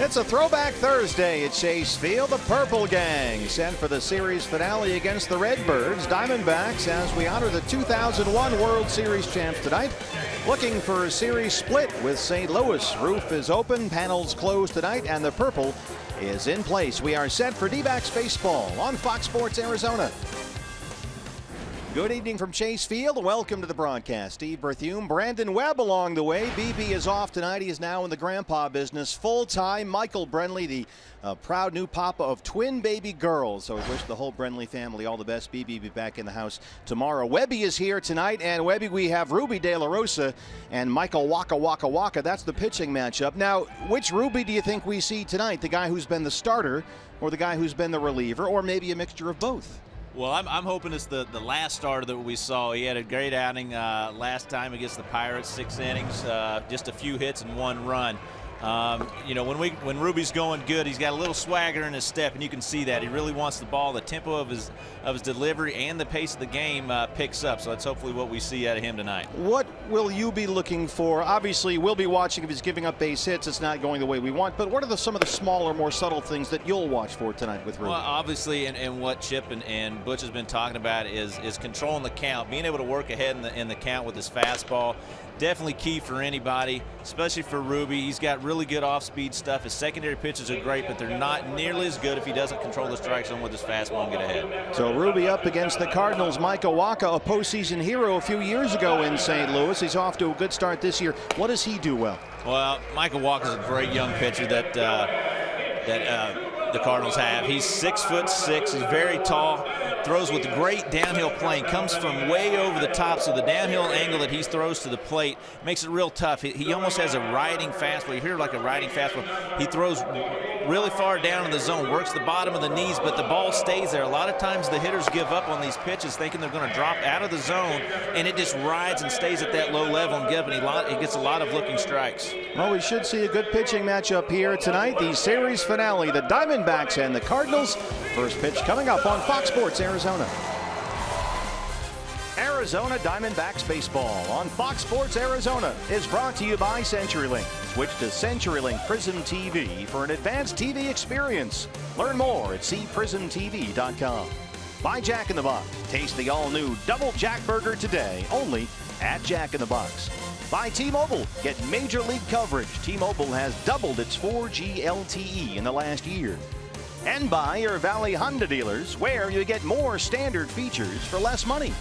It's a throwback Thursday at Chase Field. The Purple Gang sent for the series finale against the Redbirds, Diamondbacks, as we honor the 2001 World Series champs tonight. Looking for a series split with St. Louis. Roof is open, panels closed tonight, and the purple is in place. We are set for D-backs baseball on Fox Sports Arizona. Good evening from Chase Field. Welcome to the broadcast. Steve Berthume, Brandon Webb along the way. BB is off tonight. He is now in the grandpa business full-time. Michael Brenly, the proud new papa of twin baby girls. So we wish the whole Brenly family all the best. BB will be back in the house tomorrow. Webby is here tonight. And Webby, we have Ruby De La Rosa and Michael Waka. That's the pitching matchup. Now, which Ruby do you think we see tonight? The guy who's been the starter or the guy who's been the reliever, or maybe a mixture of both? Well, I'm hoping it's the last starter that we saw. He had a great outing last time against the Pirates, 6 innings, just a few hits and 1 run. You know, when Ruby's going good, he's got a little swagger in his step, and you can see that. He really wants the ball. The tempo of his delivery and the pace of the game picks up. So that's hopefully what we see out of him tonight. What will you be looking for? Obviously, we'll be watching if he's giving up base hits. It's not going the way we want. But what are some of the smaller, more subtle things that you'll watch for tonight with Ruby? Well, obviously, and what Chip and Butch has been talking about is controlling the count, being able to work ahead in the count with his fastball. Definitely key for anybody, especially for Ruby. He's got really good off-speed stuff. His secondary pitches are great, but they're not nearly as good if he doesn't control the strike zone with his fastball and get ahead. So Ruby up against the Cardinals. Michael Waka, a postseason hero a few years ago in St. Louis. He's off to a good start this year. What does he do well? Well, Michael Waka's a great young pitcher that the Cardinals have. He's 6'6". He's very tall. Throws with great downhill playing. Comes from way over the top, so the downhill angle that he throws to the plate makes it real tough. He almost has a riding fastball. You hear like a riding fastball. He throws really far down in the zone, works the bottom of the knees, but the ball stays there. A lot of times the hitters give up on these pitches thinking they're going to drop out of the zone, and it just rides and stays at that low level and he gets a lot of looking strikes. Well, we should see a good pitching matchup here tonight. The series finale, the Diamondbacks and the Cardinals. First pitch coming up on Fox Sports Arizona. Arizona Diamondbacks baseball on Fox Sports Arizona is brought to you by CenturyLink. Switch to CenturyLink Prism TV for an advanced TV experience. Learn more at cprismtv.com. By Jack in the Box. Taste the all-new Double Jack Burger today, only at Jack in the Box. By T-Mobile. Get major league coverage. T-Mobile has doubled its 4G LTE in the last year. And by your Valley Honda dealers, where you get more standard features for less money.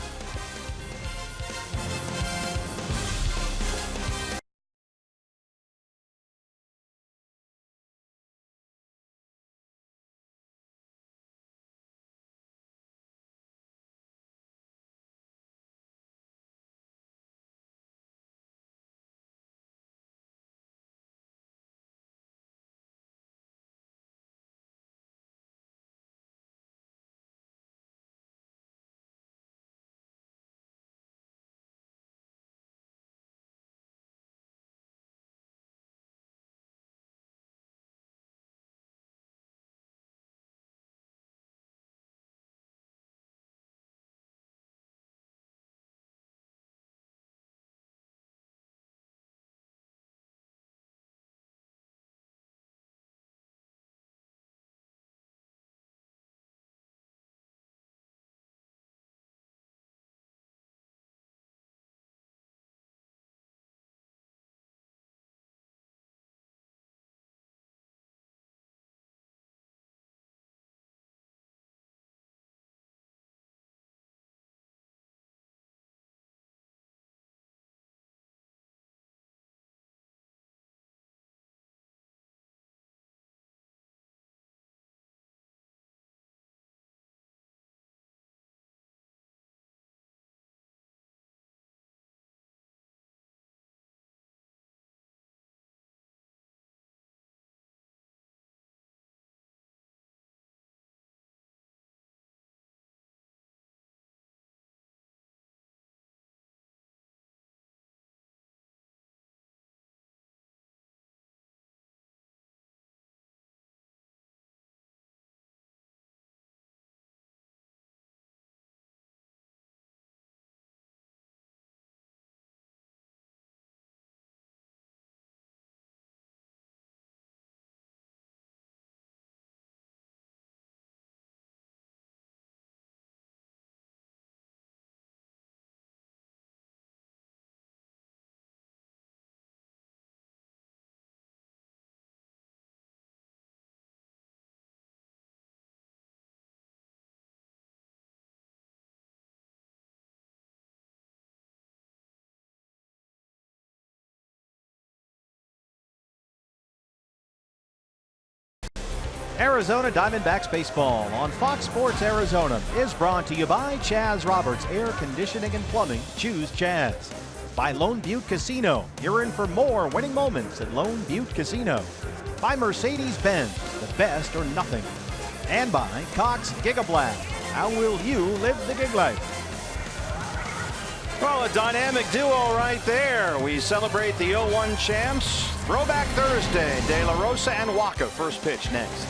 Arizona Diamondbacks baseball on Fox Sports Arizona is brought to you by Chaz Roberts Air Conditioning and Plumbing. Choose Chaz. By Lone Butte Casino. You're in for more winning moments at Lone Butte Casino. By Mercedes-Benz, the best or nothing. And by Cox Gigablast. How will you live the gig life? Well, a dynamic duo right there. We celebrate the 0-1 champs. Throwback Thursday. De La Rosa and Wacha. First pitch next.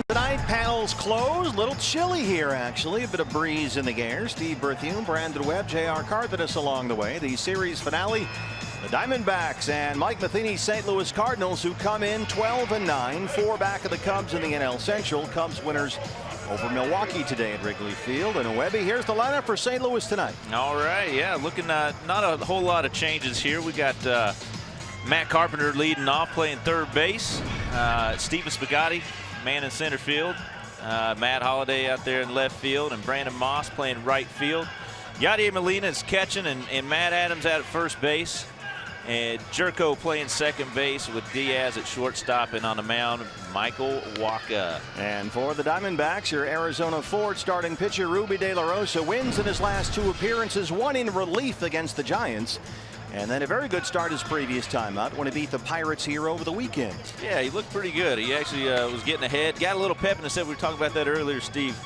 Tonight, panels closed. Little chilly here, actually. A bit of breeze in the air. Steve Berthiaume, Brandon Webb, J.R. Cardenas along the way. The series finale, the Diamondbacks and Mike Matheny's St. Louis Cardinals, who come in 12-9, 4 back of the Cubs in the NL Central. Cubs winners over Milwaukee today at Wrigley Field. And Webby, here's the lineup for St. Louis tonight. All right, yeah, looking not a whole lot of changes here. We got Matt Carpenter leading off, playing third base. Steven Spagatti, man in center field. Matt Holliday out there in left field, and Brandon Moss playing right field. Yadier Molina is catching, and Matt Adams out at first base. And Jerko playing second base with Diaz at shortstop, and on the mound, Michael Wacha. And for the Diamondbacks, your Arizona Ford starting pitcher Ruby De La Rosa wins in his last 2 appearances, 1 in relief against the Giants. And then a very good start his previous time out when he beat the Pirates here over the weekend. Yeah, he looked pretty good. He actually was getting ahead, got a little pep in the step. We were talking about that earlier, Steve.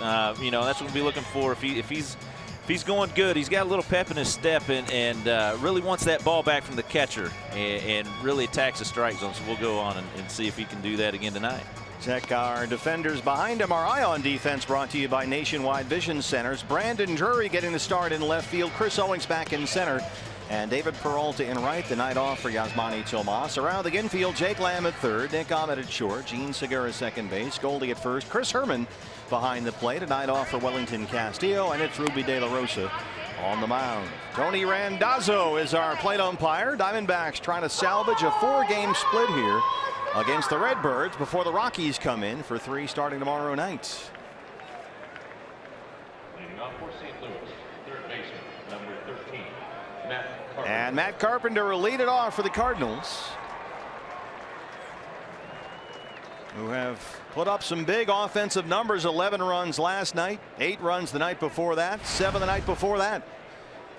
You know, that's what we'll be looking for. If he's going good, he's got a little pep in his step, and really wants that ball back from the catcher and really attacks the strike zone. So we'll go on and see if he can do that again tonight. Check our defenders behind him. Our Eye on Defense brought to you by Nationwide Vision Centers. Brandon Drury getting the start in left field. Chris Owings back in center. And David Peralta in right, the night off for Yasmani Tomas. Around the infield, Jake Lamb at third, Nick Ahmed at short, Gene Segura second base, Goldie at first, Chris Herman behind the plate, a night off for Wellington Castillo, and it's Ruby De La Rosa on the mound. Tony Randazzo is our plate umpire. Diamondbacks trying to salvage a 4-game split here against the Redbirds before the Rockies come in for 3 starting tomorrow night. Leading off for St. Louis, third baseman, number 13, Matt Carpenter. And Matt Carpenter will lead it off for the Cardinals, who have put up some big offensive numbers. 11 runs last night, 8 runs the night before that, 7 the night before that.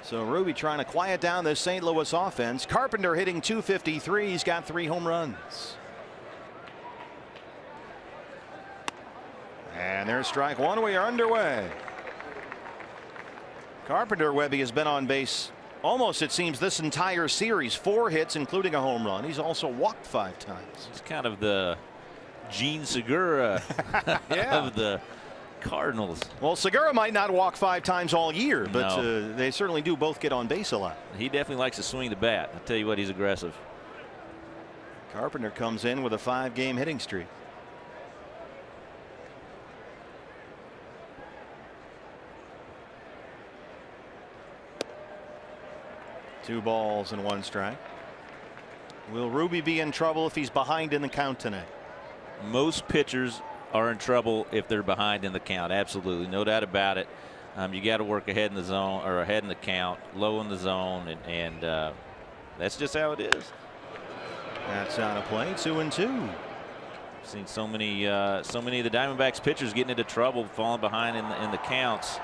So Ruby trying to quiet down this St. Louis offense. Carpenter hitting .253. He's got 3 home runs. And And there's strike one. We are underway. Carpenter, Webby, has been on base almost, it seems, this entire series. 4 hits, including a home run. He's also walked 5 times. He's kind of the Gene Segura of the Cardinals. Well, Segura might not walk 5 times all year, but No. they certainly do both get on base a lot. He definitely likes to swing the bat. I'll tell you what, he's aggressive. Carpenter comes in with a 5-game hitting streak. Two balls and 1 strike. Will Ruby be in trouble if he's behind in the count tonight? Most pitchers are in trouble if they're behind in the count. Absolutely, no doubt about it. You got to work ahead in the zone or ahead in the count, low in the zone, and that's just how it is. That's on a play. 2-2. Seen so many of the Diamondbacks pitchers getting into trouble, falling behind in the counts,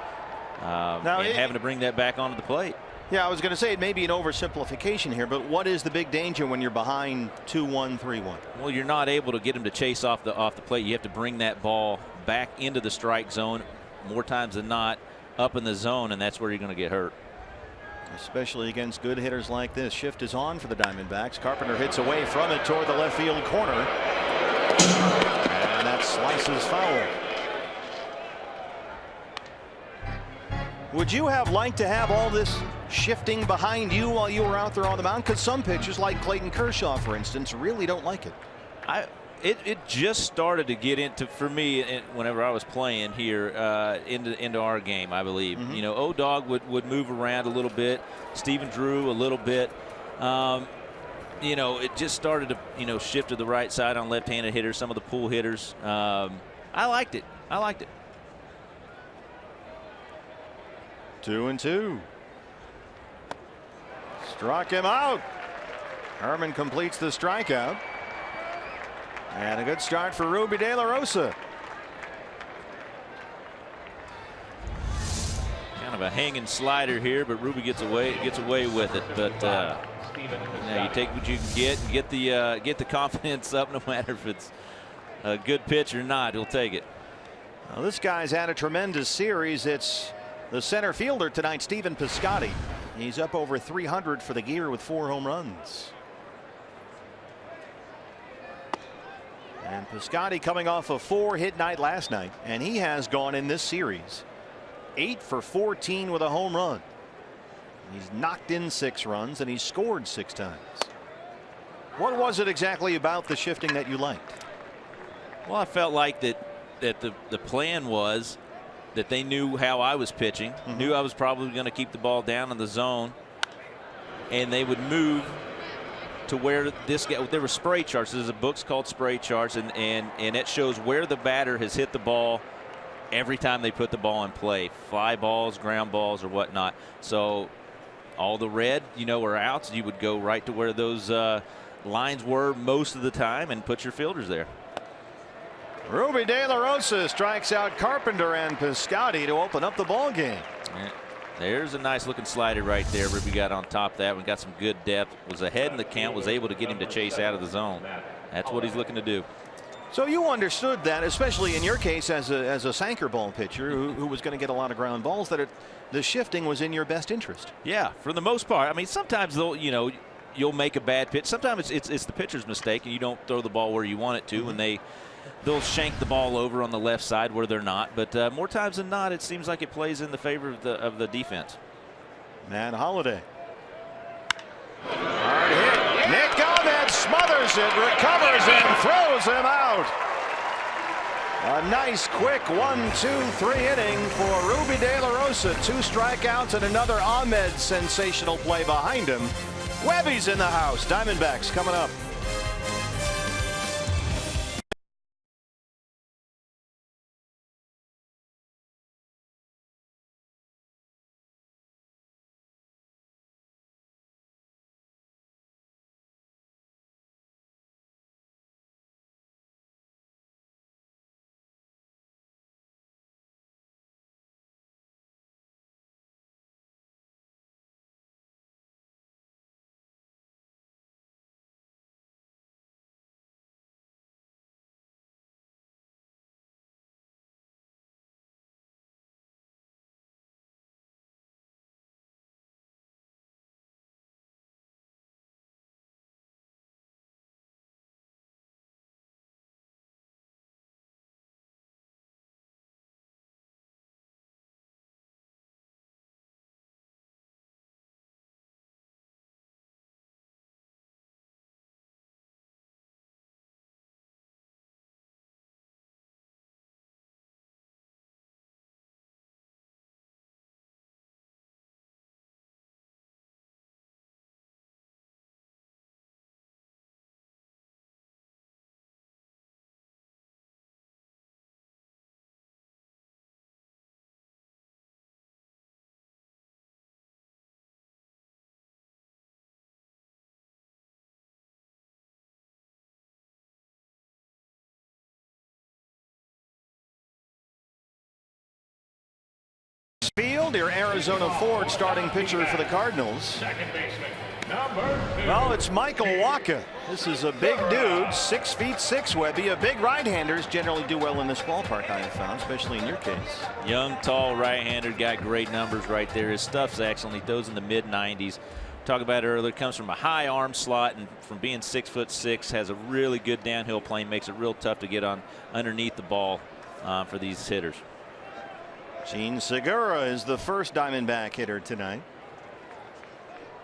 and having to bring that back onto the plate. Yeah, I was going to say it may be an oversimplification here, but what is the big danger when you're behind 2-1, 3-1? Well, you're not able to get him to chase off the plate. You have to bring that ball back into the strike zone more times than not, up in the zone, and that's where you're going to get hurt. Especially against good hitters like this. Shift is on for the Diamondbacks. Carpenter hits away from it toward the left field corner, and that slices foul. Would you have liked to have all this shifting behind you while you were out there on the mound? Because some pitchers, like Clayton Kershaw, for instance, really don't like it. It just started to get into, for me, whenever I was playing here, into our game, I believe. You know, O-Dog would move around a little bit, Stephen Drew a little bit. You know, it just started to, shift to the right side on left-handed hitters, some of the pull hitters. I liked it. 2-2. Struck him out. Herman completes the strikeout. And a good start for Ruby De La Rosa. Kind of a hanging slider here, but Ruby gets away with it. But you take what you can get the confidence up, no matter if it's a good pitch or not. He'll take it. Well, this guy's had a tremendous series. It's the center fielder tonight, Stephen Piscotty. He's up over 300 for the year with 4 home runs. And Piscotty coming off a 4-hit night last night, and he has gone in this series 8 for 14 with a home run. He's knocked in 6 runs and he's scored 6 times. What was it exactly about the shifting that you liked? Well, I felt like that the plan was that they knew how I was pitching, knew I was probably going to keep the ball down in the zone, and they would move to where this guy, there were spray charts. There's a book called Spray Charts, and it shows where the batter has hit the ball every time they put the ball in play, fly balls, ground balls, or whatnot. So all the red, were outs. You would go right to where those lines were most of the time and put your fielders there. Ruby De La Rosa strikes out Carpenter and Piscotty to open up the ball game. Yeah. There's a nice looking slider right there. Ruby got on top of that. We got some good depth. Was ahead in the count. Was able to get him to chase out of the zone. That's what he's looking to do. So you understood that, especially in your case as a sinker ball pitcher who was going to get a lot of ground balls, that the shifting was in your best interest. Yeah, for the most part. I mean, sometimes you'll make a bad pitch. Sometimes it's the pitcher's mistake, and you don't throw the ball where you want it to, and they'll shank the ball over on the left side where they're not. But more times than not, it seems like it plays in the favor of the defense. Matt Holliday. Hard hit. Nick Ahmed smothers it, recovers, and throws him out. A nice, quick 1-2-3 inning for Ruby De La Rosa. 2 strikeouts and another Ahmed sensational play behind him. Webby's in the house. Diamondbacks coming up. Allender, Arizona Ford, starting pitcher for the Cardinals. Second baseman, number 2. Well, it's Michael Wacha. This is a big dude, 6 feet 6, Webby. A big right-handers generally do well in this ballpark, I have found, especially in your case. Young, tall, right-hander, got great numbers right there. His stuff's excellent. He throws in the mid-90s. Talked about it earlier, comes from a high arm slot, and from being 6'6", has a really good downhill plane, makes it real tough to get on underneath the ball for these hitters. Jean Segura is the first Diamondback hitter tonight,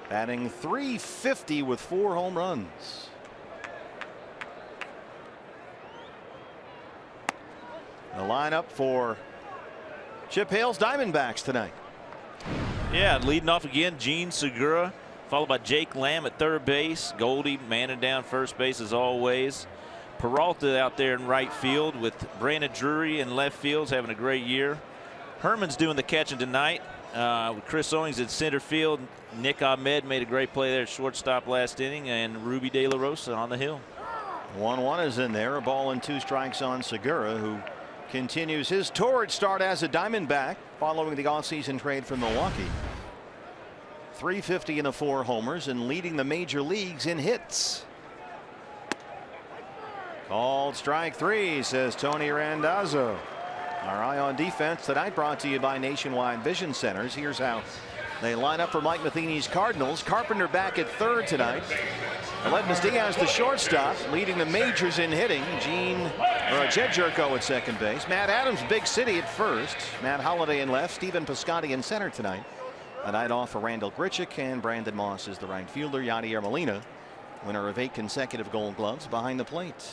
batting .350 with 4 home runs. The lineup for Chip Hale's Diamondbacks tonight. Yeah, leading off again, Jean Segura, followed by Jake Lamb at third base. Goldie manning down first base as always. Peralta out there in right field with Brandon Drury in left field, having a great year. Herman's doing the catching tonight with Chris Owings at center field. Nick Ahmed made a great play there at shortstop last inning, and Ruby De La Rosa on the hill. 1-1 is in there. A ball and 2 strikes on Segura, who continues his torrid start as a Diamondback following the offseason trade from Milwaukee. .350 and 4 homers, and leading the major leagues in hits. Called strike 3, says Tony Randazzo. Our eye on defense tonight brought to you by Nationwide Vision Centers. Here's how they line up for Mike Matheny's Cardinals. Carpenter back at third tonight. Aledmus Diaz, the shortstop, leading the majors in hitting. Jed Jerko at second base. Matt Adams, Big City at first. Matt Holliday in left. Stephen Piscotty in center tonight. A night off for Randall Grichuk, and Brandon Moss is the right fielder. Yadier Molina, winner of 8 consecutive Gold Gloves, behind the plate.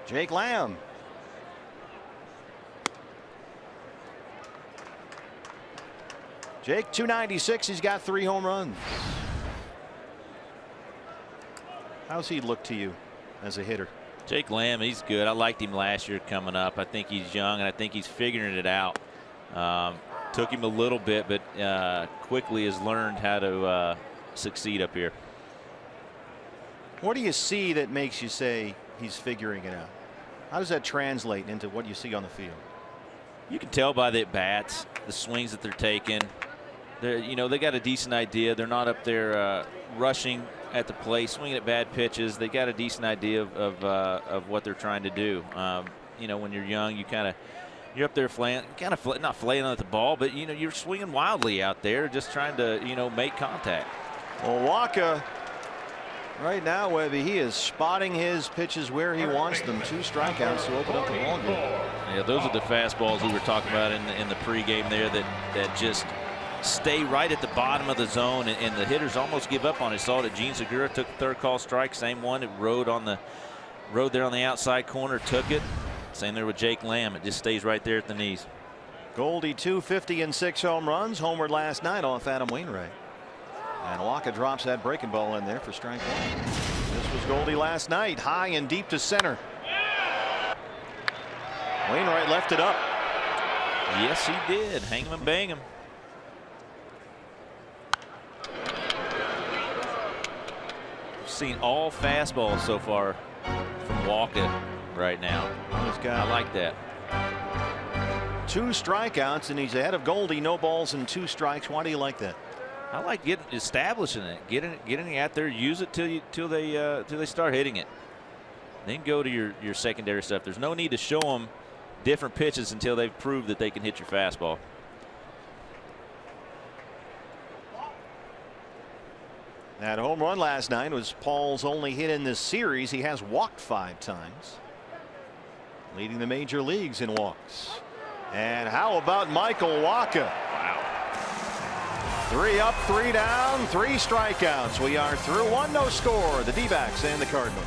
Jake Lamb. Jake, 296. He's got 3 home runs. How's he look to you as a hitter? Jake Lamb, he's good. I liked him last year coming up. I think he's young, and I think he's figuring it out. Took him a little bit, but quickly has learned how to succeed up here. What do you see that makes you say he's figuring it out? How does that translate into what you see on the field? You can tell by the at-bats, the swings that they're taking. They got a decent idea. They're not up there rushing at the plate, swinging at bad pitches. They got a decent idea of what they're trying to do. When you're young, you're up there not flailing at the ball, but you're swinging wildly out there, just trying to make contact. Well, Wacha, right now, Webby, he is spotting his pitches where he wants them. 2 strikeouts to open up the ball game. Yeah, those are the fastballs we were talking about in the pregame there that just stay right at the bottom of the zone, and the hitters almost give up on it. Saw that Jean Segura took the third call strike, same one. It rode there on the outside corner, took it. Same there with Jake Lamb. It just stays right there at the knees. Goldie, 250 and 6 home runs. Homered last night off Adam Wainwright. And Wacha drops that breaking ball in there for strike 1. This was Goldie last night, high and deep to center. Wainwright left it up. Yes, he did. Hang him and bang him. Seen all fastballs so far from Wacha right now. I like that. 2 strikeouts, and he's ahead of Goldie. No balls and 2 strikes. Why do you like that? I like establishing it, getting it out there, use it till they start hitting it. Then go to your secondary stuff. There's no need to show them different pitches until they've proved that they can hit your fastball. That home run last night was Paul's only hit in this series. He has walked 5 times, leading the major leagues in walks. And how about Michael Wacha? Wow. 3 up, 3 down, 3 strikeouts. We are through. 1-0 score. The D-backs and the Cardinals.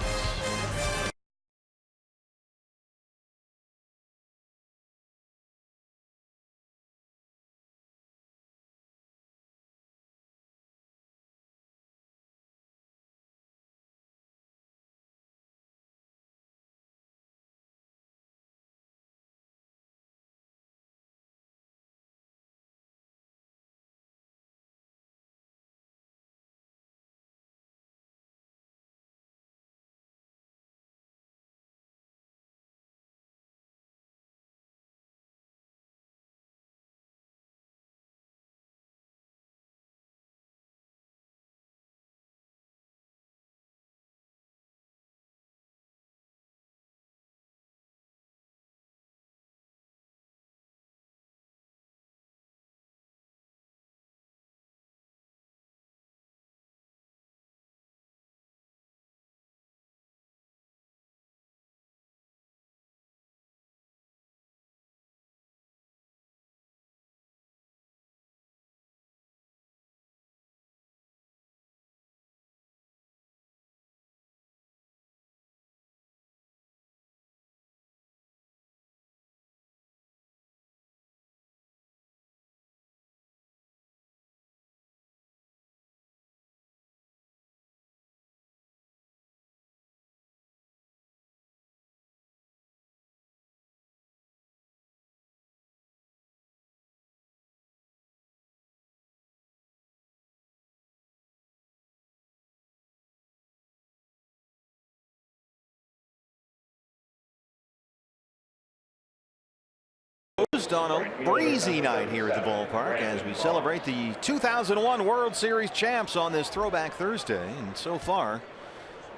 Coast on a breezy night here at the ballpark as we celebrate the 2001 World Series champs on this Throwback Thursday. And so far,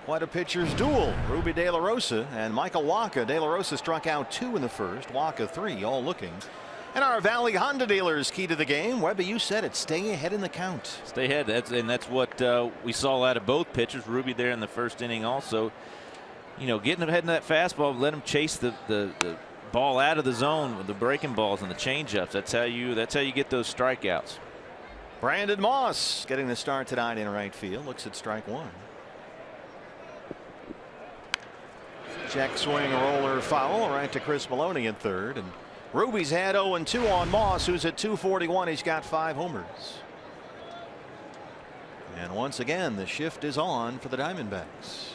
quite a pitcher's duel. Ruby De La Rosa and Michael Wacha. De La Rosa struck out 2 in the first, Wacha 3, all looking. And our Valley Honda dealers key to the game. Webby, you said it, stay ahead in the count. Stay ahead. That's what we saw out of both pitchers. Ruby there in the first inning also. You know, getting ahead in that fastball, let him chase the ball out of the zone with the breaking balls and the changeups. That's how you get those strikeouts. Brandon Moss getting the start tonight in right field. Looks at strike 1. Check swing roller foul right to Chris Maloney at third. And Ruby's had 0-2 on Moss, who's at 241. He's got 5 homers. And once again, the shift is on for the Diamondbacks.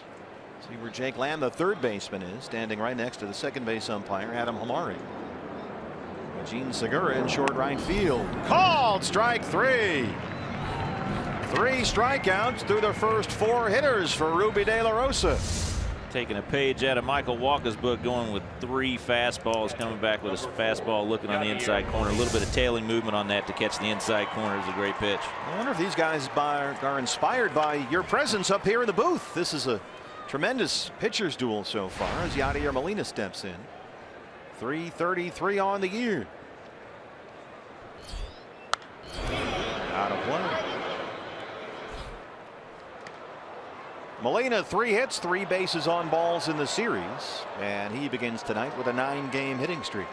See where Jake Lamb, the third baseman, is standing right next to the second base umpire, Adam Hamari. Gene Segura in short right field. Called strike 3. 3 strikeouts through the first 4 hitters for Ruby De La Rosa. Taking a page out of Michael Wacha's book, going with 3 fastballs, coming back with a fastball looking on the inside corner. A little bit of tailing movement on that to catch the inside corner is a great pitch. I wonder if these guys are inspired by your presence up here in the booth. This is a tremendous pitcher's duel so far as Yadier Molina steps in. 333 on the year. Out of play. Molina 3 hits, 3 bases on balls in the series, and he begins tonight with a 9-game hitting streak.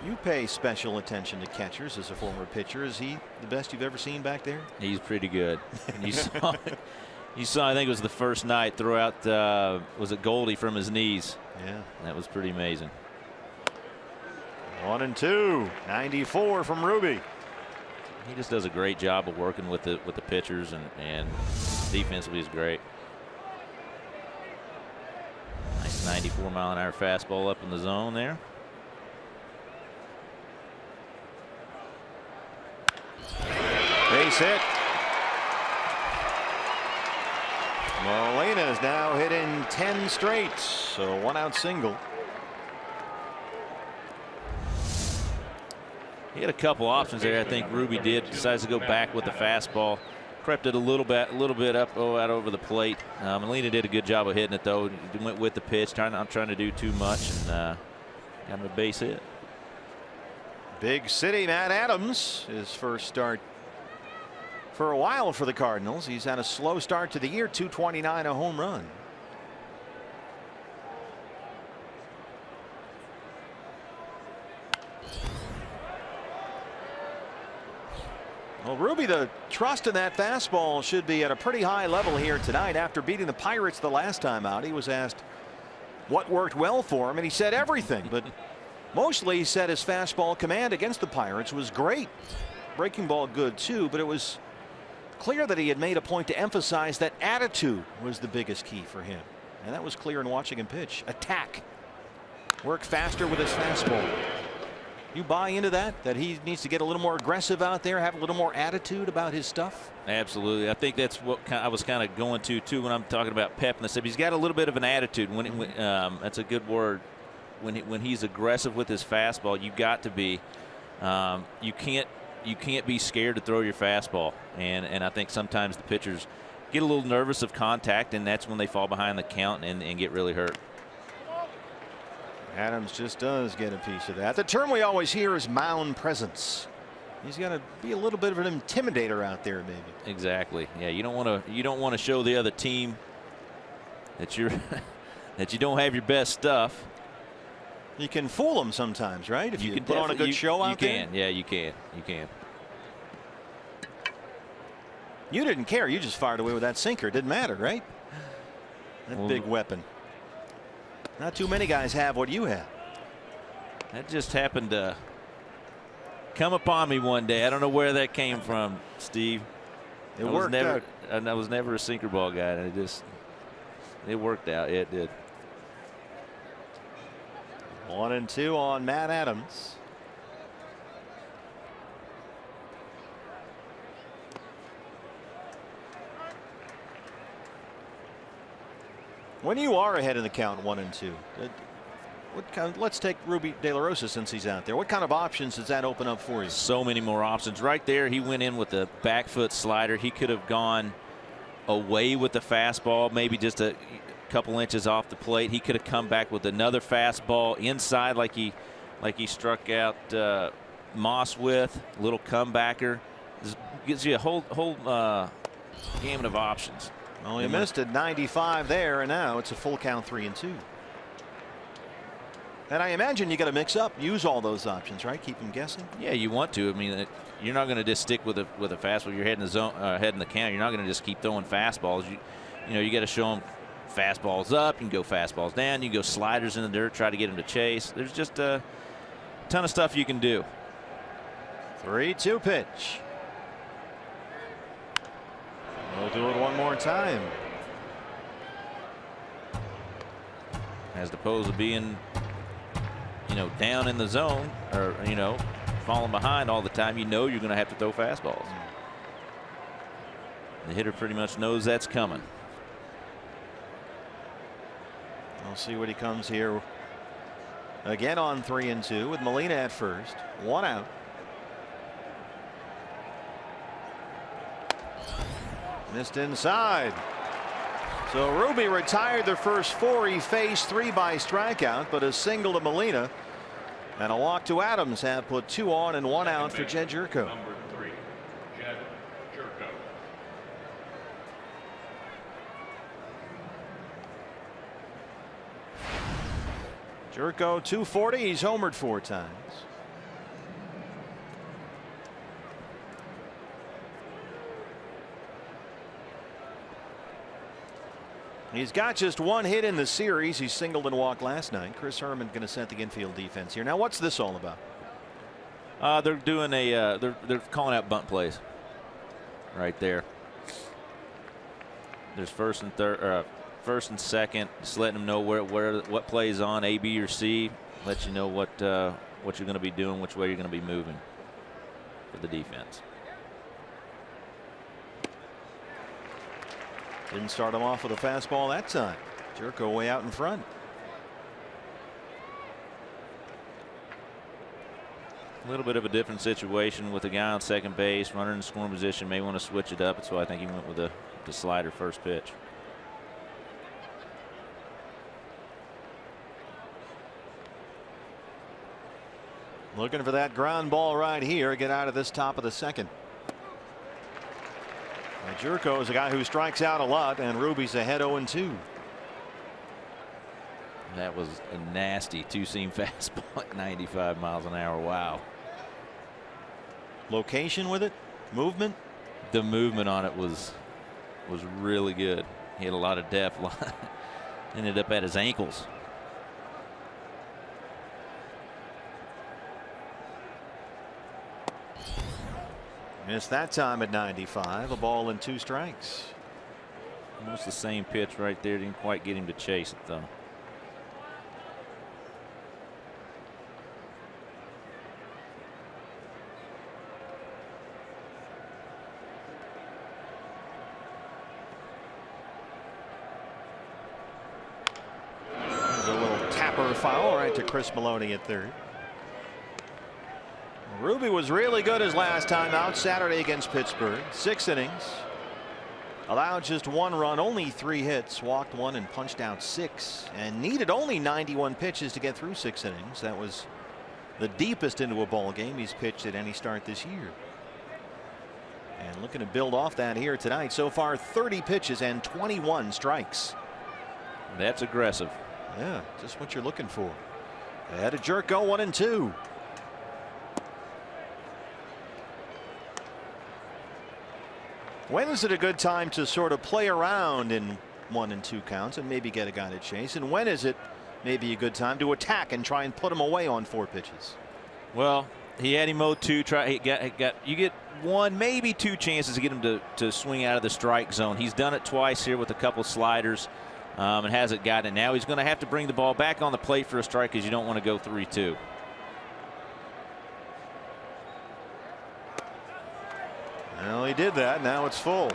You pay special attention to catchers as a former pitcher. Is he the best you've ever seen back there? He's pretty good. You saw I think it was the first night, throw out was it Goldie from his knees. Yeah, that was pretty amazing. 1-2, 94 from Ruby. He just does a great job of working with the pitchers, and defensively is great. Nice 94-mile-an-hour fastball up in the zone there. Base hit. Molina is now hitting 10 straight, so 1-out single. He had a couple options there. I think Ruby decides to go back with the fastball, crept it a little bit up out over the plate. Molina did a good job of hitting it though. He went with the pitch, not trying to do too much, and got him a base hit. Big City Matt Adams, his first start for a while for the Cardinals. He's had a slow start to the year, 229, a home run. Well, Ruby, the trust in that fastball should be at a pretty high level here tonight. After beating the Pirates the last time out, he was asked what worked well for him, and he said everything. But mostly he said his fastball command against the Pirates was great. Breaking ball good too, but it was clear that he had made a point to emphasize that attitude was the biggest key for him. And that was clear in watching him pitch. Attack. Work faster with his fastball. You buy into that he needs to get a little more aggressive out there, have a little more attitude about his stuff? Absolutely. I think that's what I was kind of going to too when I'm talking about pep and stuff. He's got a little bit of an attitude. That's a good word. When he's aggressive with his fastball, you got to be. You can't be scared to throw your fastball. And I think sometimes the pitchers get a little nervous of contact, and that's when they fall behind the count and get really hurt. Adams just does get a piece of that. The term we always hear is mound presence. He's got to be a little bit of an intimidator out there, maybe. Exactly. Yeah, you don't want to show the other team that you don't have your best stuff. You can fool them sometimes, right? If you can put on a good show out there. You can. Yeah, you can. You can. You didn't care. You just fired away with that sinker. It didn't matter, right? That big weapon. Not too many guys have what you have. That just happened to come upon me one day. I don't know where that came from, Steve. It worked out. I was never a sinker ball guy. And it worked out. Yeah, it did. 1-2 on Matt Adams. When you are ahead in the count 1-2, let's take Ruby De La Rosa since he's out there. What kind of options does that open up for you? So many more options. Right there, he went in with the back foot slider. He could have gone away with the fastball, maybe just a couple inches off the plate. He could have come back with another fastball inside like he struck out Moss with. A little comebacker. This gives you a whole gamut of options. Well, he missed at 95 there, and now it's a full count 3-2. And I imagine you got to mix up, use all those options, right? Keep them guessing. Yeah, you want to. I mean, you're not going to just stick with a fastball. You're heading the zone, heading the count. You're not going to just keep throwing fastballs. You got to show them fastballs up. You can go fastballs down. You can go sliders in the dirt, try to get them to chase. There's just a ton of stuff you can do. 3-2 pitch. We'll do it one more time. As opposed to being, down in the zone or, falling behind all the time, you're going to have to throw fastballs. The hitter pretty much knows that's coming. We'll see what he comes here. Again on 3-2 with Molina at first. 1 out. Missed inside. So Ruby retired the first 4 he faced, 3 by strikeout, but a single to Molina and a walk to Adams have put 2 on and 1 out for Jedd Gyorko. Number 3, Jedd Gyorko. Gyorko 240. He's homered 4 times. He's got just 1 hit in the series. He singled and walked last night. Chris Herrmann going to set the infield defense here. Now, what's this all about? They're doing they're calling out bunt plays right there. There's first and second, just letting them know what plays on, A, B, or C. Let you know what you're going to be doing, which way you're going to be moving for the defense. Didn't start him off with a fastball that time. Gyorko way out in front. A little bit of a different situation with the guy on second base, runner in scoring position. May want to switch it up. So I think he went with the slider first pitch. Looking for that ground ball right here. Get out of this top of the second. Gyorko is a guy who strikes out a lot, and Ruby's ahead 0-2. That was a nasty 2-seam fastball at 95 miles an hour. Wow. Location with it, movement. The movement on it was really good. He had a lot of depth. Ended up at his ankles. Missed that time at 95. A ball and 2 strikes. Almost the same pitch right there. Didn't quite get him to chase it though. There's a little tapper foul right to Chris Maloney at third. Ruby was really good his last time out Saturday against Pittsburgh. 6 innings. Allowed just 1 run, only 3 hits, walked 1 and punched out 6, and needed only 91 pitches to get through 6 innings. That was the deepest into a ball game he's pitched at any start this year. And looking to build off that here tonight. So far 30 pitches and 21 strikes. That's aggressive. Yeah, just what you're looking for. Ahead of Gyorko 1-2. When is it a good time to sort of play around in 1 and 2 counts and maybe get a guy to chase? And when is it maybe a good time to attack and try and put him away on 4 pitches? Well, he had him 0-2. You get 1, maybe 2 chances to get him to swing out of the strike zone. He's done it twice here with a couple sliders and hasn't gotten it. Now he's going to have to bring the ball back on the plate for a strike because you don't want to go 3-2. Well, he did that. Now it's full.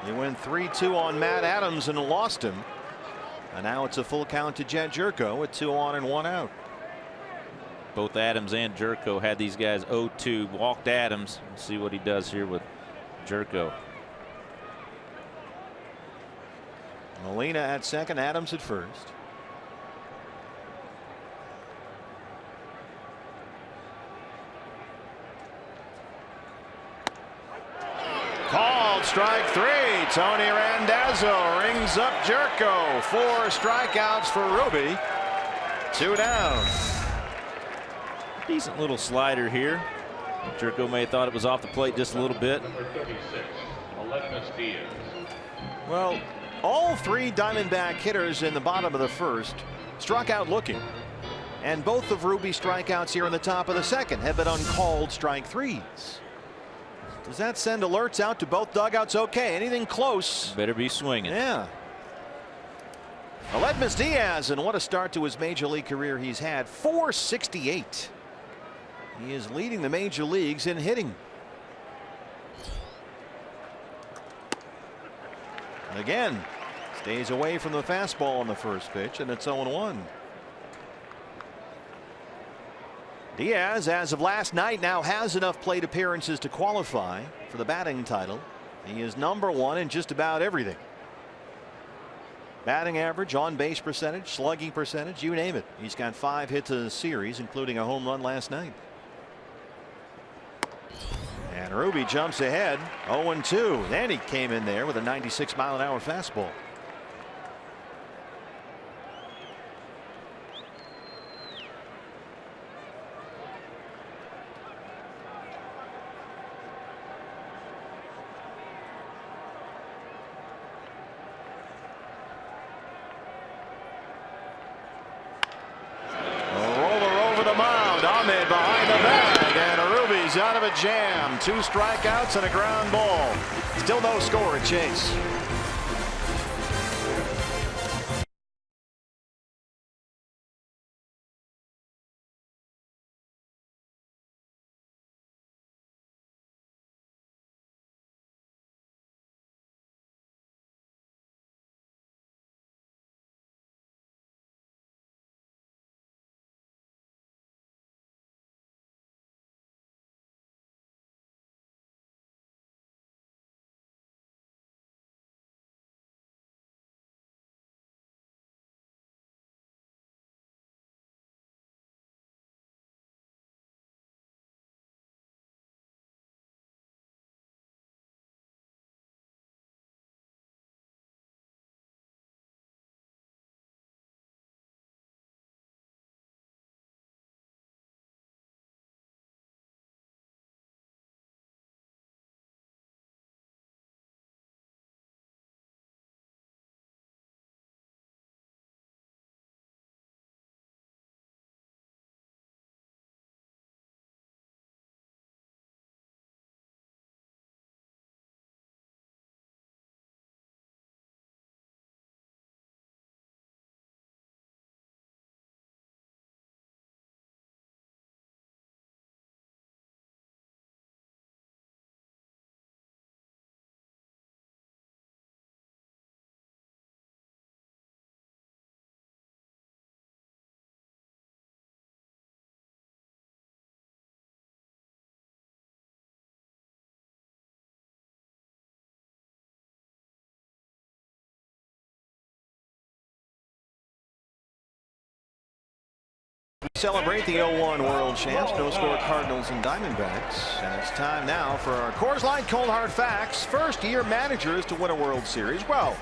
He went 3-2 on Matt Adams and lost him. And now it's a full count to Jedd Gyorko with 2 on and 1 out. Both Adams and Gyorko had these guys 0-2. Walked Adams. Let's see what he does here with Gyorko. Molina at second, Adams at first. Called strike 3. Tony Randazzo rings up Gyorko. 4 strikeouts for Ruby. 2 down. Decent little slider here. Gyorko may have thought it was off the plate just a little bit. Number 36, Aledmys Diaz. Well, all 3 Diamondback hitters in the bottom of the first struck out looking. And both of Ruby's strikeouts here in the top of the second have been uncalled strike 3s. Does that send alerts out to both dugouts? Okay, anything close. Better be swinging. Yeah. Aledmys Diaz, and what a start to his major league career he's had. 468. He is leading the major leagues in hitting. Again, stays away from the fastball on the first pitch, and it's 0-1. Diaz, as of last night, now has enough plate appearances to qualify for the batting title. He is number 1 in just about everything. Batting average, on base percentage, slugging percentage, you name it. He's got 5 hits in a series, including a home run last night. And Ruby jumps ahead 0-2. Then he came in there with a 96-mile-an-hour fastball. Ahmed behind the bag, and Ruby's out of a jam. 2 strikeouts and a ground ball. Still no score at Chase. Celebrate the 0-1 world champs. No score Cardinals and Diamondbacks. And it's time now for our Coors Light Cold Hard Facts. First year managers to win a World Series. Well,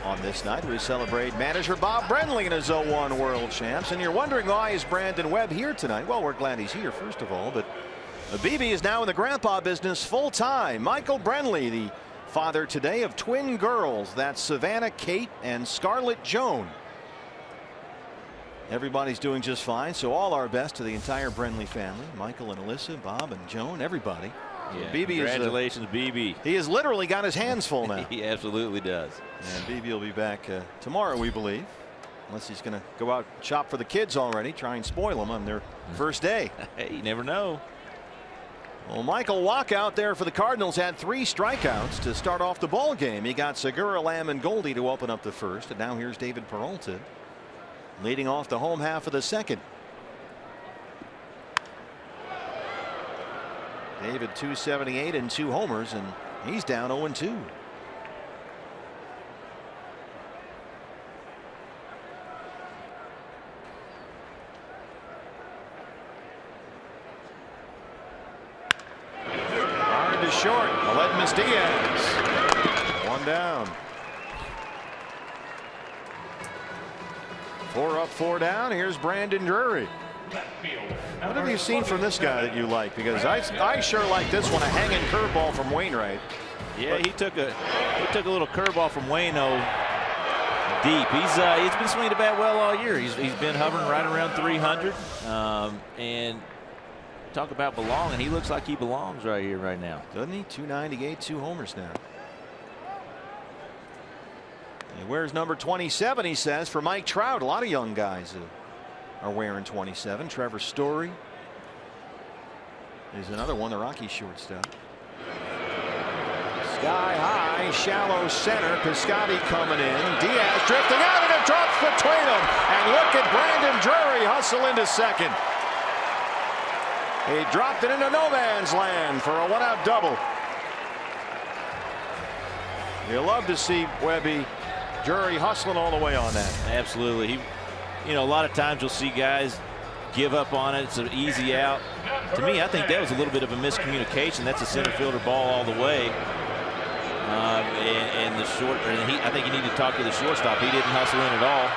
on this night we celebrate manager Bob Brenly and his 0-1 world champs. And you're wondering why is Brandon Webb here tonight? Well, we're glad he's here, first of all. But BB is now in the grandpa business full time. Michael Brenly, the father today of twin girls. That's Savannah Kate and Scarlett Joan. Everybody's doing just fine, so all our best to the entire Brenly family. Michael and Alyssa, Bob and Joan, everybody. Yeah, BB congratulations, BB. He has literally got his hands full now. He absolutely does. And BB will be back tomorrow, we believe. Unless he's going to go out and shop for the kids already, try and spoil them on their first day. Hey, you never know. Well, Michael Wacha out there for the Cardinals had 3 strikeouts to start off the ball game. He got Segura, Lamb, and Goldie to open up the first, and now here's David Peralta leading off the home half of the second. David 278 and 2 homers, and he's down 0-2. Hard to short. Aledmys Diaz. 1 down. 4 up, 4 down. Here's Brandon Drury. What have you seen from this guy that you like? Because I sure like this one, a hanging curveball from Wainwright. Yeah, he took a little curveball from Waino deep. He's been swinging the bat well all year. He's been hovering right around 300. And talk about belonging. He looks like he belongs right here, right now. Doesn't he? 298, 2 homers now. And where's number 27? He says for Mike Trout. A lot of young guys are wearing 27. Trevor Story is another one, the Rocky shortstop. Sky high, shallow center. Piscotty coming in. Diaz drifting out, and it drops between them. And look at Brandon Drury hustle into second. He dropped it into no man's land for a 1-out double. You love to see Webby, Drury hustling all the way on that. Absolutely. You know, a lot of times you'll see guys give up on it. It's an easy out. To me, I think that was a little bit of a miscommunication. That's a center fielder ball all the way. And the short, I think he needed to talk to the shortstop. He didn't hustle in at all.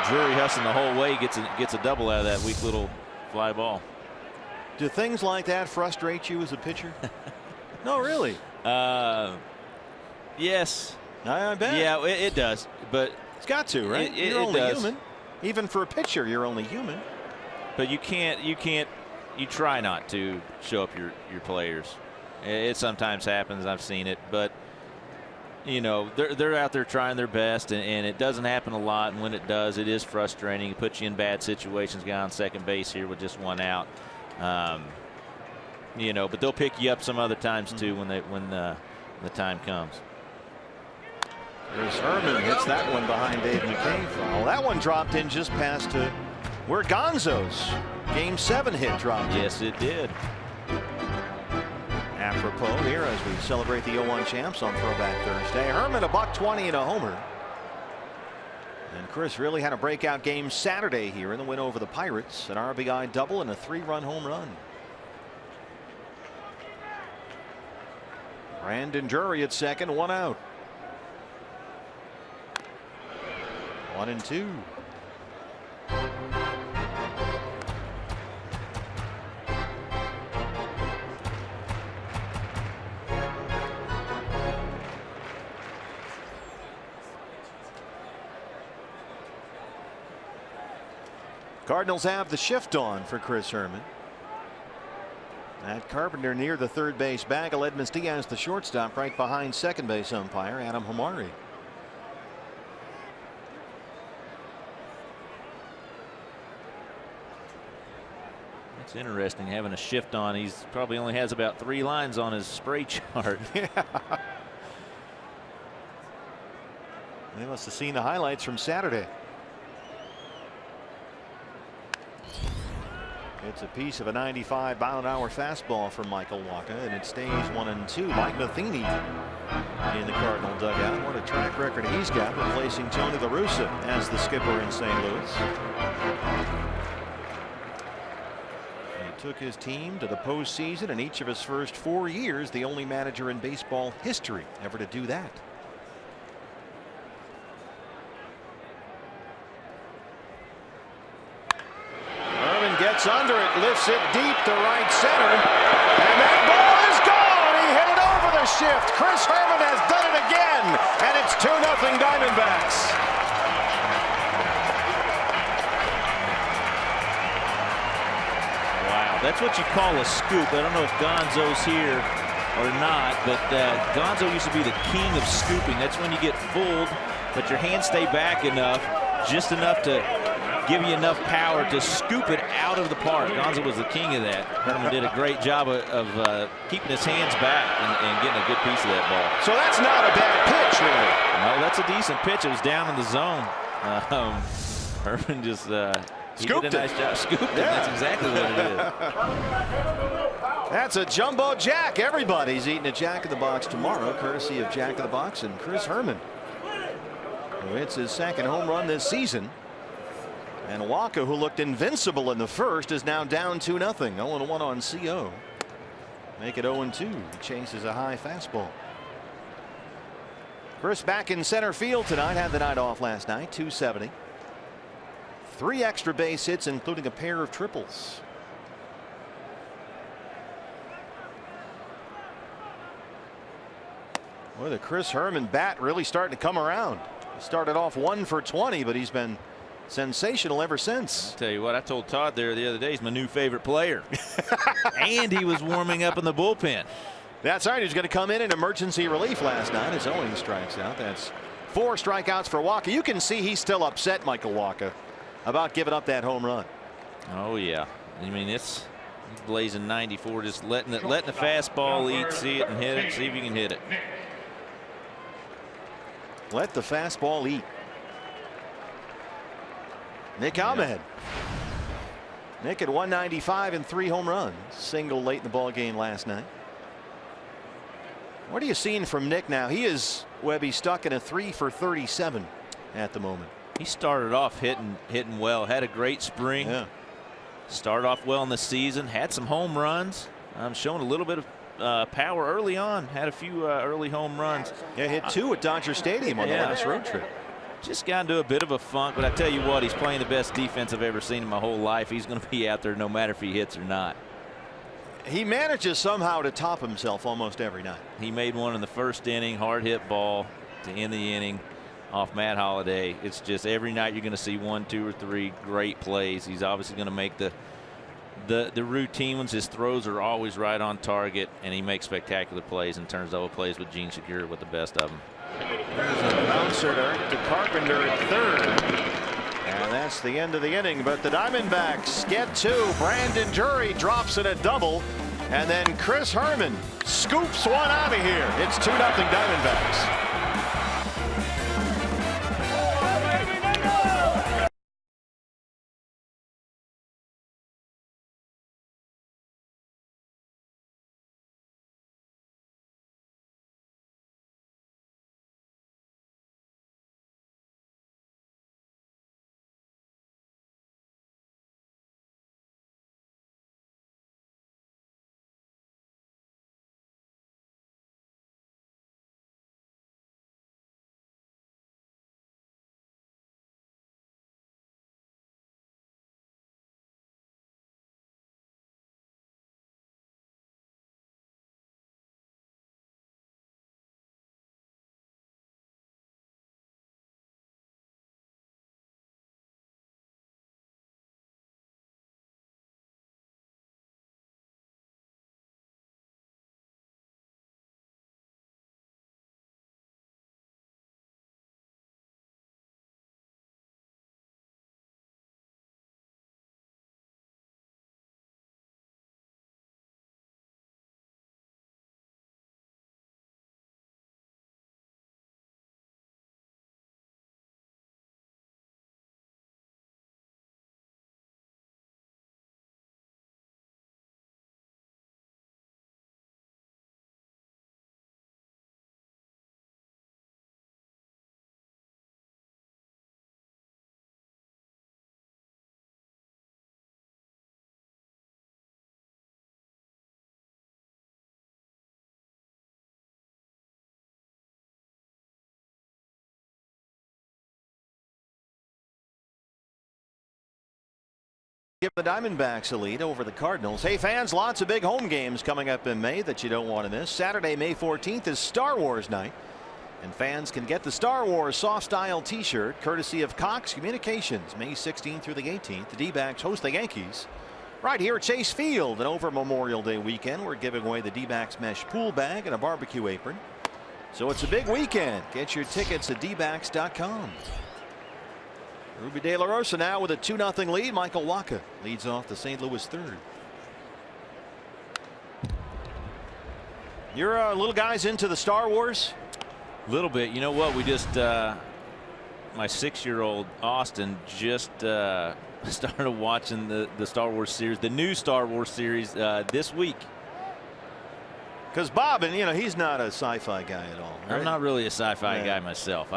Drury hustling the whole way, gets a double out of that weak little fly ball. Do things like that frustrate you as a pitcher? No, really. Yes. I bet. Yeah, it does. But it's got to, right? You're only human. Even for a pitcher, you're only human. But you try not to show up your players. It sometimes happens. I've seen it, but you know, they're out there trying their best, and it doesn't happen a lot. And when it does, it is frustrating. It puts you in bad situations. Guy on second base here with just 1 out. You know, but they'll pick you up some other times too when the time comes. Chris Herman hits that one behind Dave McKay. Foul. That one dropped in just past where Gonzo's Game 7 hit dropped. Yes, it did. Apropos here as we celebrate the 0-1 champs on Throwback Thursday. Herman a $120 and a homer. And Chris really had a breakout game Saturday here in the win over the Pirates. An RBI double and a 3-run home run. Brandon Drury at second, 1 out. 1-2. Cardinals have the shift on for Chris Herman. Matt Carpenter near the third base bag. Aledmys Diaz the shortstop right behind second base umpire Adam Hamari. It's interesting having a shift on. He's probably only has about 3 lines on his spray chart. Yeah. They must have seen the highlights from Saturday. It's a piece of a 95-mile-an-hour fastball from Michael Wacha, and it stays 1-2. Mike Matheny in the Cardinal dugout. What a track record he's got, replacing Tony La Russa as the skipper in St. Louis. He took his team to the postseason in each of his first 4 years, the only manager in baseball history ever to do that. Gets under it, lifts it deep to right center, and that ball is gone. He hit it over the shift. Chris Herman has done it again, and it's 2-0 Diamondbacks. Wow, that's what you call a scoop. I don't know if Gonzo's here or not, but Gonzo used to be the king of scooping. That's when you get fooled, but your hands stay back enough, just enough to give you enough power to scoop it out of the park. Gonzo was the king of that. Herman did a great job of keeping his hands back and getting a good piece of that ball. So that's not a bad pitch, really. No, that's a decent pitch. It was down in the zone. Herman just he did a nice job. Scooped it. That's exactly what it is. That's a jumbo jack. Everybody's eating a Jack in the Box tomorrow, courtesy of Jack in the Box and Chris Herman, who hits his second home run this season. And Waka, who looked invincible in the first, is now down 2-0. 0-1 on CO. Make it 0-2. He chases a high fastball. Chris back in center field tonight. Had the night off last night. 270. 3 extra base hits, including a pair of triples. Boy, the Chris Herman bat really starting to come around. He started off 1 for 20, but he's been sensational ever since. I'll tell you what, I told Todd there the other day, he's my new favorite player. And he was warming up in the bullpen. That's right. He was going to come in emergency relief last night as Owings strikes out. That's 4 strikeouts for Waka. You can see he's still upset, Michael Waka, about giving up that home run. Oh yeah, I mean he's blazing 94, just letting the fastball eat, see it and hit it, see if you can hit it. Let the fastball eat. Nick Ahmed. Nick at 195 and 3 home runs. Single late in the ball game last night. What are you seeing from Nick now? He is, Webby, stuck in a 3 for 37 at the moment. He started off hitting well. Had a great spring. Yeah. Started off well in the season. Had some home runs. Showing a little bit of power early on. Had a few early home runs. Yeah, hit 2 at Dodger Stadium on the last road trip. Just got into a bit of a funk, but I tell you what, he's playing the best defense I've ever seen in my whole life. He's going to be out there no matter if he hits or not. He manages somehow to top himself almost every night. He made one in the first inning, hard hit ball to end the inning off Matt Holliday. It's just every night you're going to see 1, 2, or 3 great plays. He's obviously going to make the routine ones. His throws are always right on target, and he makes spectacular plays and turns over plays with Gene Segura with the best of them. There's a bouncer to Carpenter at third. And that's the end of the inning. But the Diamondbacks get 2. Brandon Drury drops in a double. And then Chris Herman scoops one out of here. It's 2-0 Diamondbacks. Give the Diamondbacks a lead over the Cardinals. Hey fans, lots of big home games coming up in May that you don't want to miss. Saturday, May 14th is Star Wars night. And fans can get the Star Wars soft style t-shirt courtesy of Cox Communications. May 16th through the 18th. The D-backs host the Yankees right here at Chase Field. And over Memorial Day weekend, we're giving away the D-backs mesh pool bag and a barbecue apron. So it's a big weekend. Get your tickets at dbacks.com. Ruby De La Rosa now with a 2-0 lead. Michael Wacha leads off the St. Louis third. You're little guys into the Star Wars? A little bit. You know what? We just my 6-year-old Austin just started watching the Star Wars series, the new Star Wars series this week. Because Bob, and he's not a sci-fi guy at all. Right? I'm not really a sci-fi guy myself.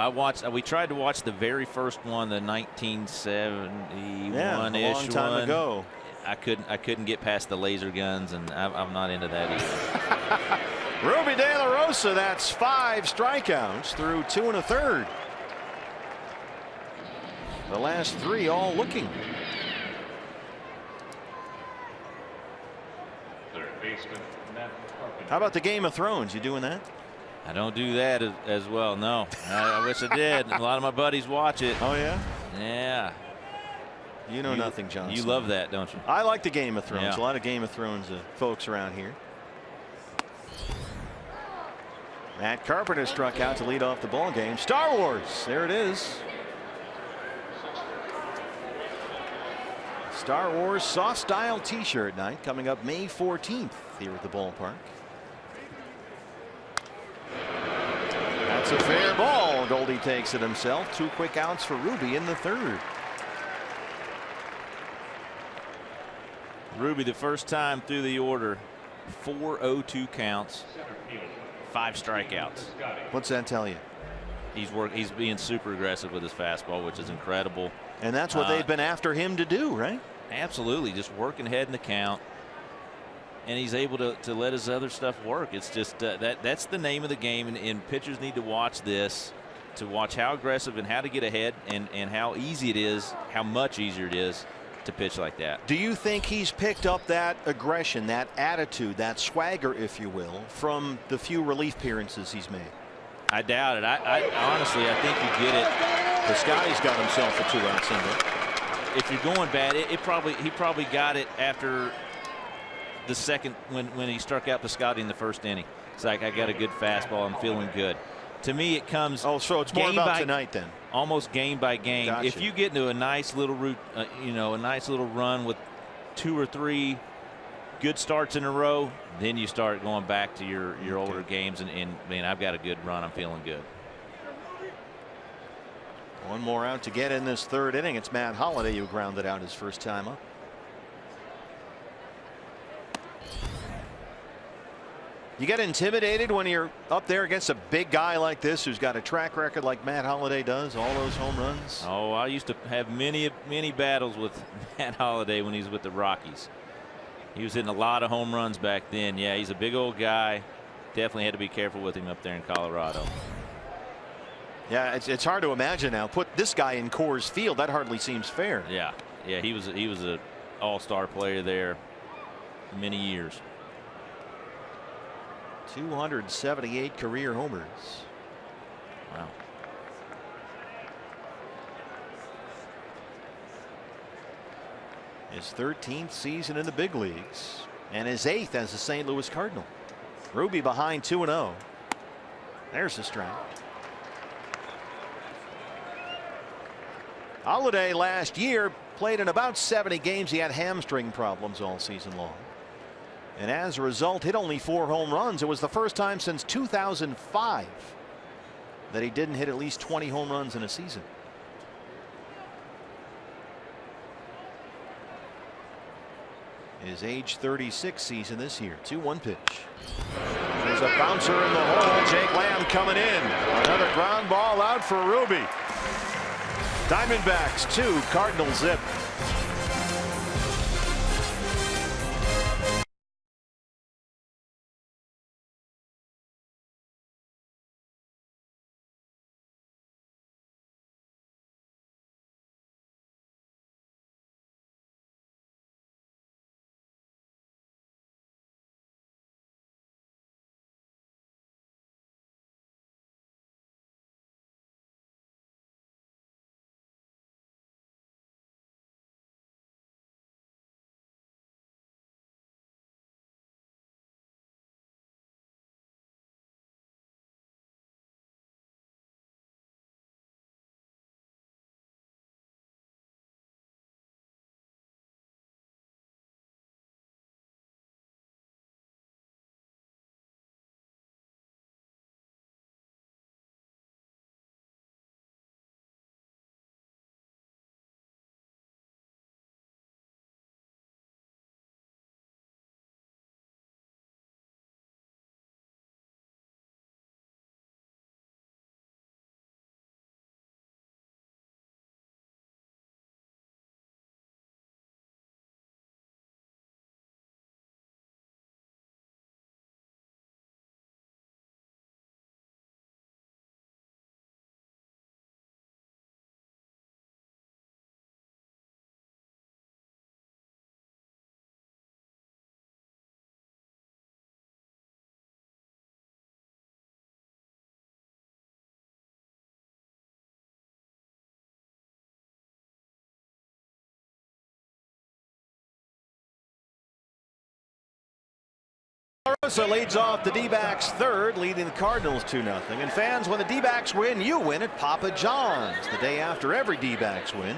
We tried to watch the very first one, the 1971-ish a long time one. ago. I couldn't get past the laser guns, and I'm not into that either. Ruby De La Rosa, that's 5 strikeouts through 2 1/3. The last 3 all looking. Third baseman, Matt Carpenter. How about the Game of Thrones? You doing that? I don't do that as well. No, I wish I did. A lot of my buddies watch it. Oh yeah. Yeah. You know nothing, Johnson. You love that, don't you? I like the Game of Thrones. Yeah. A lot of Game of Thrones folks around here. Matt Carpenter struck out to lead off the ball game. Star Wars, there it is. Star Wars soft style T-shirt night coming up May 14th here at the ballpark. That's a fair ball. Goldie takes it himself. 2 quick outs for Ruby in the third. Ruby, the first time through the order, 4 0-2 counts, 5 strikeouts. What's that tell you? He's being super aggressive with his fastball, which is incredible. And that's what they've been after him to do, right? Absolutely, just working ahead in the count, and he's able to let his other stuff work. It's just that's the name of the game, and pitchers need to watch this, to watch how aggressive and how to get ahead, and how easy it is, how much easier it is to pitch like that. Do you think he's picked up that aggression, that attitude, that swagger, if you will, from the few relief appearances he's made? I doubt it. I honestly, I think you get it. Piscotty's got himself a 2-out single. If you're going bad, he probably got it after the second, when he struck out Piscotty in the first inning. It's like, I got a good fastball, I'm feeling good. To me, it comes. Oh, so it's more about tonight then. Almost game by game. Gotcha. If you get into a nice little route, a nice little run with 2 or 3 good starts in a row, then you start going back to your older games, and man, I've got a good run, I'm feeling good. One more out to get in this third inning. It's Matt Holliday who grounded out his first time up. You get intimidated when you're up there against a big guy like this, who's got a track record like Matt Holliday does, all those home runs. Oh, I used to have many battles with Matt Holliday when he was with the Rockies. He was hitting a lot of home runs back then. Yeah, he's a big old guy. Definitely had to be careful with him up there in Colorado. Yeah, it's hard to imagine now. Put this guy in Coors Field. That hardly seems fair. Yeah, he was an all-star player there for many years. 278 career homers. Wow. His 13th season in the big leagues and his 8th as a St. Louis Cardinal. Ruby behind 2-0. There's the strike. Holliday last year played in about 70 games. He had hamstring problems all season long, and as a result hit only 4 home runs. It was the first time since 2005 that he didn't hit at least 20 home runs in a season. His age 36 season this year. 2-1 pitch. There's a bouncer in the hole. Jake Lamb coming in. Another ground ball out for Ruby. Diamondbacks 2, Cardinals zip. So leads off the D-backs third, leading the Cardinals 2-0. And fans, when the D-backs win, you win at Papa John's. The day after every D-backs win,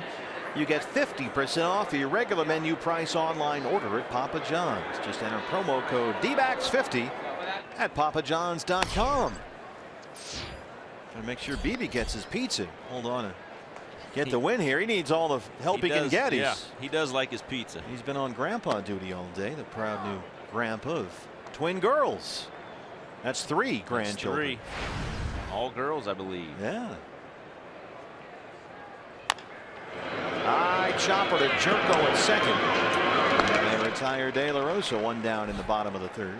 you get 50% off your regular menu price online order at Papa John's. Just enter promo code DBACS50 at papajohns.com. Trying to make sure BB gets his pizza. Hold on. Get the win here. He needs all the help he can get. Yeah, he does like his pizza. He's been on grandpa duty all day. The proud new grandpa of twin girls. That's 3 grandchildren. That's 3. All girls, I believe. Yeah. High chopper to Jerko at second. And they retire De La Rosa, 1 down in the bottom of the 3rd.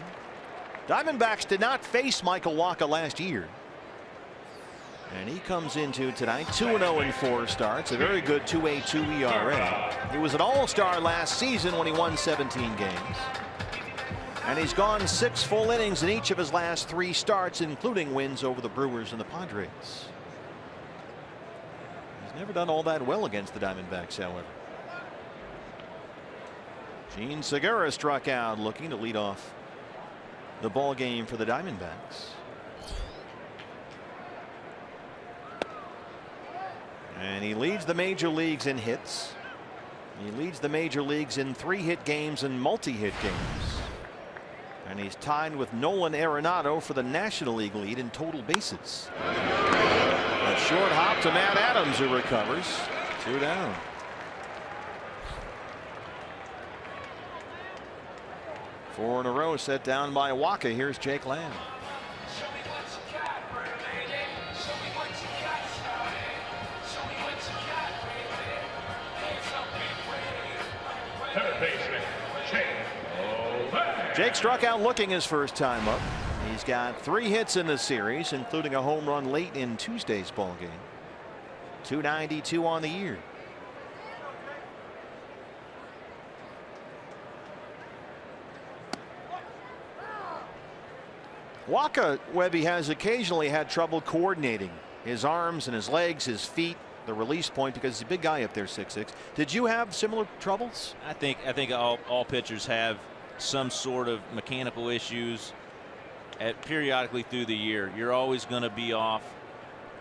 Diamondbacks did not face Michael Wacha last year. And he comes into tonight 2-0 in 4 starts, a very good 2.82 ERA. He was an all-star last season when he won 17 games. And he's gone 6 full innings in each of his last 3 starts, including wins over the Brewers and the Padres. He's never done all that well against the Diamondbacks, however. Gene Segura struck out, looking to lead off the ball game for the Diamondbacks. And he leads the major leagues in hits. He leads the major leagues in 3-hit games and multi-hit games. And he's tied with Nolan Arenado for the National League lead in total bases. A short hop to Matt Adams, who recovers. 2 down. Four in a row set down by Wacha. Here's Jake Lamb. Third baseman, Jake struck out looking his first time up. He's got 3 hits in the series, including a home run late in Tuesday's ball game. 292 on the year. Wacha, Webby, has occasionally had trouble coordinating his arms and his legs, his feet, the release point, because he's a big guy up there, 6'6". Did you have similar troubles? I think all pitchers have some sort of mechanical issues periodically through the year. You're always going to be off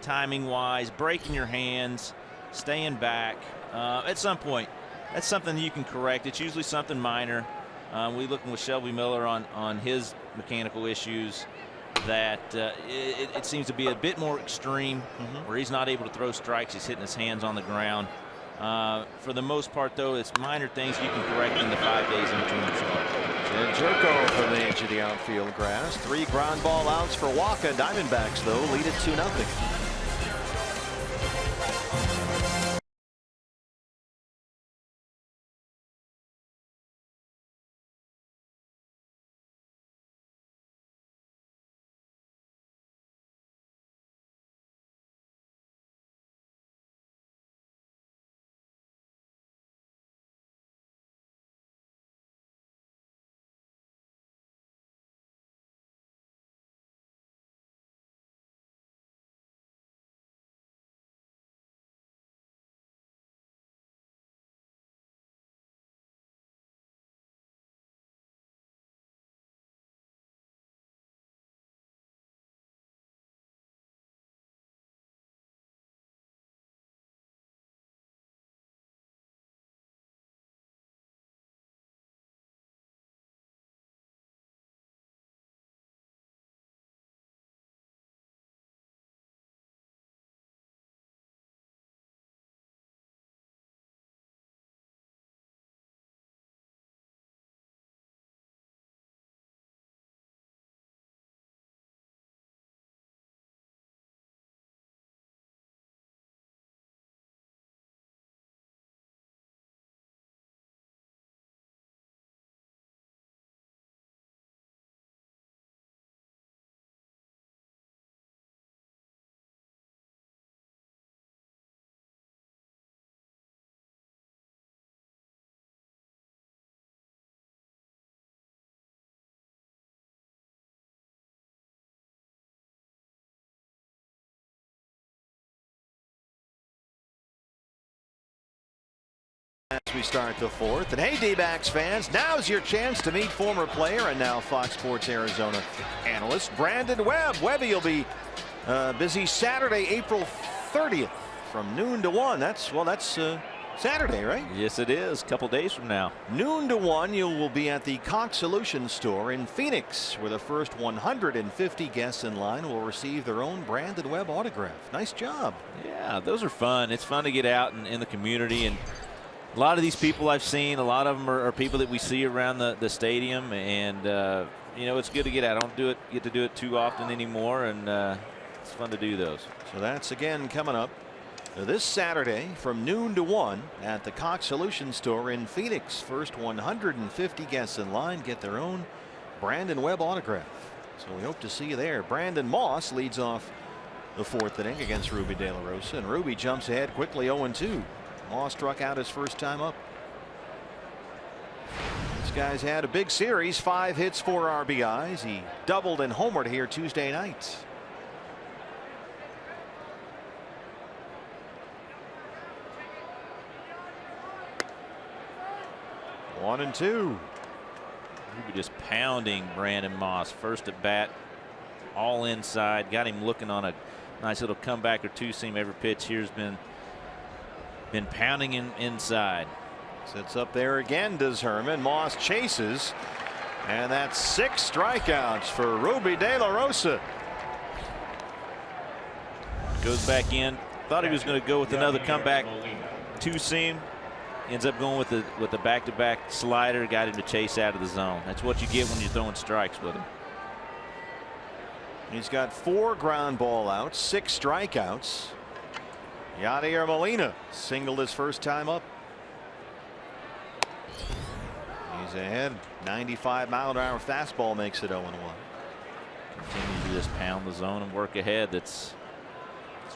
timing wise, breaking your hands, staying back. At some point, that's something you can correct. It's usually something minor. We looking with Shelby Miller on his mechanical issues that it seems to be a bit more extreme, where he's not able to throw strikes. He's hitting his hands on the ground. For the most part, though, it's minor things you can correct in the 5 days in between the start. And Jerko from the edge of the outfield grass. 3 ground ball outs for Wacha. Diamondbacks, though, lead it 2-0. We start the fourth. And hey, D-backs fans, now's your chance to meet former player and now Fox Sports Arizona analyst Brandon Webb. Webby will be busy Saturday, April 30th from noon to 1. That's Saturday, right? Yes, it is. A couple days from now. Noon to 1, you will be at the Cox Solutions store in Phoenix, where the first 150 guests in line will receive their own Brandon Webb autograph. Nice job. Yeah, those are fun. It's fun to get out in the community, and a lot of these people I've seen, a lot of them are people that we see around the stadium, and you know, it's good to get out. I don't get to do it too often anymore, and it's fun to do those. So that's again coming up this Saturday from noon to 1 at the Cox Solutions store in Phoenix. First 150 guests in line get their own Brandon Webb autograph. So we hope to see you there. Brandon Moss leads off the fourth inning against Ruby De La Rosa, and Ruby jumps ahead quickly 0-2. Moss struck out his first time up. This guy's had a big series, 5 hits, 4 RBIs. He doubled and homered here Tuesday night. One and two. Ruby just pounding Brandon Moss. First at bat, all inside. Got him looking on a nice little comeback or two seam. Every pitch here's been pounding him inside. Sits up there again, does Herman. Moss chases, and that's 6 strikeouts for Ruby De La Rosa. Goes back in. Thought he was going to go with another comeback two seam. Ends up going with the back-to-back slider. Got him to chase out of the zone. That's what you get when you're throwing strikes with him. He's got 4 ground ball outs, 6 strikeouts. Yadier Molina singled his first time up. He's ahead. 95-mile-an-hour fastball makes it 0-1. Continue to just pound the zone and work ahead. That's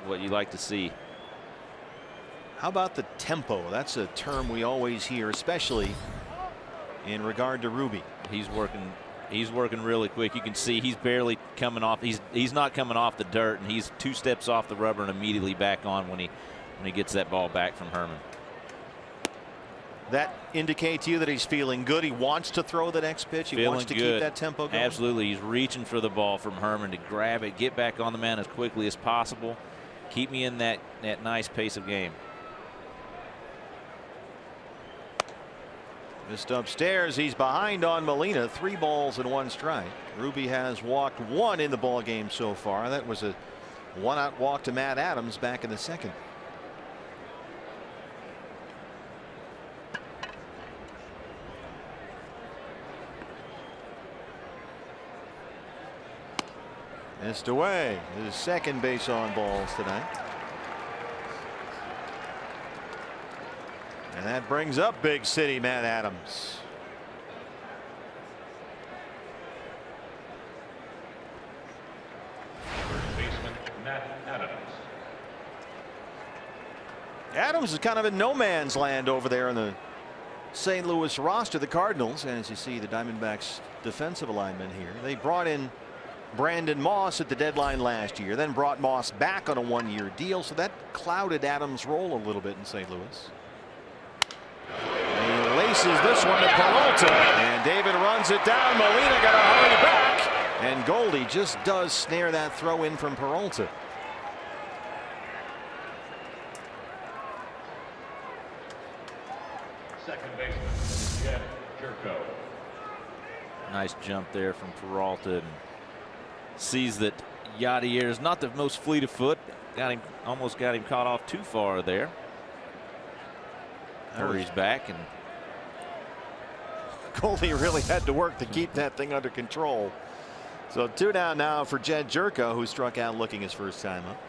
what you like to see. How about the tempo? That's a term we always hear, especially in regard to Ruby. He's working really quick. You can see he's barely coming off. He's not coming off the dirt, and he's 2 steps off the rubber and immediately back on when he gets that ball back from Herman. That indicates to you that he's feeling good. He wants to throw the next pitch. He wants to keep that tempo going. Absolutely. He's reaching for the ball from Herman to grab it, get back on the man as quickly as possible. Keep me in that nice pace of game. Just upstairs, he's behind on Molina. 3 balls and 1 strike. Ruby has walked 1 in the ball game so far. That was a 1-out walk to Matt Adams back in the second. Missed away. His second base on balls tonight. And that brings up Big City Matt Adams. First baseman Matt Adams. Adams is kind of in no man's land over there in the St. Louis roster, the Cardinals. And as you see, the Diamondbacks defensive alignment here. They brought in Brandon Moss at the deadline last year, then brought Moss back on a 1-year deal. So that clouded Adams' role a little bit in St. Louis. He laces this one to Peralta, and David runs it down. Molina got to hurry back, and Goldie just does snare that throw in from Peralta. Second baseman Jed Jerko. Nice jump there from Peralta, and sees that Yadier is not the most fleet of foot. Almost got him caught off too far there. Hurries back, and Goldie really had to work to keep that thing under control. So 2 down now for Jed Jerko, who struck out looking his first time up.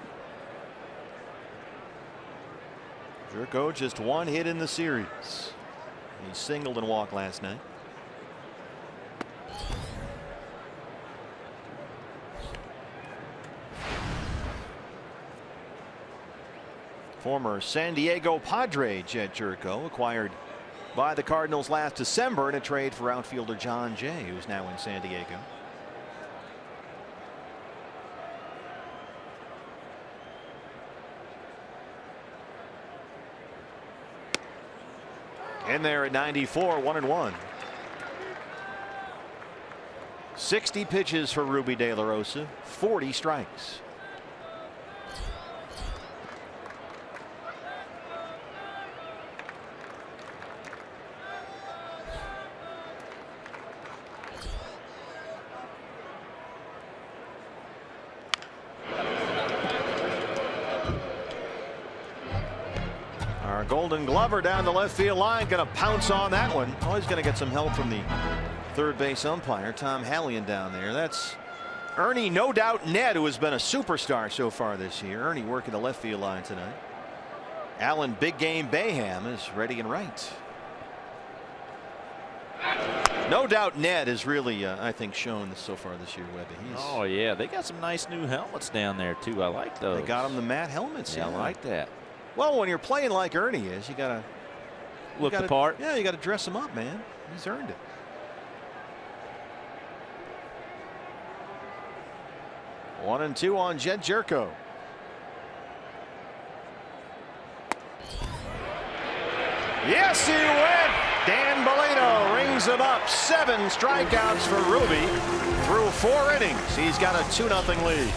Jerko just 1 hit in the series. He singled and walked last night. Former San Diego Padre Jed Jerko, acquired by the Cardinals last December in a trade for outfielder John Jay, who's now in San Diego. In there at 94, 1-1. 60 pitches for Ruby De La Rosa, 40 strikes. Our Golden Glover down the left field line, going to pounce on that one. Always going to get some help from the third base umpire, Tom Hallion, down there. That's Ernie No Doubt Ned, who has been a superstar so far this year. Ernie working the left field line tonight. Alan Big Game Bayham is ready and right. No Doubt Ned has really, I think, shown so far this year, Webby. Oh, yeah. They got some nice new helmets down there, too. I like those. They got him the matte helmets. Yeah, I like that. Well, when you're playing like Ernie is, you got to look the part. Yeah, you got to dress him up, man. He's earned it. One and two on Jed Jerko. Yes, he went. Dan Bellino rings him up. 7 strikeouts for Ruby through 4 innings. He's got a 2-0 lead.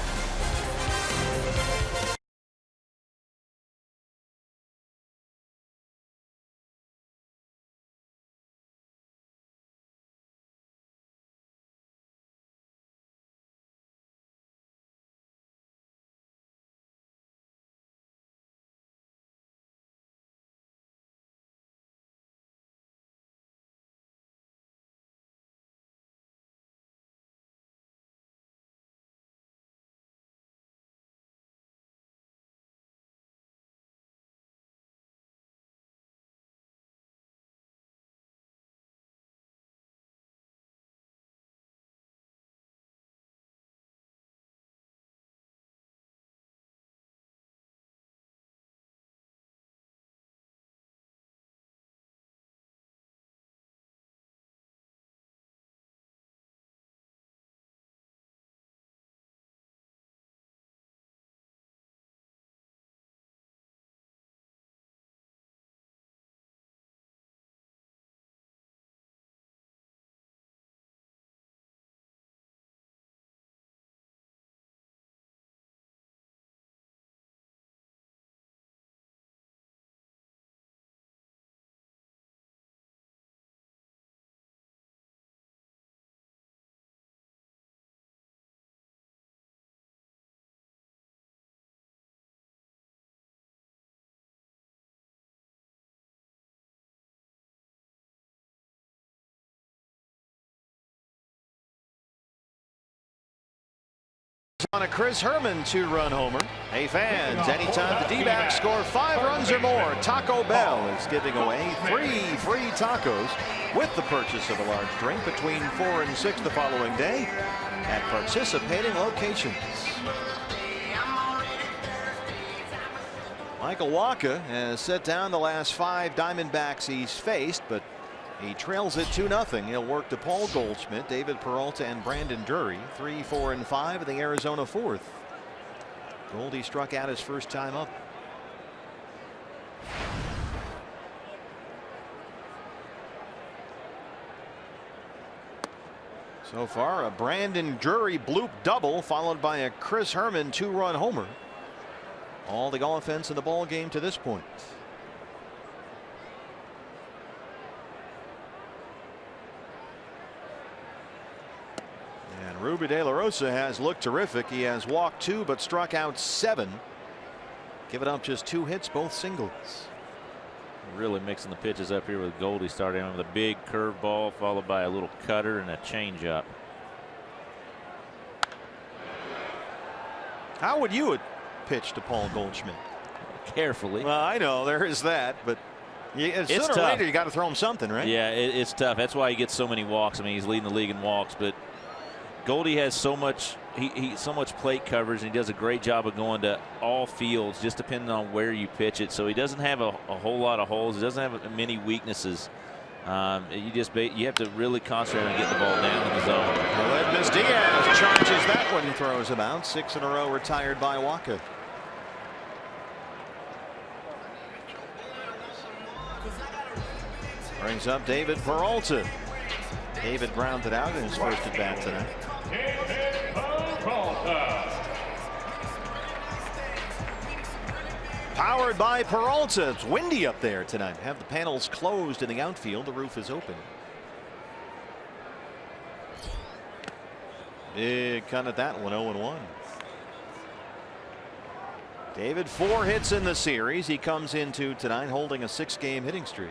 On a Chris Herman 2-run homer. Hey fans, anytime the D-backs score 5 runs or more, Taco Bell is giving away 3 free tacos with the purchase of a large drink between 4 and 6 the following day at participating locations. Michael Wacha has set down the last 5 Diamondbacks he's faced, but he trails it 2-0. He'll work to Paul Goldschmidt, David Peralta, and Brandon Drury. 3, 4, and 5 in the Arizona 4th. Goldie struck out his first time up. So far, a Brandon Drury bloop double, followed by a Chris Herman 2-run homer. All the offense in the ball game to this point. Ruby De La Rosa has looked terrific. He has walked 2 but struck out 7. Given up just 2 hits, both singles. Really mixing the pitches up here with Goldie, starting with a big curveball followed by a little cutter and a changeup. How would you pitch to Paul Goldschmidt? Carefully. Well, I know there is that, but sooner or later you got to throw him something, right? Yeah, it's tough. That's why he gets so many walks. I mean, he's leading the league in walks, but Goldie has so much so much plate coverage, and he does a great job of going to all fields, just depending on where you pitch it. So he doesn't have a whole lot of holes. He doesn't have many weaknesses. You have to really concentrate on getting the ball down in the zone. Aledmys Diaz charges that one and throws him out. 6 in a row retired by Wacha. Brings up David Peralta. David grounded out in his first at bat tonight. Powered by Peralta. It's windy up there tonight. Have the panels closed in the outfield. The roof is open. Big cut at that one. 0-1. David, 4 hits in the series. He comes into tonight holding a 6-game hitting streak.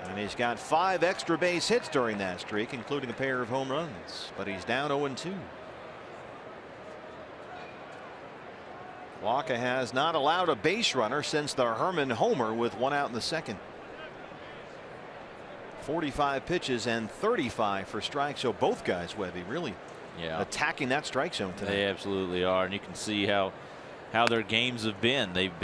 And he's got 5 extra base hits during that streak, including a pair of home runs. But he's down 0-2. Wacha has not allowed a base runner since the Herman homer with 1 out in the second. 45 pitches and 35 for strikes. So both guys, Webby, really attacking that strike zone today. They absolutely are, and you can see how their games have been. They've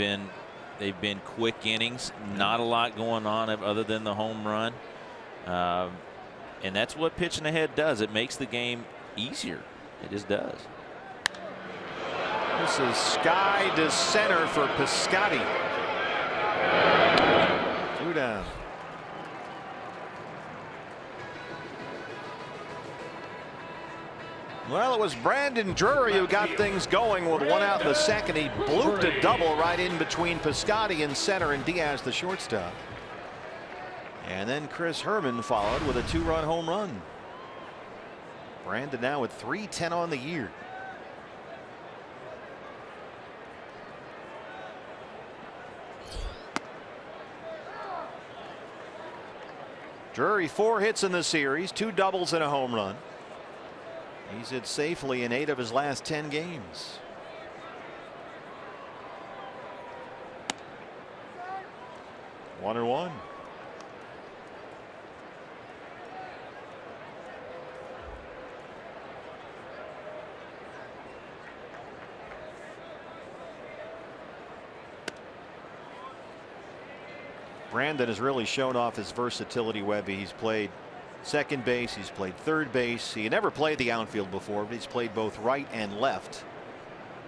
been quick innings, not a lot going on other than the home run, and that's what pitching ahead does. It makes the game easier. It just does. This is sky to center for Piscotty. 2 down. Well, it was Brandon Drury who got things going with 1 out in the second. He blooped a double right in between Piscotty in center and Diaz the shortstop. And then Chris Herman followed with a 2-run home run. Brandon now with .310 on the year. Drury 4 hits in the series, 2 doubles and a home run. He's hit safely in 8 of his last 10 games. One and one. Brandon has really shown off his versatility, Webby. He's played second base, he's played third base. He never played the outfield before, but he's played both right and left.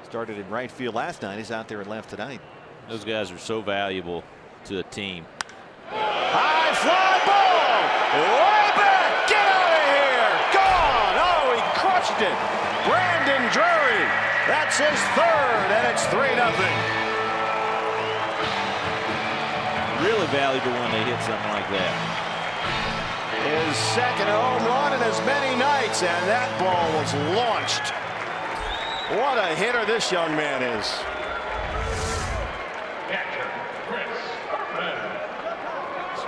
Started in right field last night. He's out there at left tonight. Those guys are so valuable to a team. High fly ball! Way back! Get out of here! Gone! Oh, he crushed it! Brandon Drury! That's his 3rd, and it's 3-0. Really valuable when they hit something like that. His 2nd home run in as many nights, and that ball was launched. What a hitter this young man is.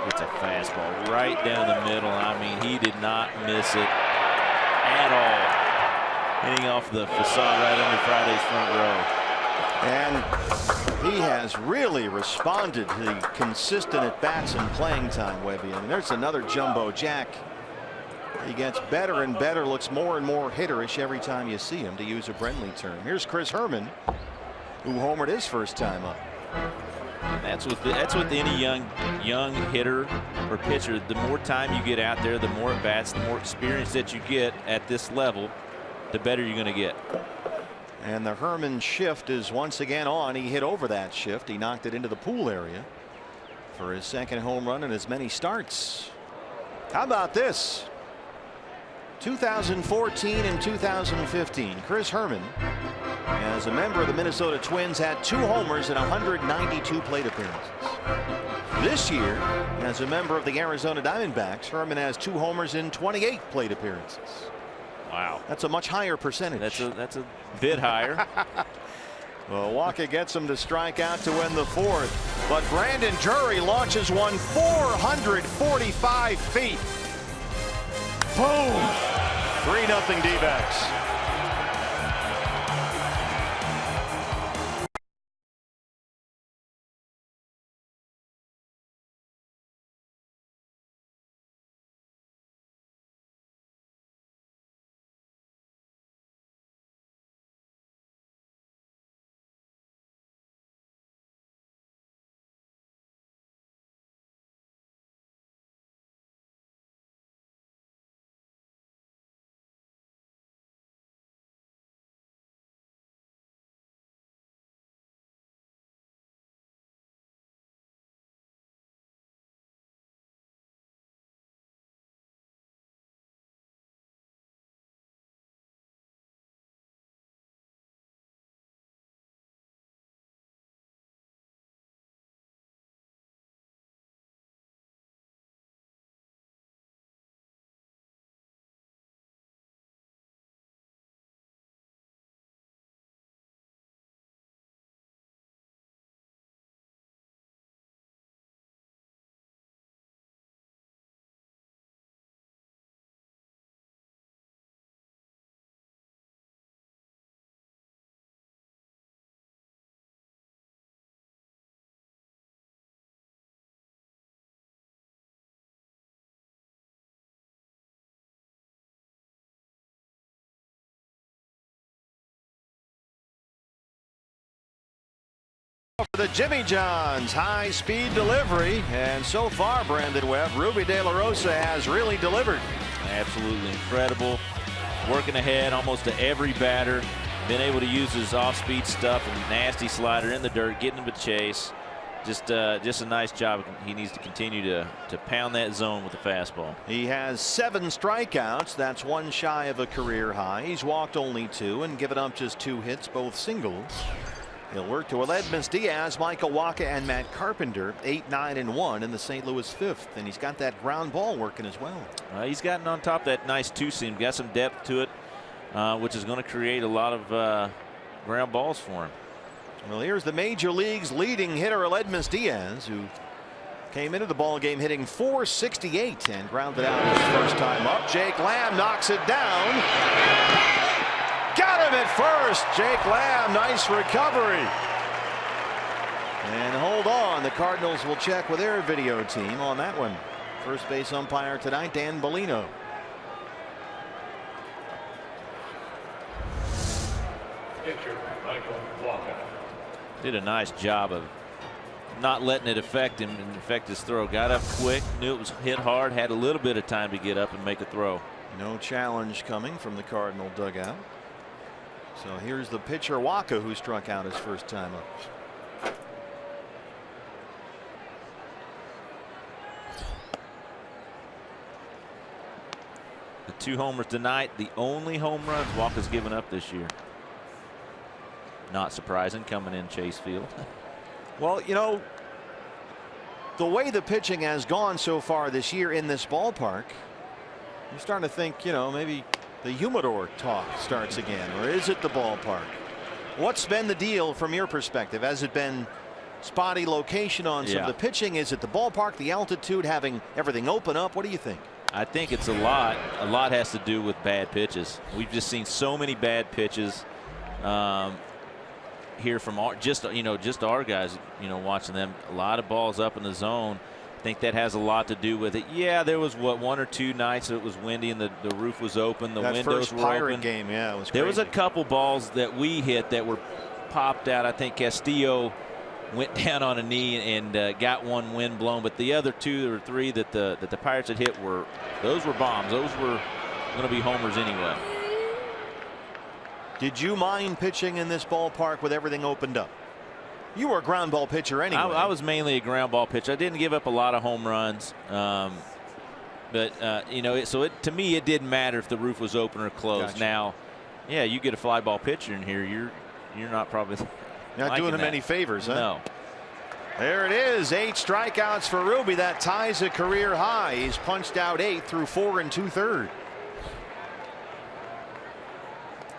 It's a fastball right down the middle. I mean, he did not miss it at all. Hitting off the facade right under Friday's front row. And he has really responded to the consistent at-bats and playing time, Webby. I mean, there's another jumbo jack. He gets better and better, looks more and more hitterish every time you see him, to use a Brenly term. Here's Chris Herman, who homered his first time up. That's with any young hitter or pitcher. The more time you get out there, the more at bats, the more experience that you get at this level, the better you're going to get. And the Herman shift is once again on. He hit over that shift. He knocked it into the pool area for his 2nd home run in as many starts. How about this? 2014 and 2015. Chris Herman, as a member of the Minnesota Twins, had 2 homers in 192 plate appearances. This year, as a member of the Arizona Diamondbacks, Herman has 2 homers in 28 plate appearances. Wow, that's a much higher percentage. That's a bit higher. Well, Wacha gets him to strike out to win the 4th, but Brandon Drury launches one 445 feet. Boom! 3-0 D-backs. For the Jimmy John's high-speed delivery, and so far, Brandon Webb, Ruby De La Rosa has really delivered. Absolutely incredible. Working ahead almost to every batter. Been able to use his off-speed stuff and nasty slider in the dirt, getting him to chase. Just a nice job. He needs to continue to pound that zone with the fastball. He has 7 strikeouts. That's 1 shy of a career high. He's walked only 2 and given up just 2 hits, both singles. He'll work to Aledmys Diaz, Michael Wacha, and Matt Carpenter, 8, 9, and 1 in the St. Louis 5th, and he's got that ground ball working as well. He's gotten on top of that nice 2-seam, got some depth to it, which is going to create a lot of ground balls for him. Well, here's the major league's leading hitter, Aledmys Diaz, who came into the ball game hitting .468 and grounded out his first time up. Jake Lamb knocks it down. Got him at first. Jake Lamb, nice recovery. And hold on, the Cardinals will check with their video team on that one. First base umpire tonight, Dan Bellino. Pitcher, Michael Wacha. Did a nice job of not letting it affect him and affect his throw. Got up quick, knew it was hit hard, had a little bit of time to get up and make a throw. No challenge coming from the Cardinal dugout. So here's the pitcher Wacha, who struck out his first time up. The 2 homers tonight, the only home runs Wacha's given up this year. Not surprising coming in Chase Field. Well, you know, the way the pitching has gone so far this year in this ballpark, you're starting to think, you know, maybe the humidor talk starts again, or is it the ballpark? What's been the deal from your perspective? Has it been spotty location on some of the pitching? Is it the ballpark, the altitude, having everything open up? What do you think? I think it's a lot. A lot has to do with bad pitches. We've just seen so many bad pitches here from just our guys, watching them. A lot of balls up in the zone. I think that has a lot to do with it. Yeah, there was 1 or 2 nights that it was windy and the roof was open, the windows were Pirate open. Game, yeah, it was there crazy. was a couple balls that we hit that were popped out. I think Castillo went down on a knee and got one wind blown, but the other 2 or 3 that the Pirates had hit were bombs. Those were going to be homers anyway. Did you mind pitching in this ballpark with everything opened up? You were a ground ball pitcher anyway. I was mainly a ground ball pitcher. I didn't give up a lot of home runs, but to me it didn't matter if the roof was open or closed. Gotcha. Now, yeah, you get a fly ball pitcher in here, you're not probably not doing him any favors, huh? No. There it is, 8 strikeouts for Ruby. That ties a career high. He's punched out 8 through 4 2/3.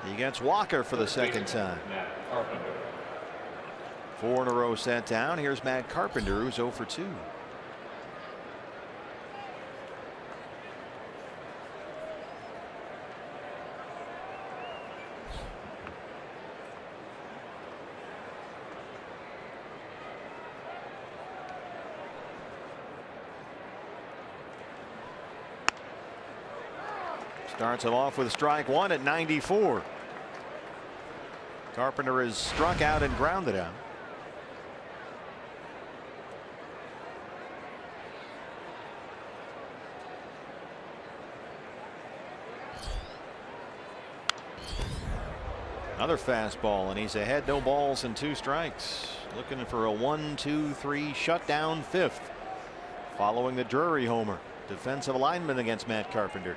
He gets Wacha for the second time. 4 in a row set down. Here's Matt Carpenter, who's 0 for 2. Starts him off with strike 1 at 94. Carpenter is struck out and grounded out. Another fastball, and he's ahead, no balls and 2 strikes. Looking for a 1-2-3 shutdown 5th. Following the Drury homer. Defensive alignment against Matt Carpenter.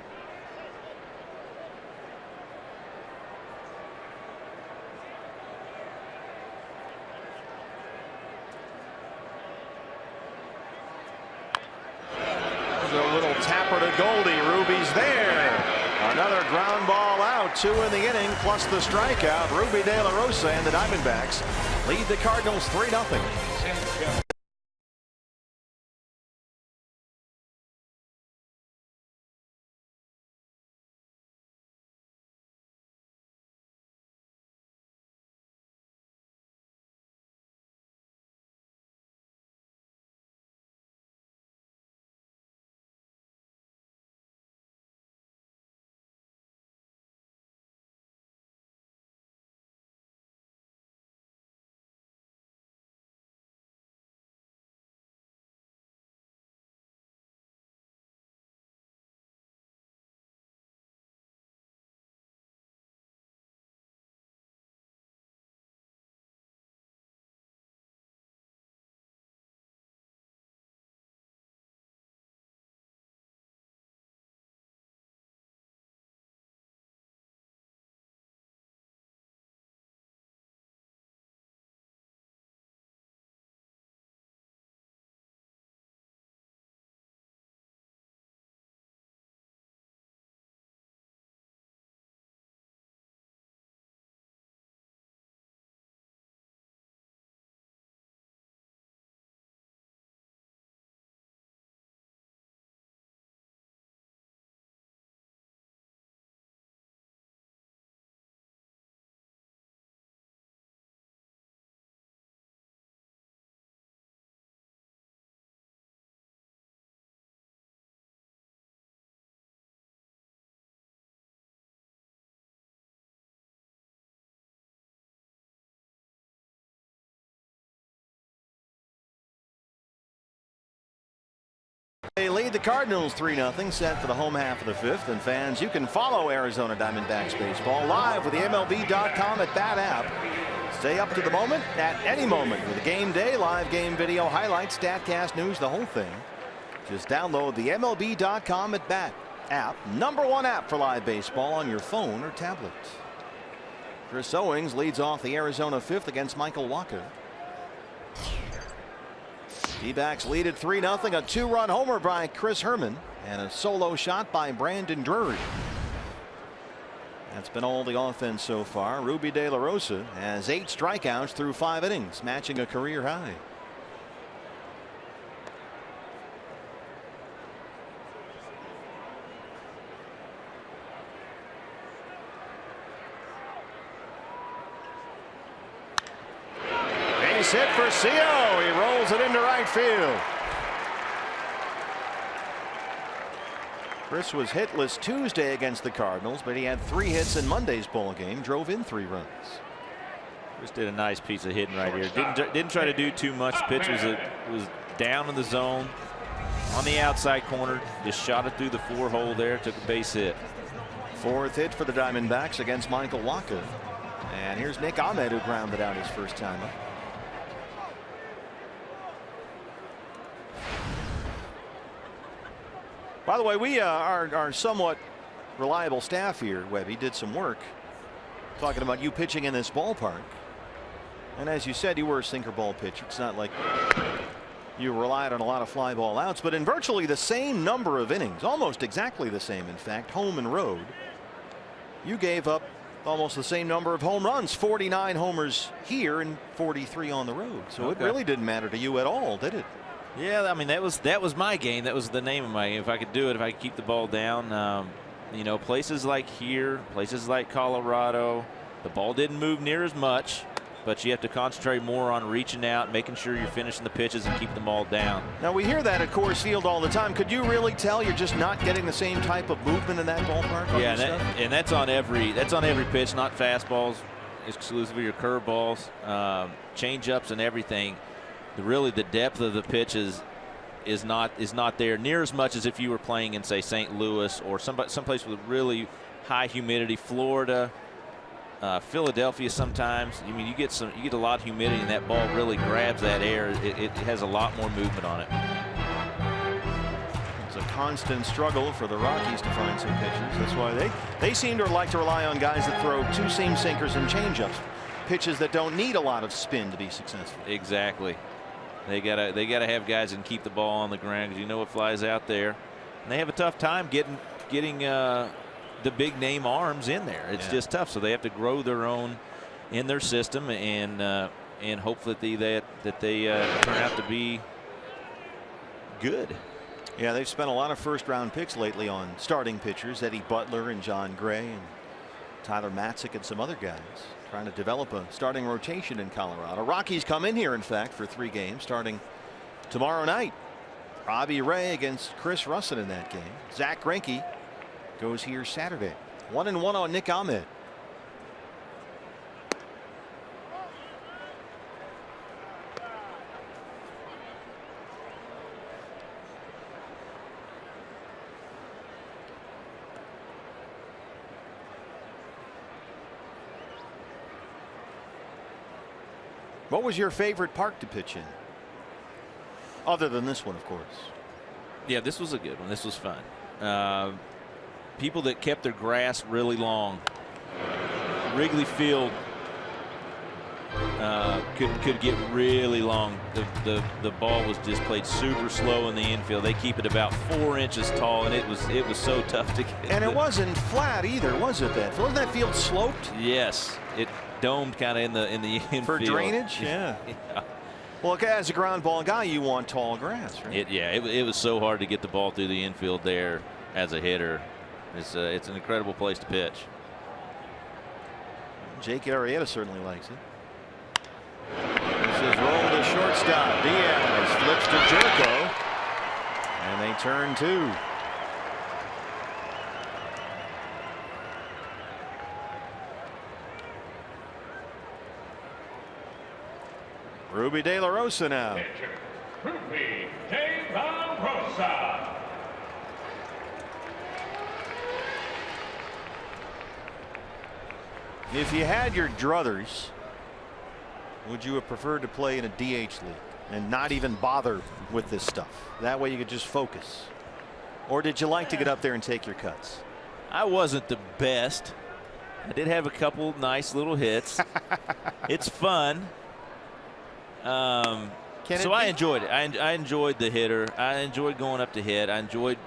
A little tapper to Goldie. Ruby's there. Another ground ball out. 2 in the inning plus the strikeout. Ruby De La Rosa and the Diamondbacks lead the Cardinals 3-0. They lead the Cardinals 3-0, set for the home half of the fifth. And fans, you can follow Arizona Diamondbacks baseball live with the MLB.com at Bat app. Stay up to the moment at any moment with the game day, live game video, highlights, StatCast news, the whole thing. Just download the MLB.com at Bat app, #1 app for live baseball on your phone or tablet. Chris Owings leads off the Arizona fifth against Michael Wacha. D-backs lead at 3-0, a 2-run homer by Chris Herman and a solo shot by Brandon Drury. That's been all the offense so far. Ruby De La Rosa has 8 strikeouts through 5 innings, matching a career high. Base hit for Seo. He rolls it into right field. Chris was hitless Tuesday against the Cardinals, but he had 3 hits in Monday's ball game, drove in 3 runs. Chris did a nice piece of hitting right here. Didn't try to do too much. Pitch was down in the zone on the outside corner. Just shot it through the 4-hole there. Took a base hit. 4th hit for the Diamondbacks against Michael Wacha. And here's Nick Ahmed, who grounded out his first time up. By the way, we our somewhat reliable staff here, Webby, did some work talking about you pitching in this ballpark. And as you said, you were a sinker ball pitcher. It's not like you relied on a lot of fly ball outs, but in virtually the same number of innings, almost exactly the same, in fact, home and road, you gave up almost the same number of home runs, 49 homers here and 43 on the road. So It really didn't matter to you at all, did it? Yeah, I mean, that was my game. That was the name of my game. If I could do it, if I could keep the ball down, you know, places like here, places like Colorado, the ball didn't move near as much, but you have to concentrate more on reaching out, making sure you're finishing the pitches and keeping them all down. Now, we hear that at Coors Field all the time. Could you really tell you're just not getting the same type of movement in that ballpark? Yeah, and that's on every pitch, not fastballs exclusively, or curveballs, change-ups and everything. Really, the depth of the pitch is not there near as much as if you were playing in, say, St. Louis or someplace with really high humidity. Florida, Philadelphia. Sometimes, I mean, you get a lot of humidity, and that ball really grabs that air. It has a lot more movement on it. It's a constant struggle for the Rockies to find some pitchers. That's why they seem to like to rely on guys that throw 2-seam sinkers and changeups, pitches that don't need a lot of spin to be successful. Exactly. They gotta have guys that can keep the ball on the ground, because you know what flies out there, and they have a tough time getting the big name arms in there. It's just tough. So they have to grow their own in their system, and hope that they turn out to be good. Yeah, they've spent a lot of first-round picks lately on starting pitchers, Eddie Butler and John Gray and Tyler Matzik and some other guys, trying to develop a starting rotation in Colorado. Rockies come in here, in fact, for 3 games starting tomorrow night. Robbie Ray against Chris Russin in that game. Zach Greinke goes here Saturday. 1-1 on Nick Ahmed. What was your favorite park to pitch in? Other than this one, of course. Yeah, this was a good one. This was fun. People that kept their grass really long. Wrigley Field could get really long. The ball was just played super slow in the infield. They keep it about 4 inches tall, and it was so tough to get. And it wasn't flat either, was it? Wasn't that field sloped? Yes, it domed kind of in the infield for drainage. Yeah. Well, as a ground ball guy, you want tall grass, right? It was so hard to get the ball through the infield there as a hitter. It's an incredible place to pitch. Jake Arrieta certainly likes it. This is rolled to shortstop. Diaz flips to Jerko, and they turn 2. Ruby De La Rosa now. Ruby De La Rosa. If you had your druthers, would you have preferred to play in a DH league and not even bother with this stuff? That way you could just focus. Or did you like to get up there and take your cuts? I wasn't the best. I did have a couple nice little hits. It's fun. So I enjoyed it. I enjoyed the hitter. I enjoyed going up to hit. I enjoyed,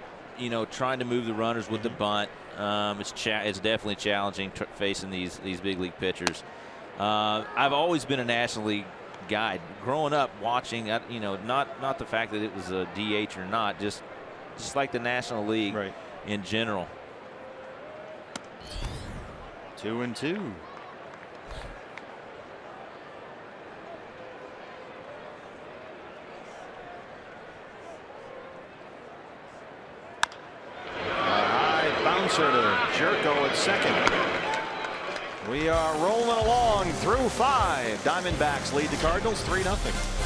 trying to move the runners with the bunt. It's definitely challenging facing these big league pitchers. I've always been a National League guy. Growing up, watching, not the fact that it was a DH or not, just like the National League in general. 2-2. Bouncer to Jerko at second. We are rolling along through 5. Diamondbacks lead the Cardinals 3-0.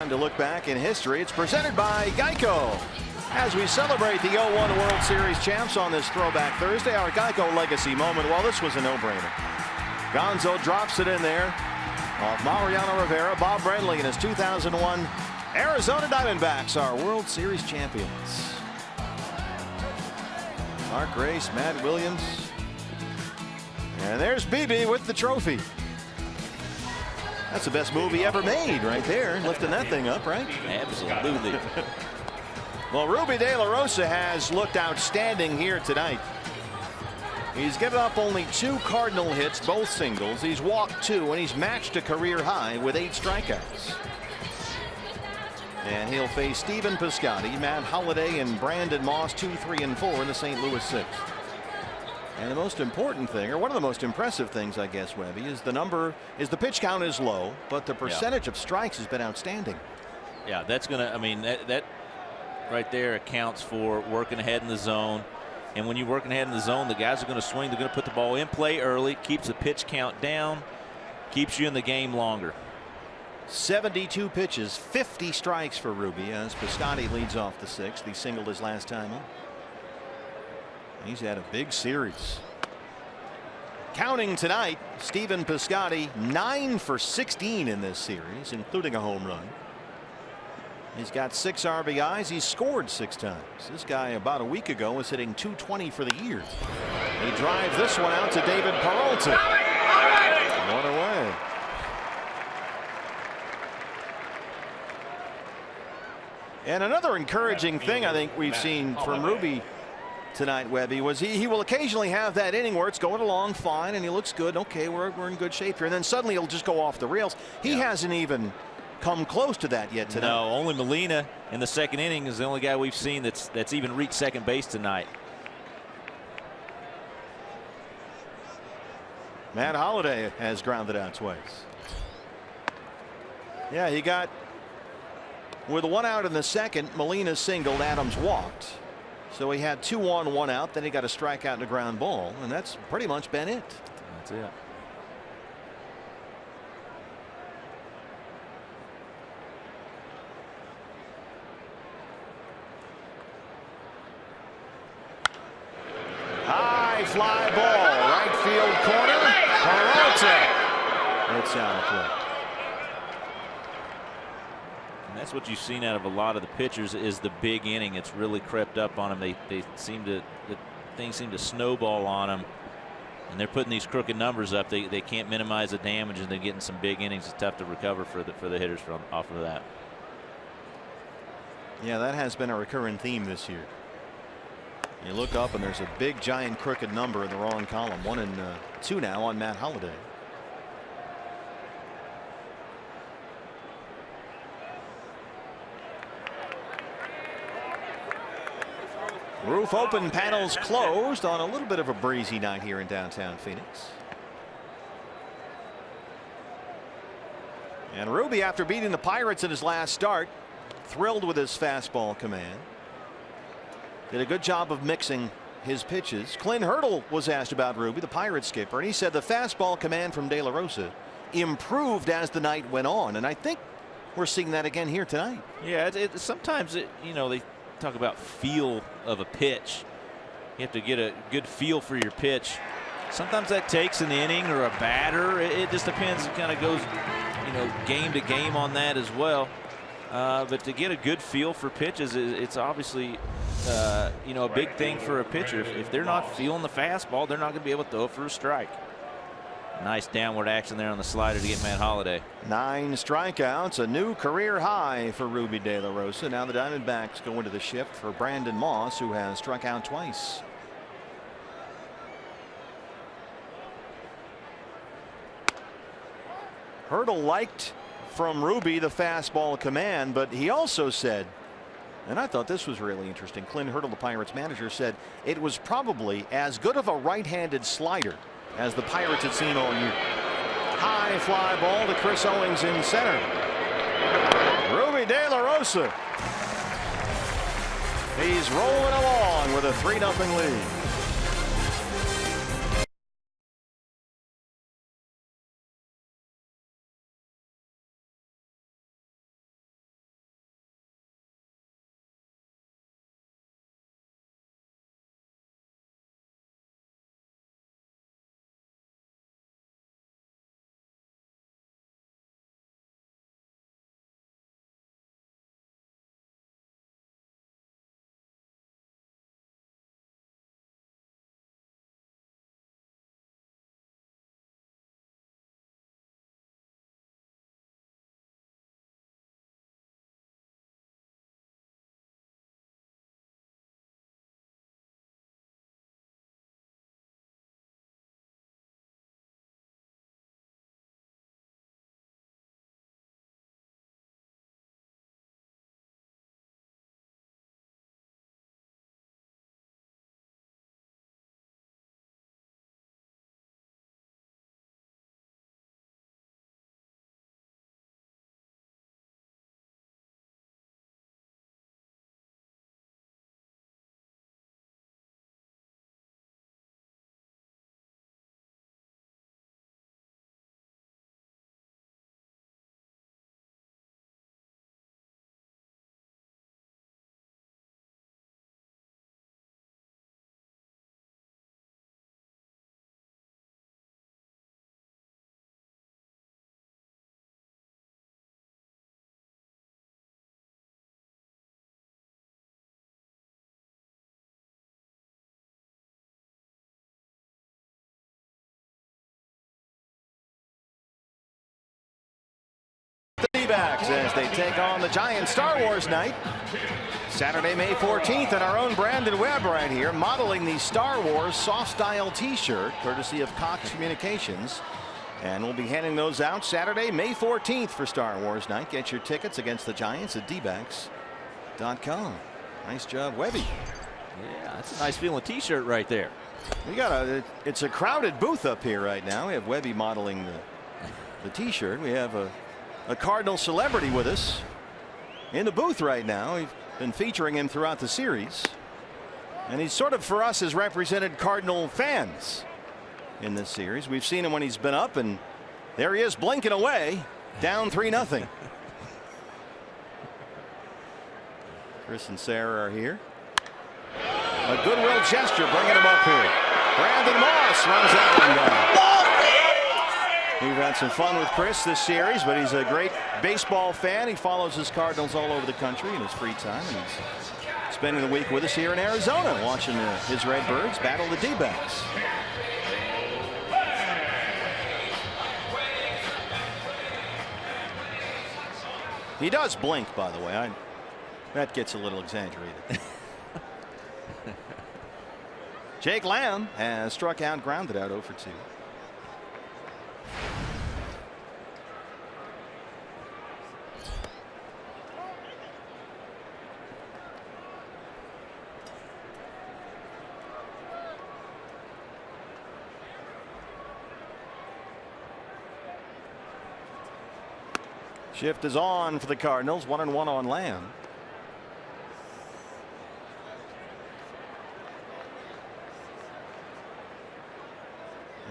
Time to look back in history. It's presented by Geico. As we celebrate the 0-1 World Series champs on this Throwback Thursday, our Geico legacy moment. Well, this was a no-brainer. Gonzo drops it in there off Mariano Rivera. Bob Brenly and his 2001 Arizona Diamondbacks are World Series champions. Mark Grace, Matt Williams. And there's BB with the trophy. That's the best movie ever made right there, lifting that thing up, right? Absolutely. Well, Ruby De La Rosa has looked outstanding here tonight. He's given up only 2 Cardinal hits, both singles. He's walked 2, and he's matched a career high with 8 strikeouts. And he'll face Stephen Piscotty, Matt Holliday, and Brandon Moss 2, 3, and 4 in the St. Louis 6th. And the most important thing, or one of the most impressive things, I guess, Webby, is the pitch count is low, but the percentage of strikes has been outstanding. Yeah, that's going to, I mean, that right there accounts for working ahead in the zone. And when you're working ahead in the zone, the guys are going to swing. They're going to put the ball in play early, keeps the pitch count down, keeps you in the game longer. 72 pitches, 50 strikes for Ruby as Piscotty leads off the 6th. He singled his last time up. He's had a big series. Counting tonight, Stephen Piscotty 9 for 16 in this series, including a home run. He's got 6 RBIs. He's scored 6 times. This guy about a week ago was hitting .220 for the year. He drives this one out to David Peralta. One away. And another encouraging thing I think we've seen from Ruby tonight, Webby, was he will occasionally have that inning where it's going along fine and he looks good. Okay, we're in good shape here. And then suddenly he'll just go off the rails. He hasn't even come close to that yet tonight. No, only Molina in the 2nd inning is the only guy we've seen that's even reached second base tonight. Matt Holliday has grounded out twice. Yeah, he got with 1 out in the second. Molina singled, Adams walked. So he had 2 on, 1 out. Then he got a strikeout and a ground ball, and that's pretty much been it. That's it. High fly ball, right field corner. Peralta. It's out of play. And that's what you've seen out of a lot of the pitchers is the big inning. It's really crept up on them. Things seem to snowball on them, and they're putting these crooked numbers up. They can't minimize the damage, and they're getting some big innings. It's tough to recover for the hitters off of that. Yeah, that has been a recurring theme this year. You look up and there's a big giant crooked number in the wrong column. 1 and 2 now on Matt Holliday. Roof open, panels closed on a little bit of a breezy night here in downtown Phoenix. And Ruby, after beating the Pirates in his last start, thrilled with his fastball command. Did a good job of mixing his pitches. Clint Hurdle was asked about Ruby, the Pirates skipper, and he said the fastball command from De La Rosa improved as the night went on, and I think we're seeing that again here tonight. Yeah, sometimes they talk about feel of a pitch. You have to get a good feel for your pitch. Sometimes that takes an inning or a batter. It just depends. It kind of goes, game to game on that as well. But to get a good feel for pitches, it's obviously, a big thing for a pitcher. If they're not feeling the fastball, they're not going to be able to throw for a strike. Nice downward action there on the slider to get Matt Holliday. 9 strikeouts, a new career high for Ruby De La Rosa. Now the Diamondbacks go into the shift for Brandon Moss, who has struck out twice. Hurdle liked from Ruby the fastball command, but he also said, and I thought this was really interesting, Clint Hurdle, the Pirates manager, said it was probably as good of a right-handed slider as the Pirates had seen all year. High fly ball to Chris Owings in center. Ruby De La Rosa. He's rolling along with a 3-0 lead. D-backs as they take on the Giants. Star Wars night Saturday, May 14th, and our own Brandon Webb right here modeling the Star Wars soft style t-shirt courtesy of Cox Communications, and we'll be handing those out Saturday, May 14th for Star Wars night. Get your tickets against the Giants at dbacks.com. Nice job, Webby. Yeah, that's a nice feeling t-shirt right there. It's a crowded booth up here right now. We have Webby modeling the t-shirt. We have a Cardinal celebrity with us in the booth right now. We've been featuring him throughout the series, and he's sort of, for us, has represented Cardinal fans in this series. We've seen him when he's been up, and there he is blinking away, down 3-0. Chris and Sarah are here. A goodwill gesture bringing him up here. Brandon Moss runs that one down. We've had some fun with Chris this series, but he's a great baseball fan. He follows his Cardinals all over the country in his free time, and he's spending the week with us here in Arizona, watching his Redbirds battle the D-backs. He does blink, by the way. That gets a little exaggerated. Jake Lamb has struck out, grounded out 0 for 2. Shift is on for the Cardinals. 1-1 on Lamb.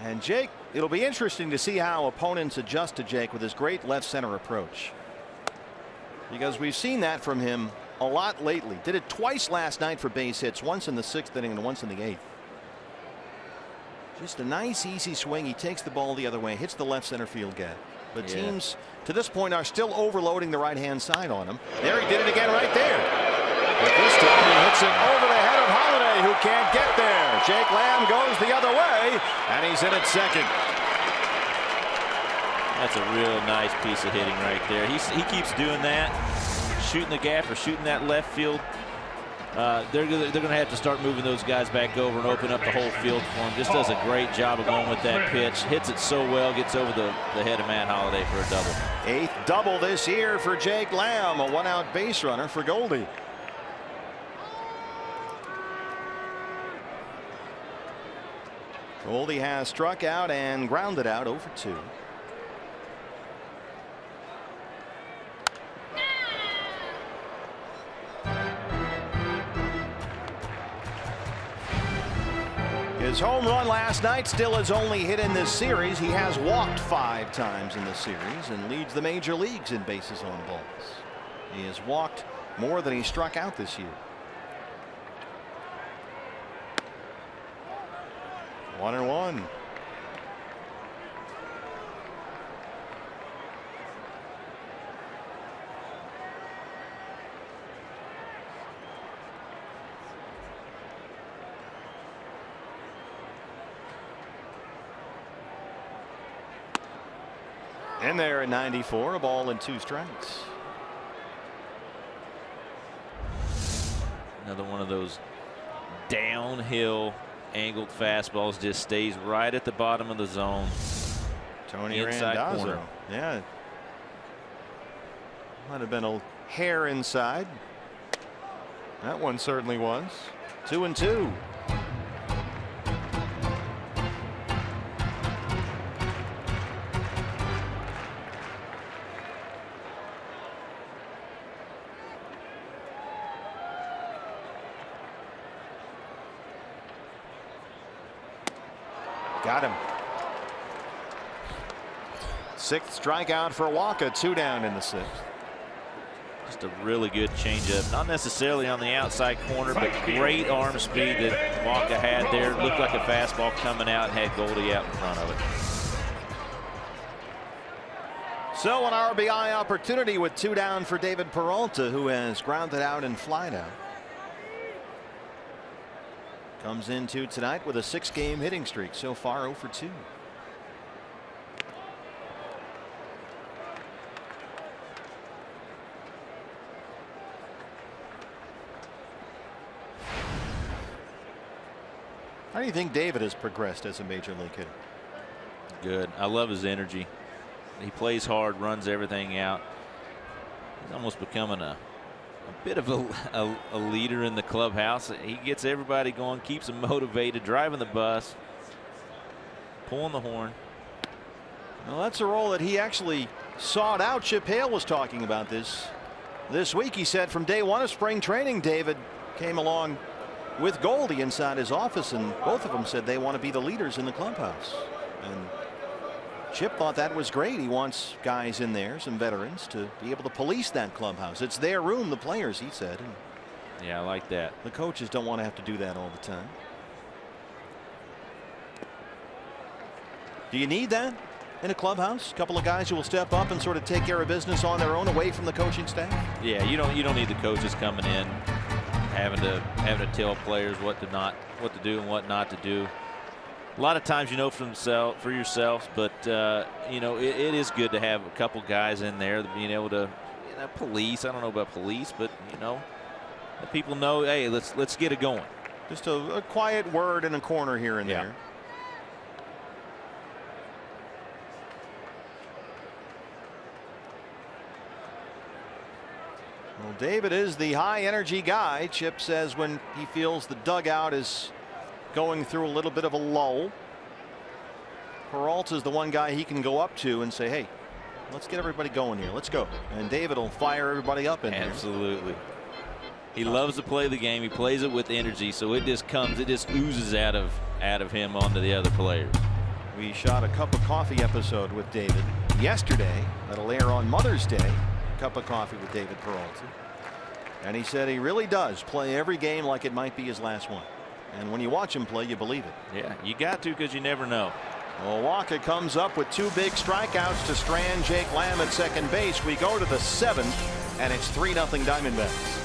And Jake, it'll be interesting to see how opponents adjust to Jake with his great left center approach, because we've seen that from him a lot lately. Did it twice last night for base hits, once in the 6th inning and once in the 8th. Just a nice easy swing. He takes the ball the other way, hits the left center field gap. But teams to this point are still overloading the right hand side on him. There he did it again right there. But this time he hits it over the head of Holiday, who can't get there. Jake Lamb goes the other way, and he's in at second. That's a real nice piece of hitting right there. He keeps doing that, shooting the gap or shooting that left field. They're going to have to start moving those guys back over and open up the whole field for him. Just does a great job of going with that pitch. Hits it so well, gets over the head of Matt Holliday for a double. 8th double this year for Jake Lamb, a 1-out base runner for Goldie. Goldie has struck out and grounded out 0 for 2. His home run last night, still his only hit in this series. He has walked 5 times in the series and leads the major leagues in bases on balls. He has walked more than he struck out this year. 1-1. In there at 94, a ball and 2 strikes. Another one of those downhill angled fastballs, just stays right at the bottom of the zone. Tony inside Randazzo. corner. Yeah. Might have been a hair inside. That one certainly was. 2-2. Got him. 6th strikeout for Walker. 2 down in the 6th. Just a really good changeup. Not necessarily on the outside corner, but great arm speed that Walker had there. Looked like a fastball coming out and had Goldie out in front of it. So an RBI opportunity with 2 down for David Peralta, who has grounded out and flied out. Comes into tonight with a 6-game hitting streak. So far 0 for 2. How do you think David has progressed as a major league hitter? Good. I love his energy. He plays hard, runs everything out. He's almost becoming a bit of a leader in the clubhouse. He gets everybody going, keeps them motivated, driving the bus, pulling the horn. Well, that's a role that he actually sought out. Chip Hale was talking about this week. He said from day one of spring training, David came along with Goldie inside his office, and both of them said they want to be the leaders in the clubhouse. And Chip thought that was great. He wants guys in there, some veterans, to be able to police that clubhouse. It's their room, the players, he said. And yeah, I like that. the coaches don't want to have to do that all the time. Do you need that in a clubhouse? A couple of guys who will step up and sort of take care of business on their own away from the coaching staff? Yeah, you don't need the coaches coming in having to tell players what to do and what not to do. A lot of times, for yourselves, but it is good to have a couple guys in there being able to police. I don't know about police, but let people know, hey, let's get it going. Just a quiet word in a corner here and there. Well, David is the high energy guy. Chip says when he feels the dugout is going through a little bit of a lull, Peralta is the one guy he can go up to and say, hey, let's get everybody going here. Let's go. And David will fire everybody up in here. Absolutely. He loves to play the game. He plays it with energy, so it just oozes out of him onto the other players. We shot a Cup of Coffee episode with David yesterday. That'll air on Mother's Day. Cup of Coffee with David Peralta. And he said he really does play every game like it might be his last one. And when you watch him play, you believe it. Yeah, you got to, because you never know. Well, Wacha comes up with 2 big strikeouts to strand Jake Lamb at second base. We go to the 7th, and it's 3-0 Diamondbacks.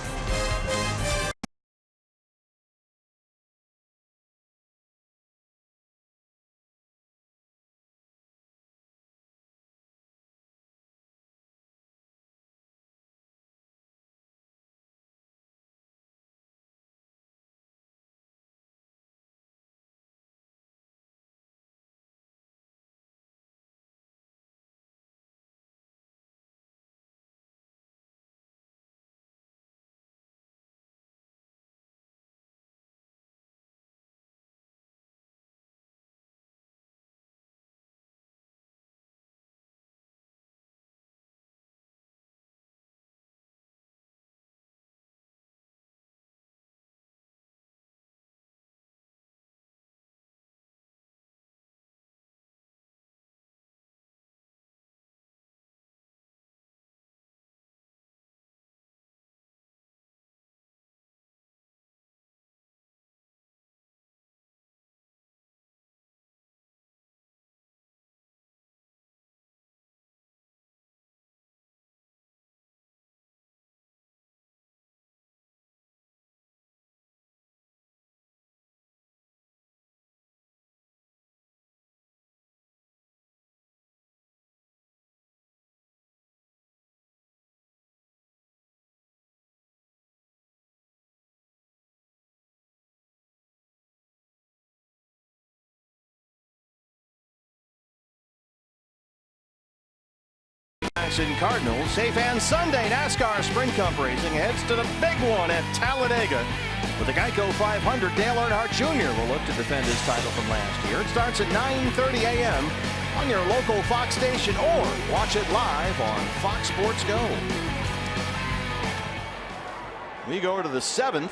Cardinals. Safan Sunday NASCAR Sprint Cup racing heads to the big one at Talladega. With the Geico 500, Dale Earnhardt Jr. will look to defend his title from last year. It starts at 9:30 a.m. on your local Fox station or watch it live on Fox Sports Go. We go to the 7th.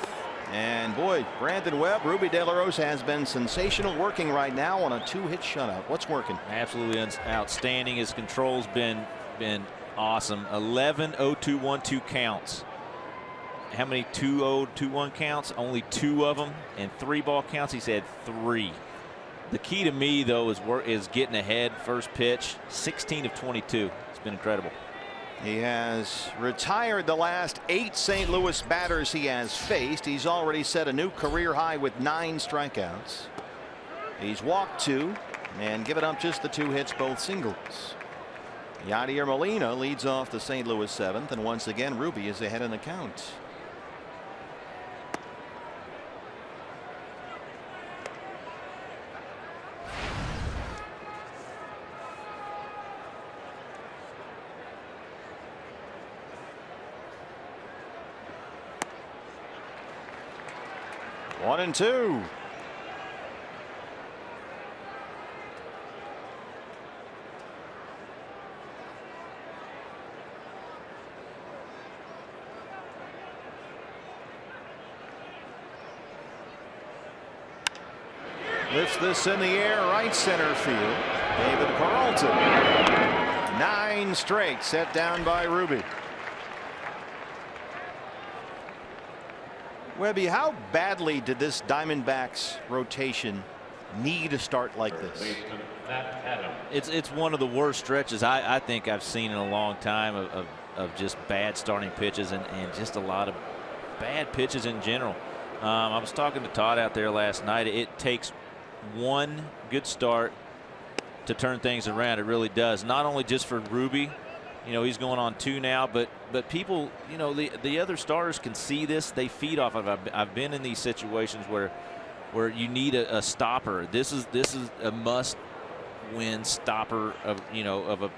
And boy, Brandon Webb, Ruby De La Rosa has been sensational, working right now on a 2-hit shutout. What's working? Absolutely outstanding. His control's been awesome. 11 0-2-1-2 counts. How many 2-0-2-1 counts? Only 2 of them. And 3-ball counts, he's had 3. The key to me, though, is getting ahead first pitch. 16 of 22. It's been incredible. He has retired the last 8 St. Louis batters he has faced. He's already set a new career high with 9 strikeouts. He's walked 2 and given up just the 2 hits, both singles. Yadier Molina leads off the St. Louis 7th, and once again Ruby is ahead in the count. 1-2. Lifts this in the air, right center field. David Peralta. 9 straight set down by Ruby. Webby, how badly did this Diamondbacks rotation need a start like this? It's one of the worst stretches I think I've seen in a long time of just bad starting pitches and just a lot of bad pitches in general. I was talking to Todd out there last night. It takes one good start to turn things around. It really does. Not only just for Ruby, you know, he's going on 2 now, but people, you know, the other starters can see this. They feed off of it. I've been in these situations where you need a stopper. This is a must-win stopper of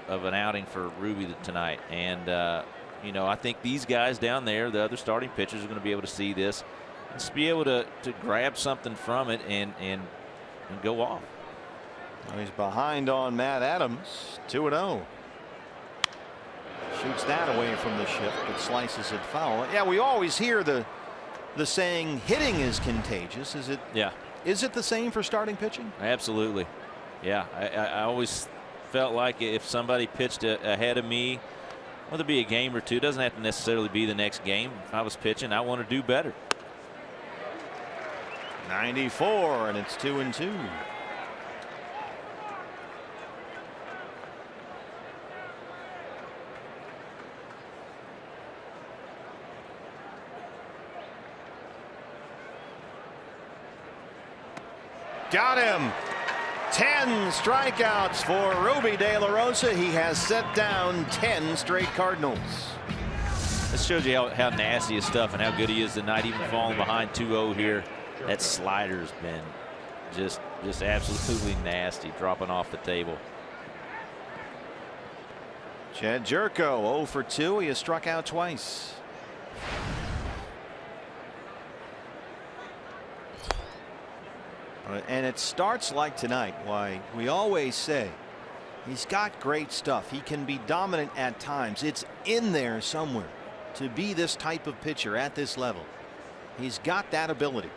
of an outing for Ruby tonight. And you know, I think these guys down there, the other starting pitchers, are going to be able to see this and just be able to grab something from it and go off. Well, he's behind on Matt Adams. 2-0. Shoots that away from the shift, but slices it foul. Yeah, we always hear the saying hitting is contagious. Is it? Yeah. Is it the same for starting pitching? Absolutely. Yeah, I always felt like if somebody pitched ahead of me, whether it be a game or two, it doesn't have to necessarily be the next game. If I was pitching, I want to do better. 94, and it's 2-2. Got him. 10 strikeouts for Ruby De La Rosa. He has set down 10 straight Cardinals. This shows you how nasty his stuff and how good he is tonight, even falling behind 2-0 here. That slider's been just absolutely nasty, dropping off the table. Chad Jerko 0 for 2. He has struck out twice. And it starts like tonight. Why we always say he's got great stuff. He can be dominant at times. It's in there somewhere to be this type of pitcher at this level. He's got that ability.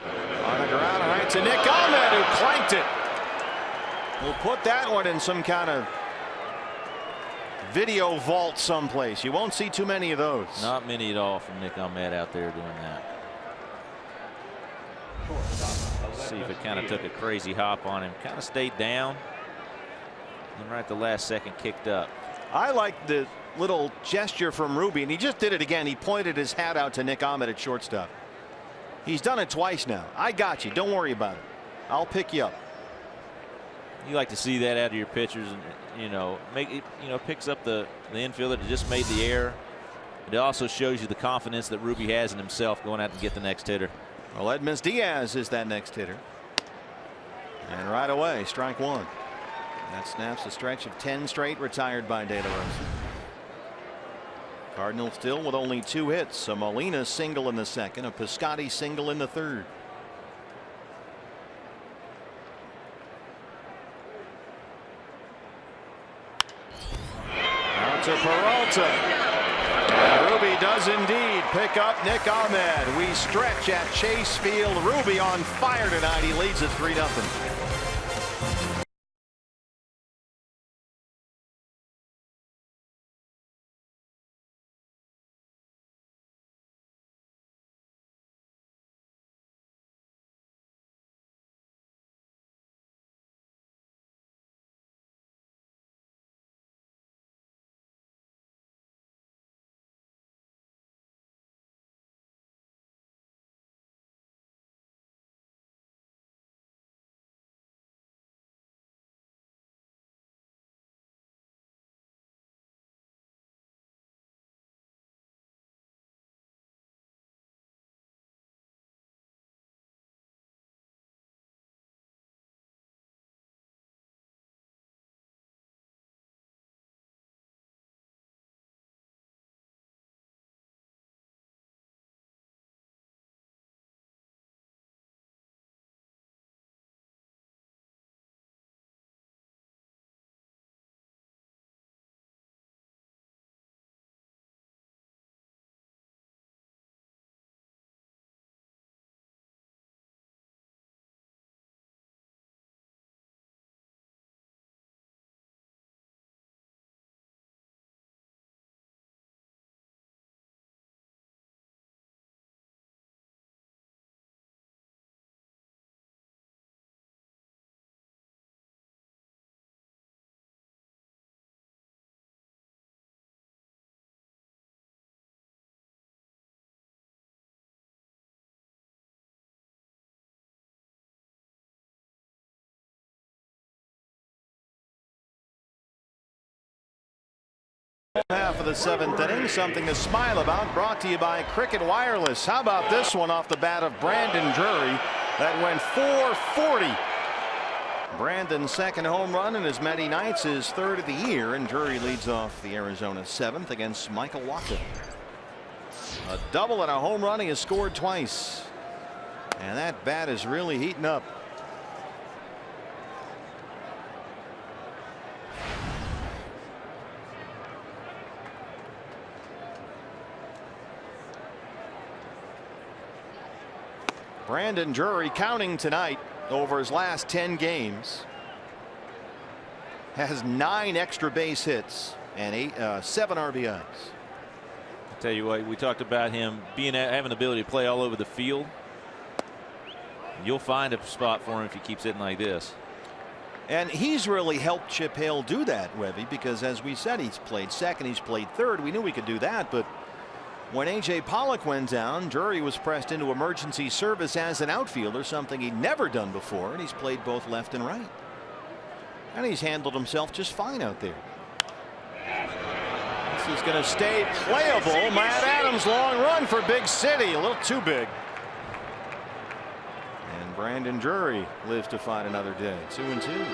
On the ground, right to Nick Ahmed, who clanked it. We'll put that one in some kind of video vault someplace. You won't see too many of those. Not many at all from Nick Ahmed out there doing that. See if it kind of took a crazy hop on him. Kind of stayed down. And right at the last second kicked up. I like the little gesture from Ruby, and he just did it again. He pointed his hat out to Nick Ahmed at shortstop. He's done it twice now. I got you. Don't worry about it. I'll pick you up. You like to see that out of your pitchers, and make it, picks up the infielder that just made the error. It also shows you the confidence that Ruby has in himself going out to get the next hitter. Well, Edmus Diaz is that next hitter. And right away, strike one. That snaps a stretch of 10 straight retired by De La Rosa. Cardinals still with only 2 hits. A Molina single in the second, a Piscotty single in the third. Out to Peralta. Ruby does indeed pick up Nick Ahmed. We stretch at Chase Field. Ruby on fire tonight. He leads it 3-0. Half of the 7th inning, something to smile about, brought to you by Cricket Wireless. How about this one off the bat of Brandon Drury that went 440. Brandon's second home run in as many nights, his third of the year, and Drury leads off the Arizona 7th against Michael Wacha. A double and a home run. He has scored twice, and that bat is really heating up. Brandon Drury, counting tonight over his last 10 games, has 9 extra base hits and 7 RBIs. I'll tell you what, we talked about him having the ability to play all over the field. You'll find a spot for him if he keeps hitting like this. And he's really helped Chip Hale do that, Webby, because as we said, he's played second, he's played third. We knew he could do that, but when A.J. Pollock went down, Drury was pressed into emergency service as an outfielder, something he'd never done before, and he's played both left and right. And he's handled himself just fine out there. This is going to stay playable. Matt Adams, long run for Big City, a little too big. And Brandon Drury lives to fight another day. 2-2.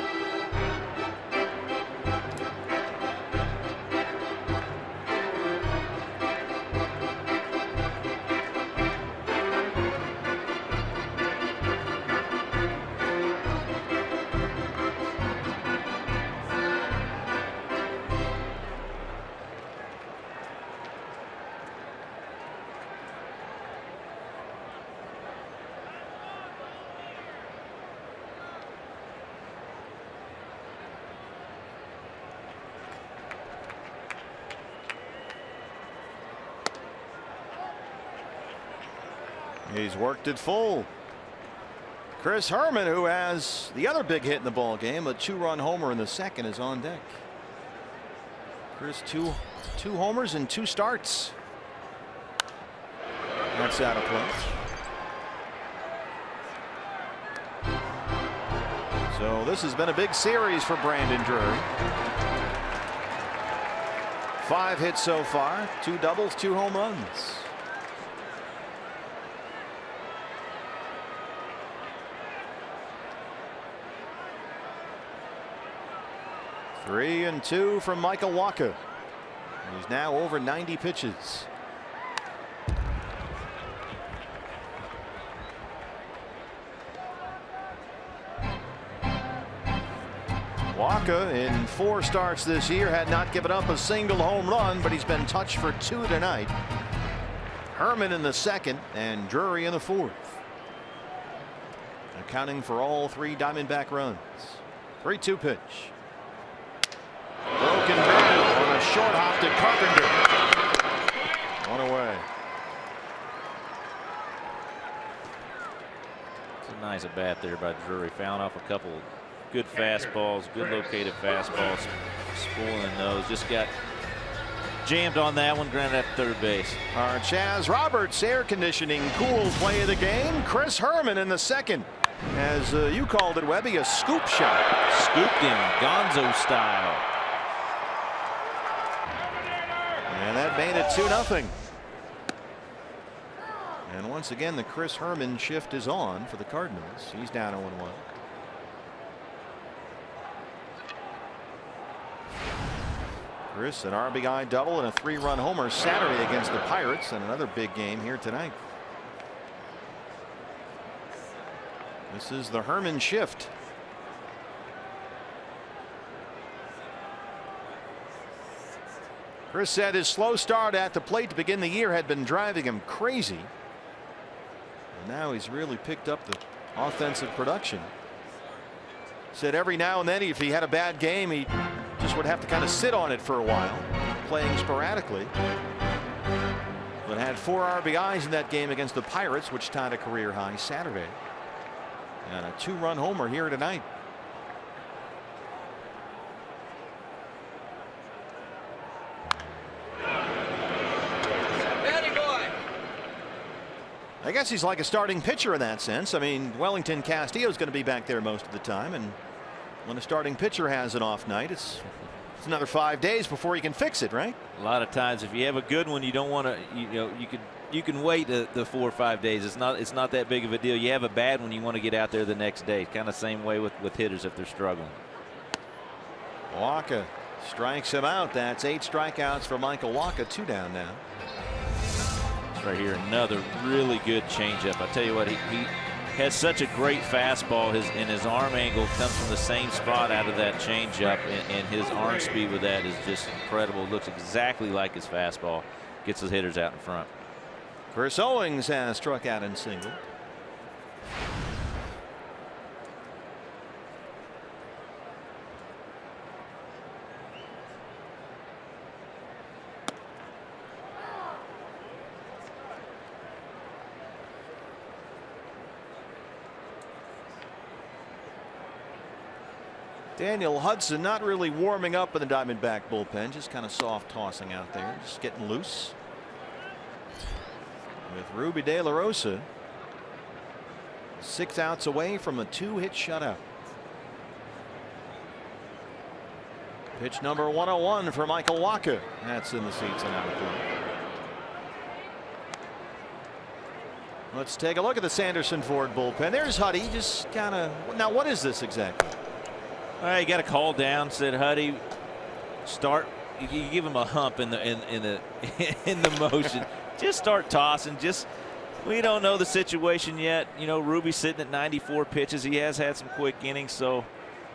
He's worked it full. Chris Herman, who has the other big hit in the ball game, a 2-run homer in the second, is on deck. Chris, two homers and 2 starts. That's out of play. So this has been a big series for Brandon Drury. 5 hits so far, 2 doubles, 2 home runs. Three and 2 from Michael Wacha. He's now over 90 pitches. Wacha, in 4 starts this year, had not given up a single home run, but he's been touched for 2 tonight. Herman in the second and Drury in the 4th. Accounting for all 3 Diamondback runs. 3-2 pitch. Broken bat on a short hop to Carpenter. 1 away. It's a nice at bat there by Drury. Found off a couple good fastballs, good located fastballs, spoiling those. Just got jammed on that one, grounded at third base. Our Chaz Roberts air conditioning cool play of the game. Chris Herman in the second. As you called it, Webby, a scoop shot. Scooped him, Gonzo style. And that made it 2-0. And once again, the Chris Herman shift is on for the Cardinals. He's down 0-1. Chris, an RBI double and a 3-run homer Saturday against the Pirates, and another big game here tonight. This is the Herman shift. Chris said his slow start at the plate to begin the year had been driving him crazy. And now he's really picked up the offensive production. Said every now and then, if he had a bad game, he just would have to kind of sit on it for a while, playing sporadically. But had 4 RBIs in that game against the Pirates, which tied a career high Saturday. And a 2-run homer here tonight. I guess he's like a starting pitcher in that sense. I mean, Wellington Castillo is going to be back there most of the time, and when a starting pitcher has an off night, it's It's another 5 days before you can fix it, right? A lot of times, if you have a good one, you don't want to. You can wait the 4 or 5 days. It's not that big of a deal. You have a bad one, you want to get out there the next day. Kind of same way with hitters if they're struggling. Wacha strikes him out. That's 8 strikeouts for Michael Wacha. 2 down now. Right here, another really good changeup. I tell you what, he has such a great fastball. His arm angle comes from the same spot out of that changeup, and his arm speed with that is just incredible. Looks exactly like his fastball. Gets his hitters out in front. Chris Owings has struck out and singled. Daniel Hudson not really warming up in the Diamondback bullpen, just kind of soft tossing out there, just getting loose. With Ruby De La Rosa 6 outs away from a 2-hit shutout. Pitch number 101 for Michael Wacha. That's in the seats and out of play. Let's take a look at the Sanderson Ford bullpen. There's Huddy, just kind of. Now, what is this exactly? All right, you got a call down. Said Huddy, start. You give him a hump in the motion. Just start tossing. We don't know the situation yet. You know, Ruby's sitting at 94 pitches. He has had some quick innings, so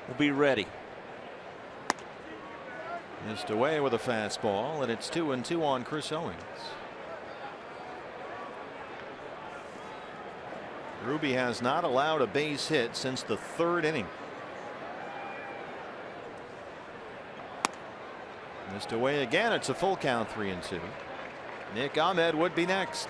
we'll be ready. Missed away with a fastball, and it's 2-2 on Chris Owings. Ruby has not allowed a base hit since the 3rd inning. Missed away again. It's a full count, 3-2. Nick Ahmed would be next.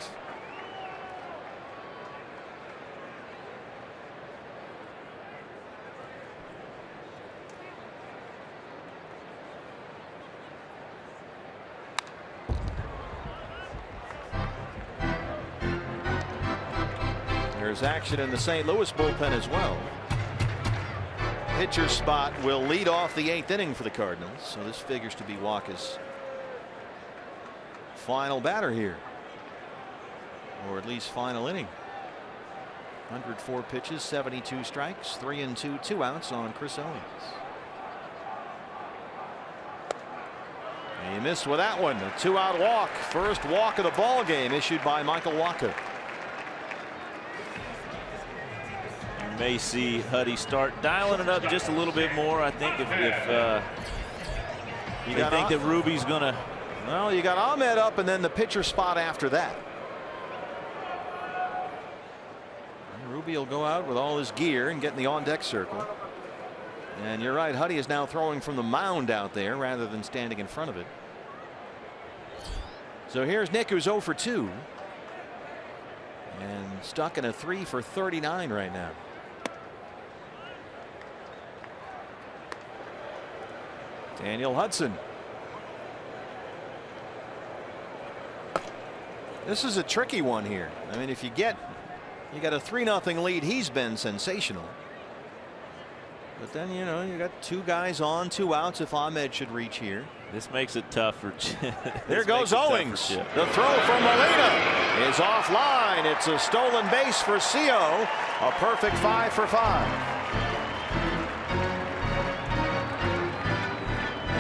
There's action in the St. Louis bullpen as well. Pitcher spot will lead off the 8th inning for the Cardinals, so this figures to be Wacha's final batter here, or at least final inning. 104 pitches, 72 strikes, 3-2, 2 outs on Chris Owings. And he missed with that one. A 2-out walk. First walk of the ball game issued by Michael Wacha. May see Huddy start dialing it up just a little bit more. I think if you think that Ruby's gonna. Well, you got Ahmed up and then the pitcher spot after that. And Ruby will go out with all his gear and get in the on-deck circle. And you're right, Huddy is now throwing from the mound out there rather than standing in front of it. So here's Nick, who's 0 for 2. And stuck in a 3 for 39 right now. Daniel Hudson. This is a tricky one here. I mean, if you got a 3-0 lead, he's been sensational. But then, you know, you got 2 guys on, 2 outs if Ahmed should reach here. This makes it tough for There goes Owings. The throw from Molina is offline. It's a stolen base for Seo. A perfect 5 for 5.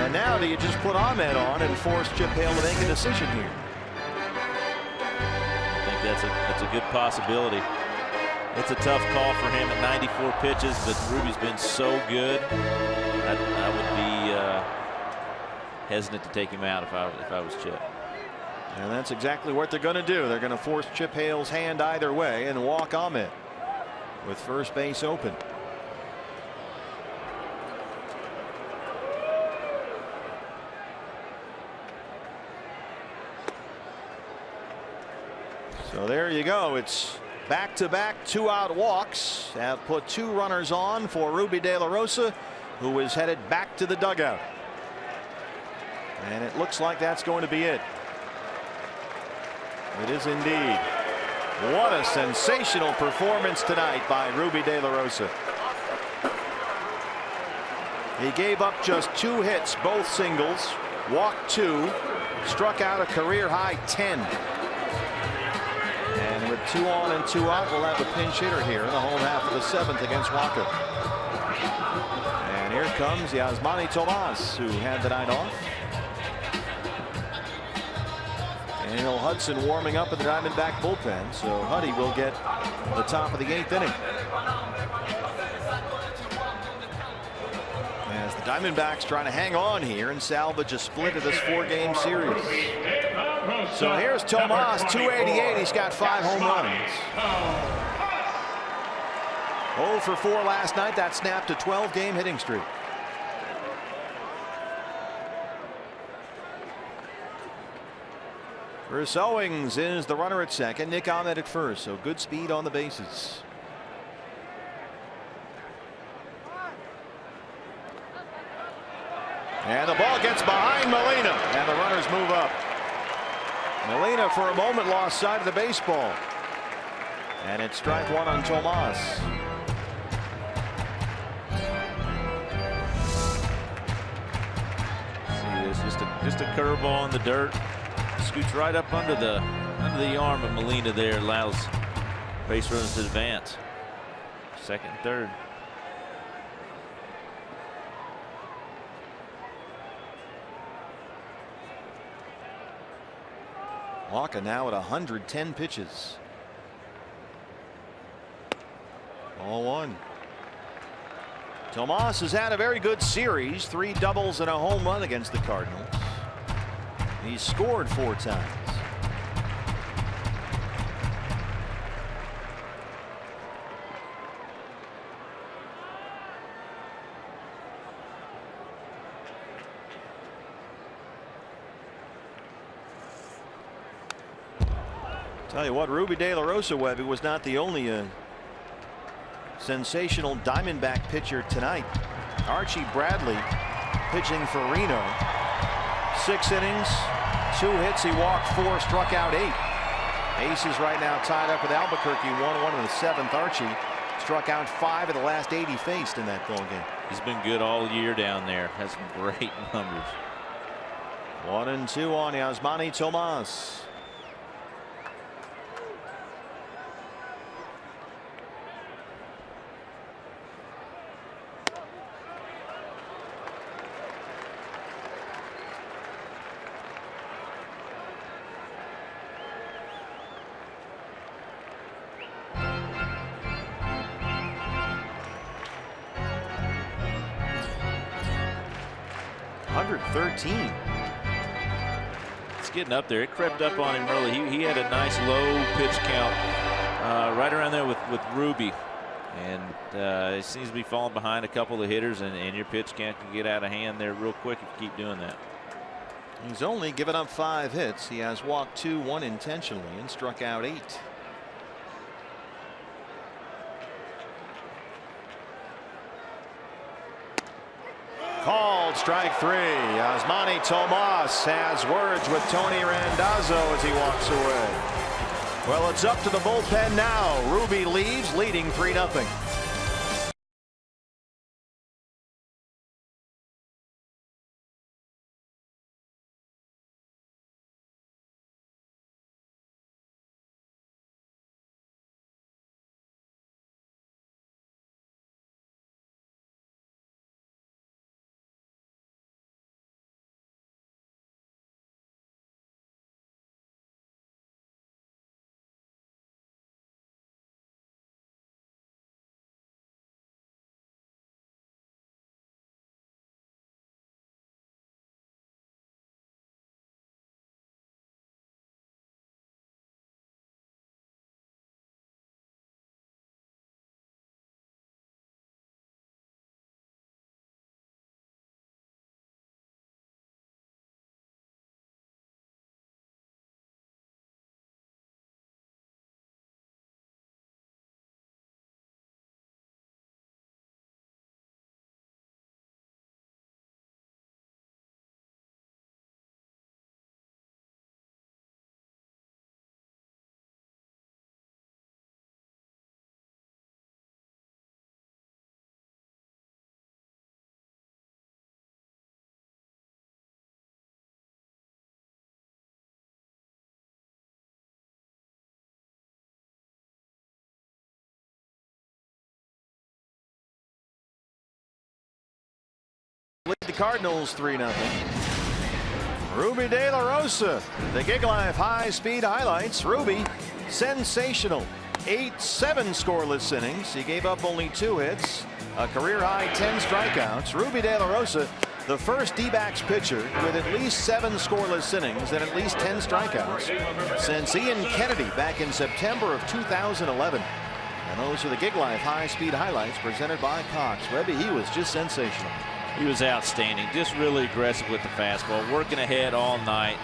And now do you just put Ahmed on and force Chip Hale to make a decision here? I think that's a good possibility. It's a tough call for him at 94 pitches, but Ruby's been so good. I would be hesitant to take him out if I was Chip. And that's exactly what they're going to do. They're going to force Chip Hale's hand either way and walk Ahmed with first base open. So there you go. It's back-to-back 2-out walks have put 2 runners on for Ruby De La Rosa, who is headed back to the dugout. And it looks like that's going to be it. It is indeed. What a sensational performance tonight by Ruby De La Rosa. He gave up just 2 hits, both singles, walked 2, struck out a career high 10. And with 2 on and 2 out, we'll have a pinch hitter here in the home half of the 7th against Wacha. And here comes Yasmani Tomas, who had the night off. Daniel Hudson warming up in the Diamondback bullpen, so Huddy will get the top of the 8th inning. As the Diamondbacks trying to hang on here and salvage a split of this 4-game series. So here's Tomas, 288. He's got 5 home runs. 0 for 4 last night. That snapped a 12-game hitting streak. Chris Owings is the runner at second. Nick Ahmed at first. So good speed on the bases. And the ball gets behind Molina, and the runners move up. Molina for a moment lost sight of the baseball. And it's strike 1 on Tomas. See this, just a curveball in the dirt. Scoots right up under the arm of Molina there, allows base runners to advance. Second, third. Wacha now at 110 pitches. Ball 1. Tomas has had a very good series, 3 doubles and a home run against the Cardinals. He's scored 4 times. Tell you what, Ruby De La Rosa, Webby, was not the only sensational Diamondback pitcher tonight. Archie Bradley pitching for Reno. 6 innings, 2 hits. He walked 4, struck out 8. Aces right now tied up with Albuquerque, 1-1 in the 7th. Archie struck out 5 of the last 8 he faced in that ball game. He's been good all year down there. Has some great numbers. 1-2 on Yasmani Tomas. It's getting up there. It crept up on him early. He had a nice low pitch count right around there with Ruby, and it seems to be falling behind a couple of hitters, and your pitch count can get out of hand there real quick if you keep doing that. He's only given up 5 hits. He has walked 2, 1 intentionally, and struck out 8. Called strike 3. Yasmani Tomas has words with Tony Randazzo as he walks away. Well, it's up to the bullpen now. Ruby leaves leading 3-0. lead the Cardinals 3-0. Ruby De La Rosa, the Gig Life high-speed highlights. Ruby, sensational. 8-7 scoreless innings. He gave up only 2 hits, a career-high 10 strikeouts. Ruby De La Rosa, the first D-backs pitcher with at least 7 scoreless innings and at least 10 strikeouts since Ian Kennedy back in September of 2011. And those are the Gig Life high-speed highlights presented by Cox. Webby, he was just sensational. He was outstanding, just really aggressive with the fastball, working ahead all night.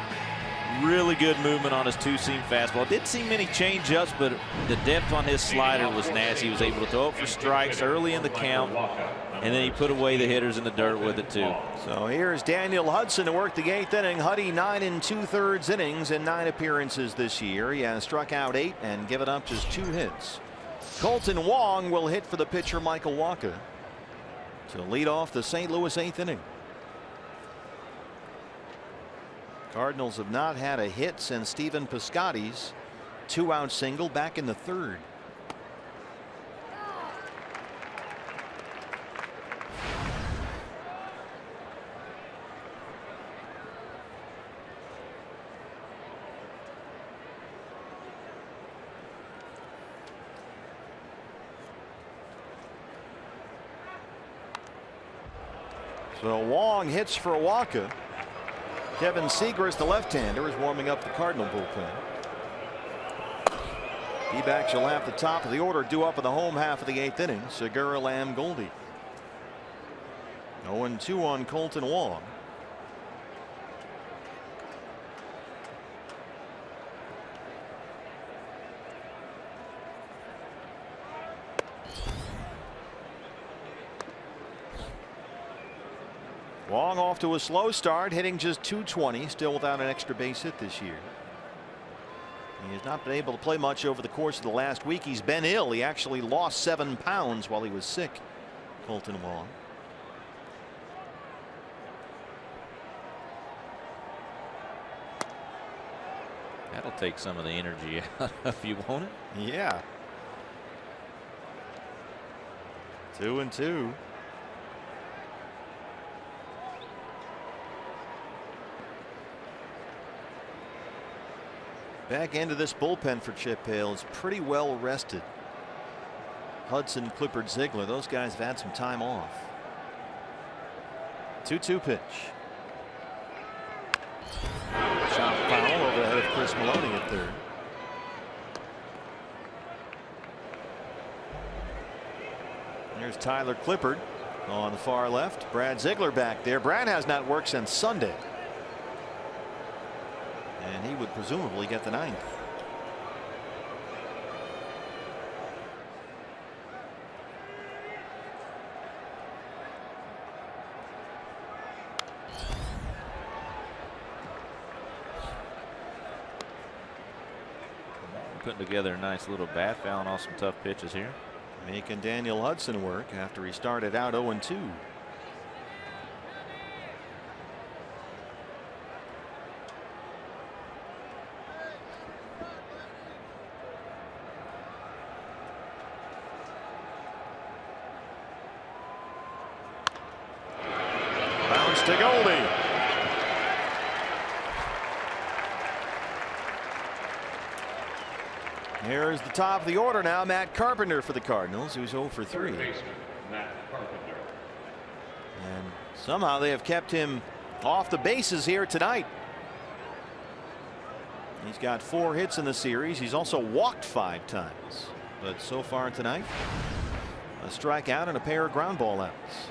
Really good movement on his 2-seam fastball. Didn't see many change-ups, but the depth on his slider was nasty. He was able to throw it for strikes early in the count, and then he put away the hitters in the dirt with it too. So here's Daniel Hudson to work the 8th inning. Huddy 9 2/3 innings in 9 appearances this year. He has struck out 8 and given up just 2 hits. Colton Wong will hit for the pitcher Michael Wacha to lead off the St. Louis 8th inning. Cardinals have not had a hit since Stephen Piscotty's 2-out single back in the 3rd. So Wong hits for Wacha. Kevin Seagrass, the left-hander, is warming up the Cardinal bullpen. D-backs will have the top of the order due up in the home half of the 8th inning. Segura, Lamb, Goldie. 0-2 on Colton Wong. Wong off to a slow start, hitting just .220, still without an extra base hit this year. He has not been able to play much over the course of the last week. He's been ill. He actually lost 7 pounds while he was sick. Colton Wong. That'll take some of the energy out if you want it. Yeah. 2-2. Back end of this bullpen for Chip Hale is pretty well rested. Hudson, Clippard, Ziegler, those guys have had some time off. 2-2 pitch. Shot foul over the head of Chris Maloney at 3rd. Here's Tyler Clippard on the far left. Brad Ziegler back there. Brad has not worked since Sunday. And he would presumably get the 9th. Putting together a nice little bat, fouling off some tough pitches here. Making Daniel Hudson work after he started out 0-2. To Goldie. Here's the top of the order now. Matt Carpenter for the Cardinals, who's 0 for 3. Matt Carpenter. And somehow they have kept him off the bases here tonight. He's got 4 hits in the series. He's also walked 5 times. But so far tonight, a strikeout and a pair of ground ball outs.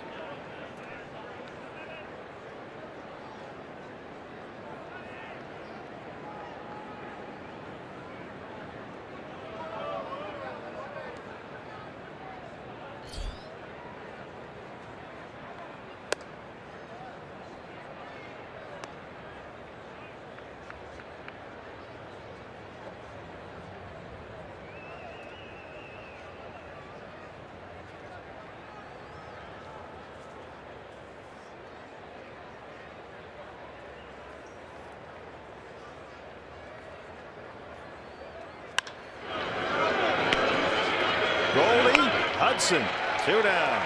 Goldie, Hudson, 2 down.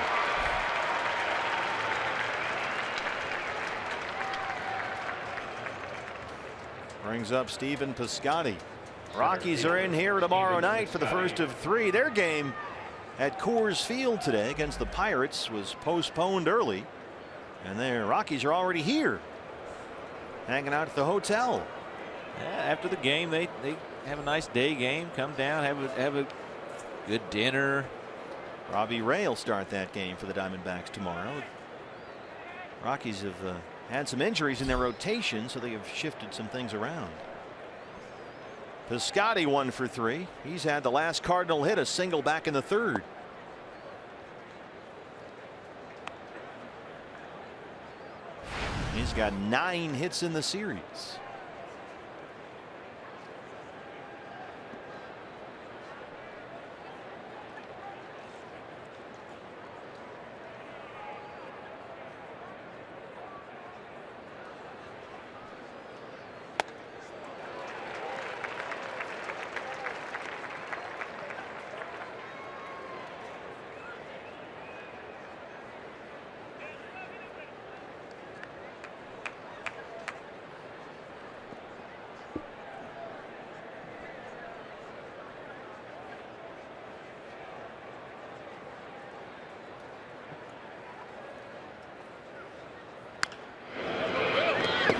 Brings up Stephen Piscotty. Rockies are in here tomorrow night for the first of 3. Their game at Coors Field today against the Pirates was postponed early. And their Rockies are already here, hanging out at the hotel. Yeah, after the game, they have a nice day game. Come down, have a good dinner. Robbie Ray will start that game for the Diamondbacks tomorrow. Rockies have had some injuries in their rotation, so they have shifted some things around. Piscotty 1 for 3. He's had the last Cardinal hit, a single back in the 3rd. He's got 9 hits in the series.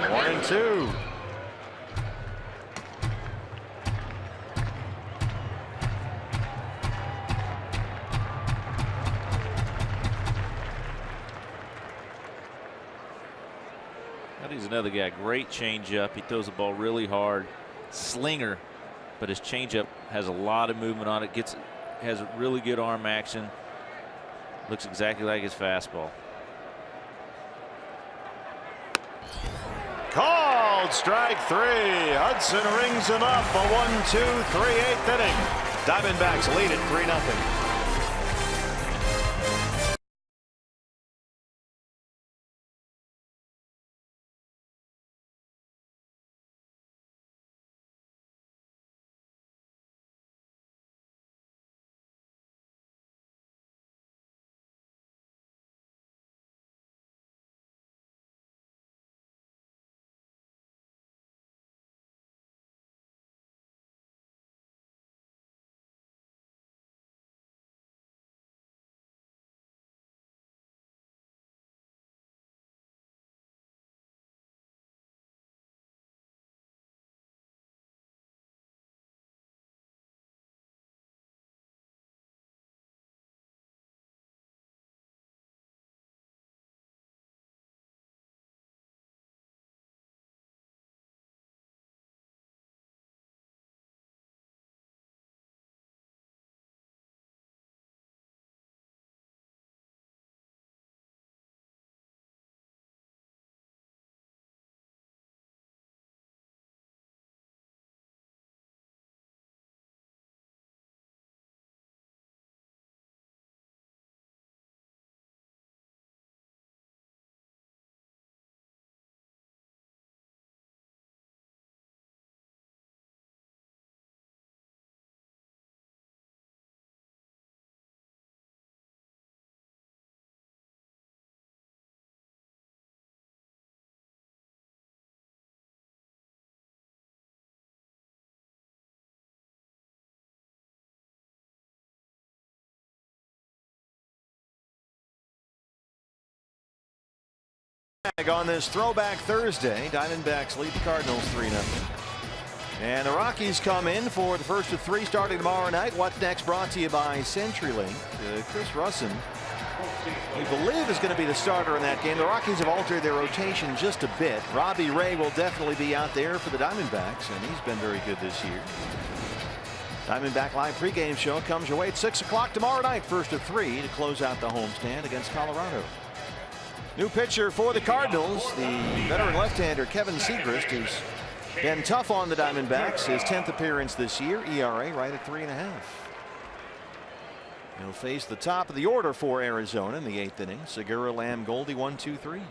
One and two. He's another guy. Great changeup. He throws the ball really hard. Slinger, but his changeup has a lot of movement on it. Has really good arm action. Looks exactly like his fastball. Called strike 3. Hudson rings him up. A 1-2-3 8th inning. Diamondbacks lead it 3-0. On this Throwback Thursday, Diamondbacks lead the Cardinals 3-0. And the Rockies come in for the first of 3 starting tomorrow night. What's next brought to you by CenturyLink. Chris Russin, we believe, is going to be the starter in that game. The Rockies have altered their rotation just a bit. Robbie Ray will definitely be out there for the Diamondbacks, and he's been very good this year. Diamondback Live pregame show comes your way at 6 o'clock tomorrow night, first of 3 to close out the homestand against Colorado. New pitcher for the Cardinals, the veteran left-hander Kevin Siegrist, who's been tough on the Diamondbacks. His 10th appearance this year, ERA right at 3.5. He'll face the top of the order for Arizona in the 8th inning. Segura, Lamb, Goldie, 1-2-3.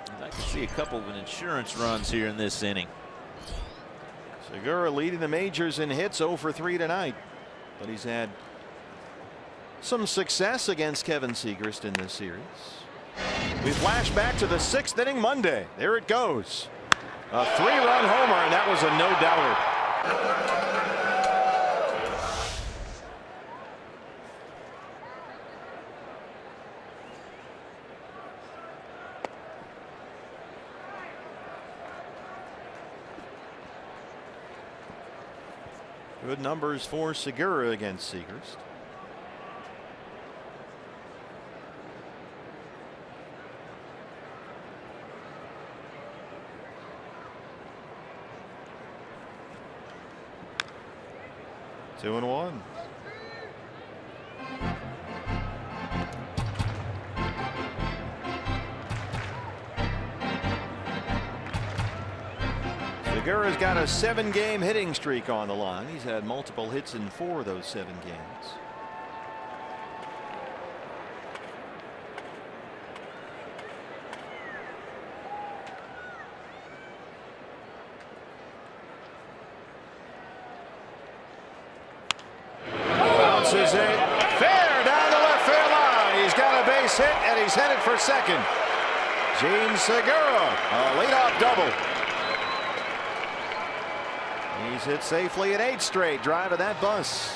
I'd like to see a couple of insurance runs here in this inning. Segura leading the majors in hits, 0 for 3 tonight, but he's had some success against Kevin Siegrist in this series. We flash back to the 6th inning Monday. There it goes. A 3-run homer, and that was a no-doubter. Good numbers for Segura against Siegrist. Two and one. Segura's got a 7-game hitting streak on the line. He's had multiple hits in 4 of those 7 games. Bounces it fair down the left field line. He's got a base hit and he's headed for second. Jean Segura, a leadoff double. He's hit safely at 8 straight, driving that bus.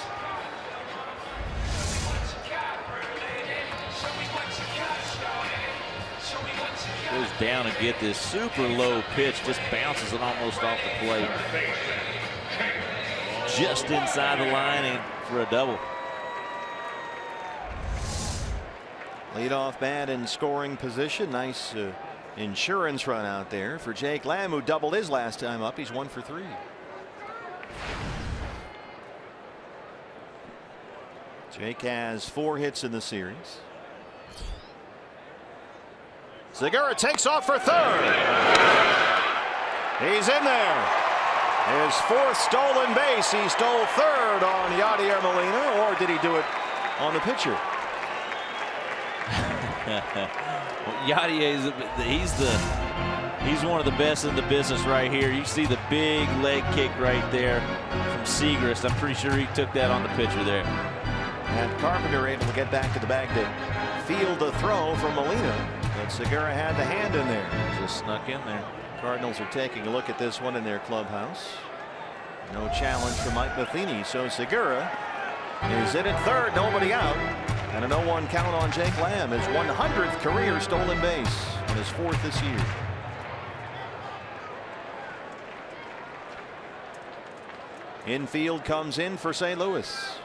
Goes down and get this super low pitch, just bounces it almost off the plate. Just inside the line and for a double. Leadoff bat in scoring position. Nice insurance run out there for Jake Lamb, who doubled his last time up. He's 1 for 3. Jake has 4 hits in the series. Segura takes off for third. He's in there. His 4th stolen base. He stole third on Yadier Molina, or did he do it on the pitcher? Well, Yadier, he's one of the best in the business right here. You see the big leg kick right there from Siegrist. I'm pretty sure he took that on the pitcher there. And Carpenter able to get back to the bag to field a throw from Molina. But Segura had the hand in there. Just snuck in there. Cardinals are taking a look at this one in their clubhouse. No challenge for Mike Matheny. So Segura is in at third, nobody out. And a 0-1 count on Jake Lamb, his 100th career stolen base and his 4th this year. Infield comes in for St. Louis.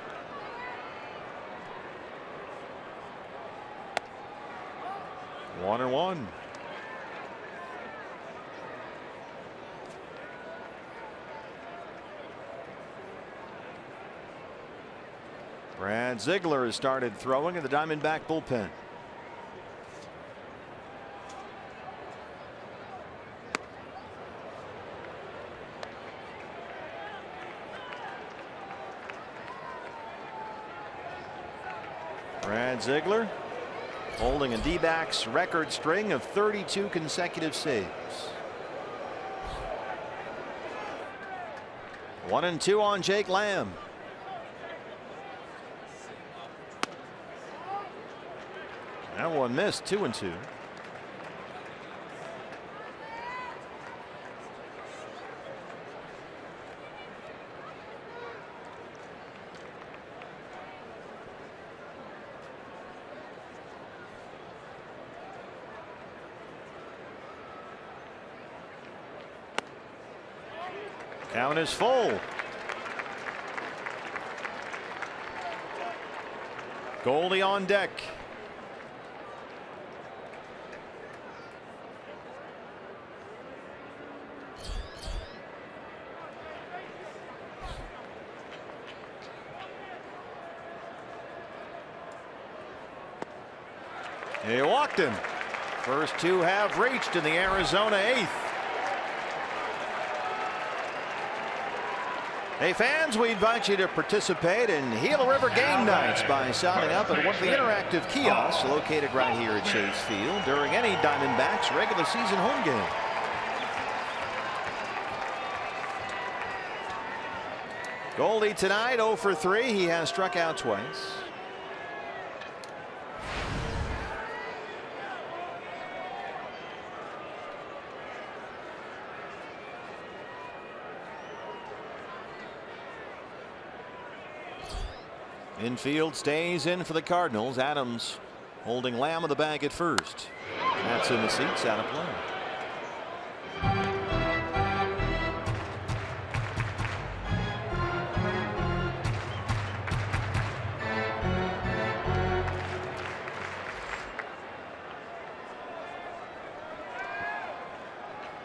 One and one. Brad Ziegler has started throwing in the Diamondback bullpen. Brad Ziegler holding a D-backs record string of 32 consecutive saves. 1-2 on Jake Lamb. That one missed. 2-2. Count is full. Goldie on deck. He walked him. First 2 have reached in the Arizona 8th. Hey fans, we invite you to participate in Gila River game nights by signing up at one of the interactive kiosks located right here at Chase Field during any Diamondbacks regular season home game. Goldie tonight 0 for 3. He has struck out twice. Infield stays in for the Cardinals. Adams holding Lamb in the bag at first. That's in the seats, out of play.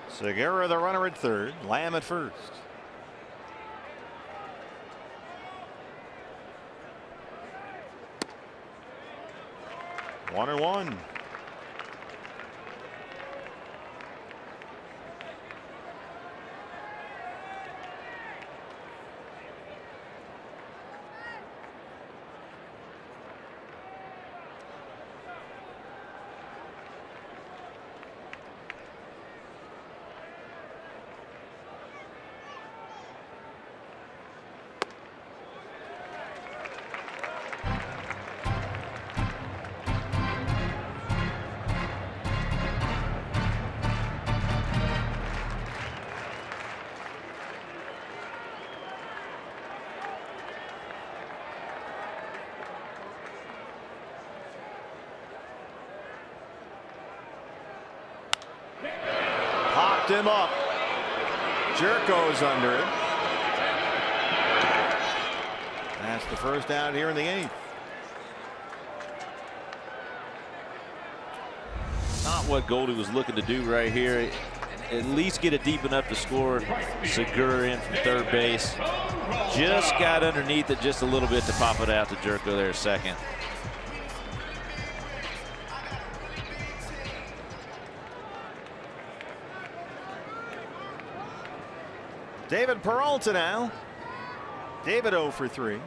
Segura the runner at third, Lamb at first. One and one. Popped him up. Jerko's under it. That's the first out here in the 8th. Not what Goldie was looking to do right here. At least get it deep enough to score. Segura in from third base. Just got underneath it just a little bit to pop it out to Jerko there second. David Peralta now. David 0 for 3.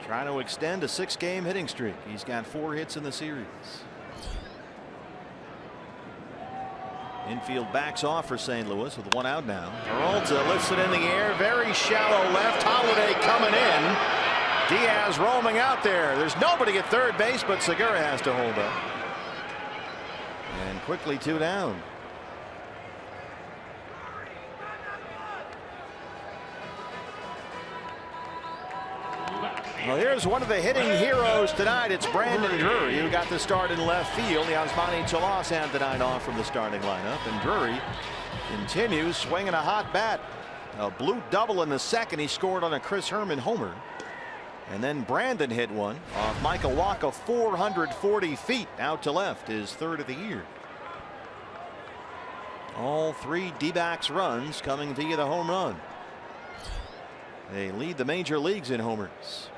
Trying to extend a 6-game hitting streak. He's got 4 hits in the series. Infield backs off for St. Louis with 1 out now. Peralta lifts it in the air. Very shallow left. Holiday coming in. Diaz roaming out there. There's nobody at third base, but Segura has to hold up. And quickly 2 down. Well, here's one of the hitting heroes tonight. It's Brandon Drury, who got the start in left field. Yasmani Tolas had the night off from the starting lineup, and Drury continues swinging a hot bat. A blue double in the second. He scored on a Chris Herman homer. And then Brandon hit one off Michael Wacha, 440 feet out to left, his 3rd of the year. All 3 D-backs runs coming via the home run. They lead the major leagues in homers.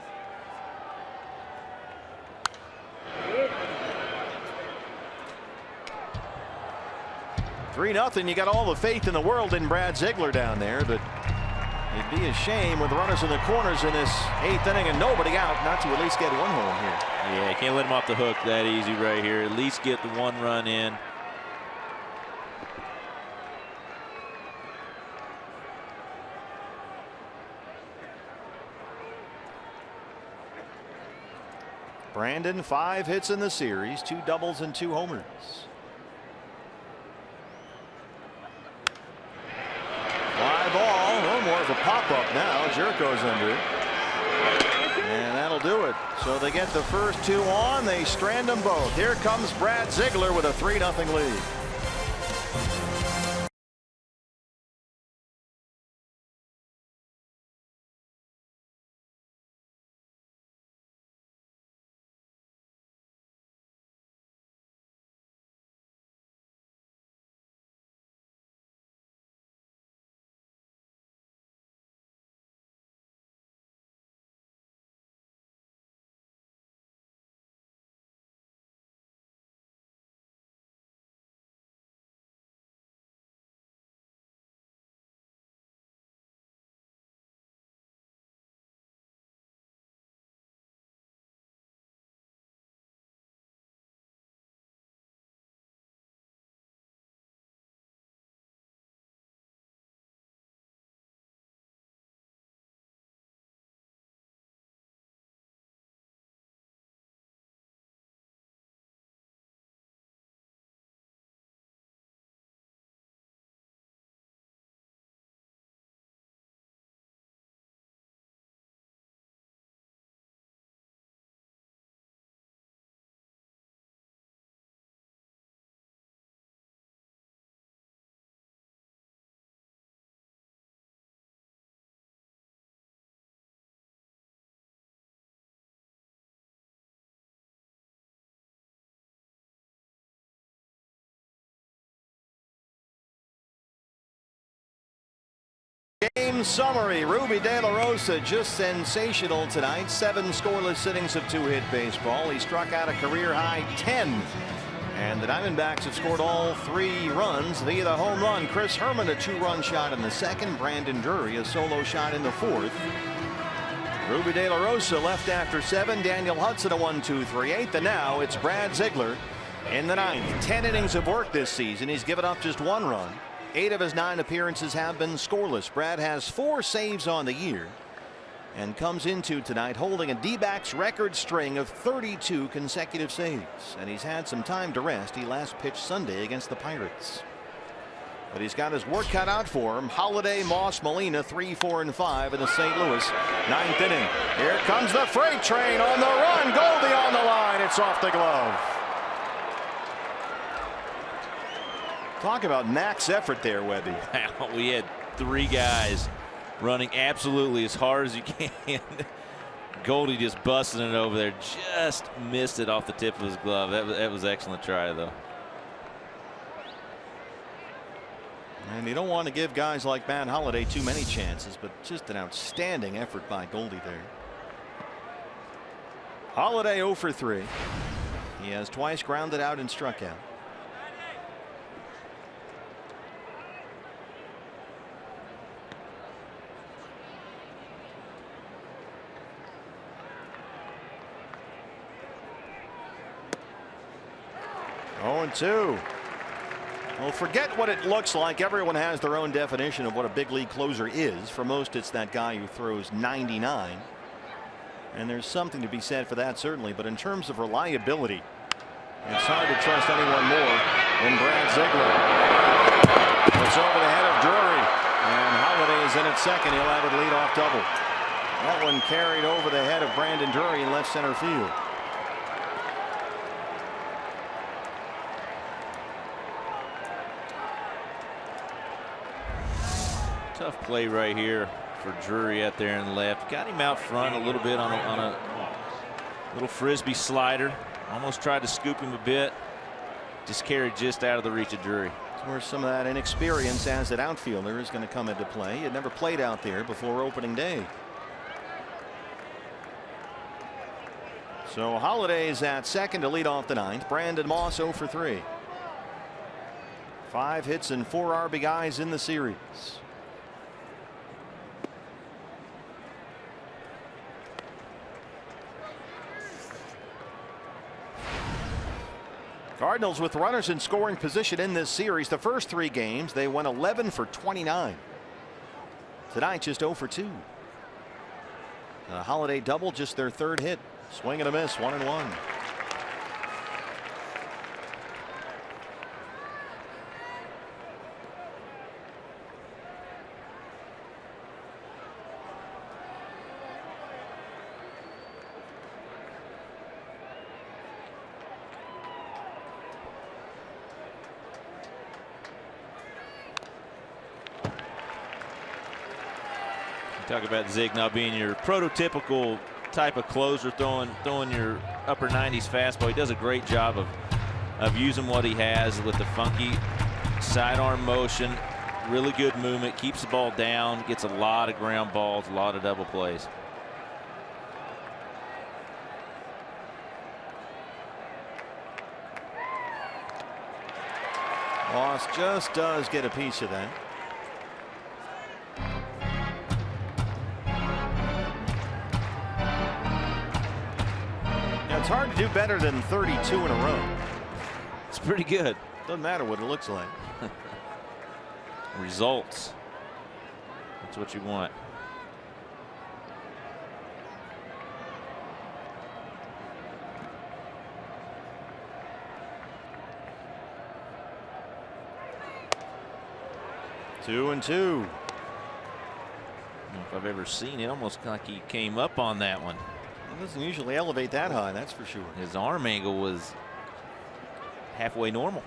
3-0. You got all the faith in the world in Brad Ziegler down there, but it'd be a shame with runners in the corners in this 8th inning and nobody out not to at least get 1 home here. Yeah, you can't let him off the hook that easy right here. At least get the 1 run in. Brandon 5 hits in the series, 2 doubles and 2 homers. Fly ball, a little more of a pop-up now. Jerko's under it. And that'll do it. So they get the first 2 on. They strand them both. Here comes Brad Ziegler with a 3-0 lead. summary, Ruby De La Rosa just sensational tonight. 7 scoreless innings of 2-hit baseball. He struck out a career-high 10. And the Diamondbacks have scored all 3 runs via the home run. Chris Herman, a 2-run shot in the second. Brandon Drury, a solo shot in the 4th. Ruby De La Rosa left after 7. Daniel Hudson, a 1-2-3 8th. And now it's Brad Ziegler in the 9th. 10 innings of work this season. He's given up just 1 run. 8 of his 9 appearances have been scoreless. Brad has 4 saves on the year and comes into tonight holding a D-backs record string of 32 consecutive saves. And he's had some time to rest. He last pitched Sunday against the Pirates. But he's got his work cut out for him. Holiday, Moss, Molina, 3, 4, and 5 in the St. Louis 9th inning. Here comes the freight train on the run. Goldie on the line. It's off the glove. Talk about max effort there, Webby. We had 3 guys running absolutely as hard as you can. Goldie just busting it over there. Just missed it off the tip of his glove. That was excellent try, though. And you don't want to give guys like Matt Holliday too many chances, but just an outstanding effort by Goldie there. Holliday 0 for 3. He has twice grounded out and struck out. Oh, 2. Well, forget what it looks like. Everyone has their own definition of what a big league closer is. For most, it's that guy who throws 99. And there's something to be said for that, certainly. But in terms of reliability, it's hard to trust anyone more than Brad Ziegler. It's over the head of Drury. And Holliday is in at second. He'll have a leadoff double. That one carried over the head of Brandon Drury in left center field. Tough play right here for Drury out there in left. Got him out front a little bit on a little frisbee slider. Almost tried to scoop him a bit. Just carried just out of the reach of Drury. That's where some of that inexperience as an outfielder is going to come into play. He had never played out there before opening day. So Holliday's at second to lead off the 9th. Brandon Moss 0 for 3. 5 hits and 4 RBIs in the series. Cardinals with runners in scoring position in this series. The first 3 games they went 11 for 29. Tonight just 0 for 2. Holliday double, just their 3rd hit. Swing and a miss, 1-1. Talk about Zig now being your prototypical type of closer, throwing your upper 90s fastball. He does a great job of using what he has with the funky sidearm motion, really good movement, keeps the ball down, gets a lot of ground balls, a lot of double plays. Moss just does get a piece of that. It's hard to do better than 32 in a row. It's pretty good. Doesn't matter what it looks like. Results. That's what you want. Two and 2. If I've ever seen it, almost like he came up on that one. It doesn't usually elevate that high, that's for sure. His arm angle was halfway normal.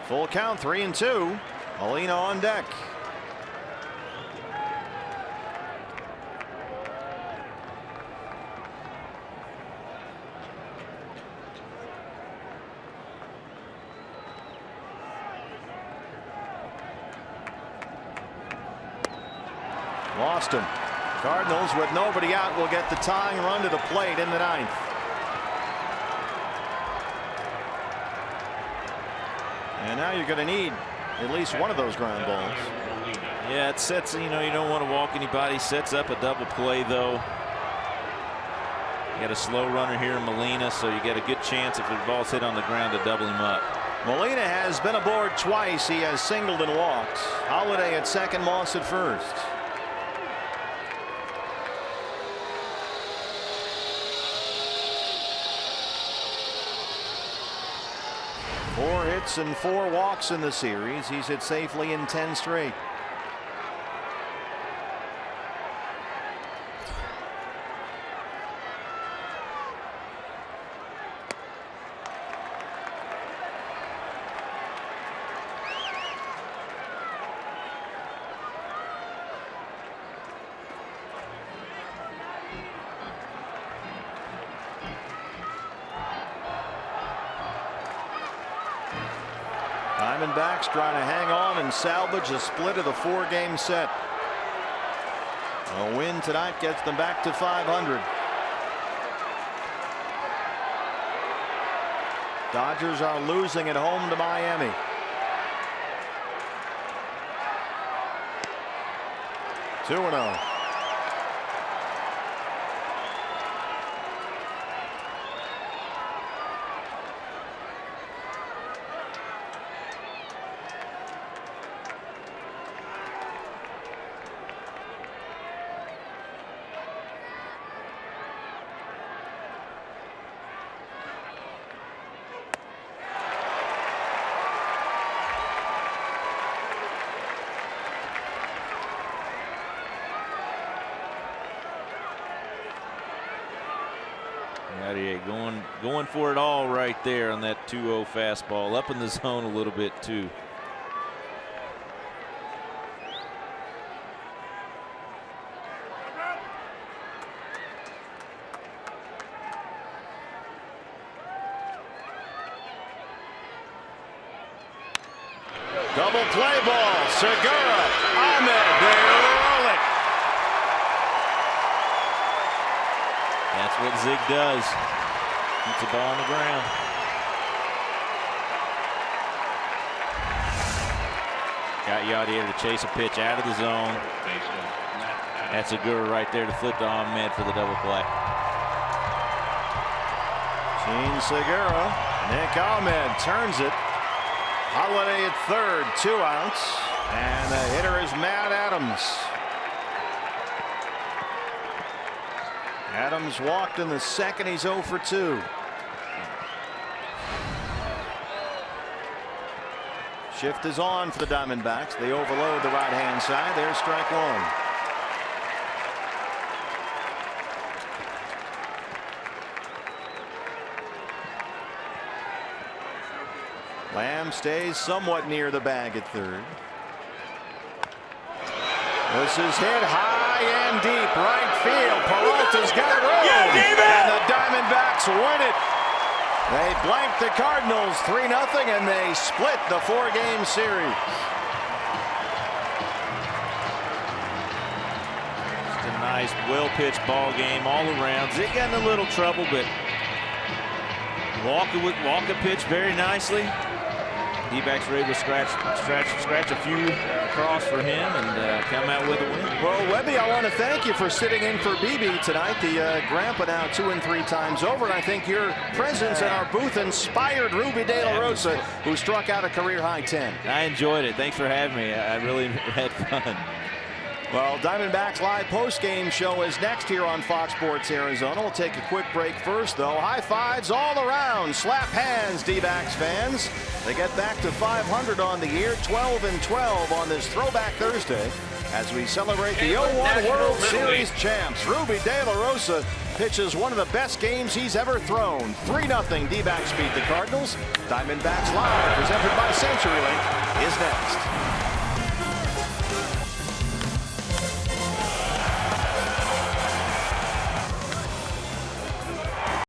Full count, 3 and 2. Molina on deck. Lost him. Cardinals with nobody out will get the tying run to the plate in the ninth. And now you're going to need at least one of those ground balls. Yeah, it sets, you don't want to walk anybody. Sets up a double play, though. You got a slow runner here in Molina, so you get a good chance if the ball's hit on the ground to double him up. Molina has been aboard twice. He has singled and walked. Holiday at second, Moss at first. Four hits and 4 walks in the series. He's hit safely in 10 straight. Diamondbacks trying to hang on and salvage a split of the 4-game set. A win tonight gets them back to 500. Dodgers are losing at home to Miami. (2-0). Going for it all right there on that 2-0 fastball. Up in the zone a little bit, too. Double play ball. Segura. Ahmed. They roll it. That's what Zig does. Keeps the ball on the ground. Got Yadier to chase a pitch out of the zone. That's Segura right there to flip to Ahmed for the double play. Gene Segura. Nick Ahmed turns it. Holiday at third, 2 outs. And the hitter is Matt Adams. Adams walked in the second. He's 0 for 2. Shift is on for the Diamondbacks. They overload the right-hand side. There's strike 1. Lamb stays somewhat near the bag at third. This is hit high and deep right field. Peralta's got room. And the Diamondbacks win it. They blank the Cardinals 3-0 and they split the 4-game series. Just a nice, well-pitched ball game all around. Zig got in a little trouble, but Walker pitched very nicely. D-backs were able to scratch a few across for him and come out with a win. Well, Webby, I want to thank you for sitting in for BB tonight. The grandpa now 2 and 3 times over, and I think your presence in our booth inspired Ruby De La Rosa, who struck out a career-high 10. I enjoyed it. Thanks for having me. I really had fun. Well, Diamondbacks live post-game show is next here on Fox Sports Arizona. We'll take a quick break first, though. High fives all around. Slap hands, D-backs fans. They get back to 500 on the year, 12 and 12 on this Throwback Thursday as we celebrate the 0-1 World Series champs. Ruby De La Rosa pitches one of the best games he's ever thrown. 3-0 D-backs beat the Cardinals. Diamondbacks Live, presented by CenturyLink, is next.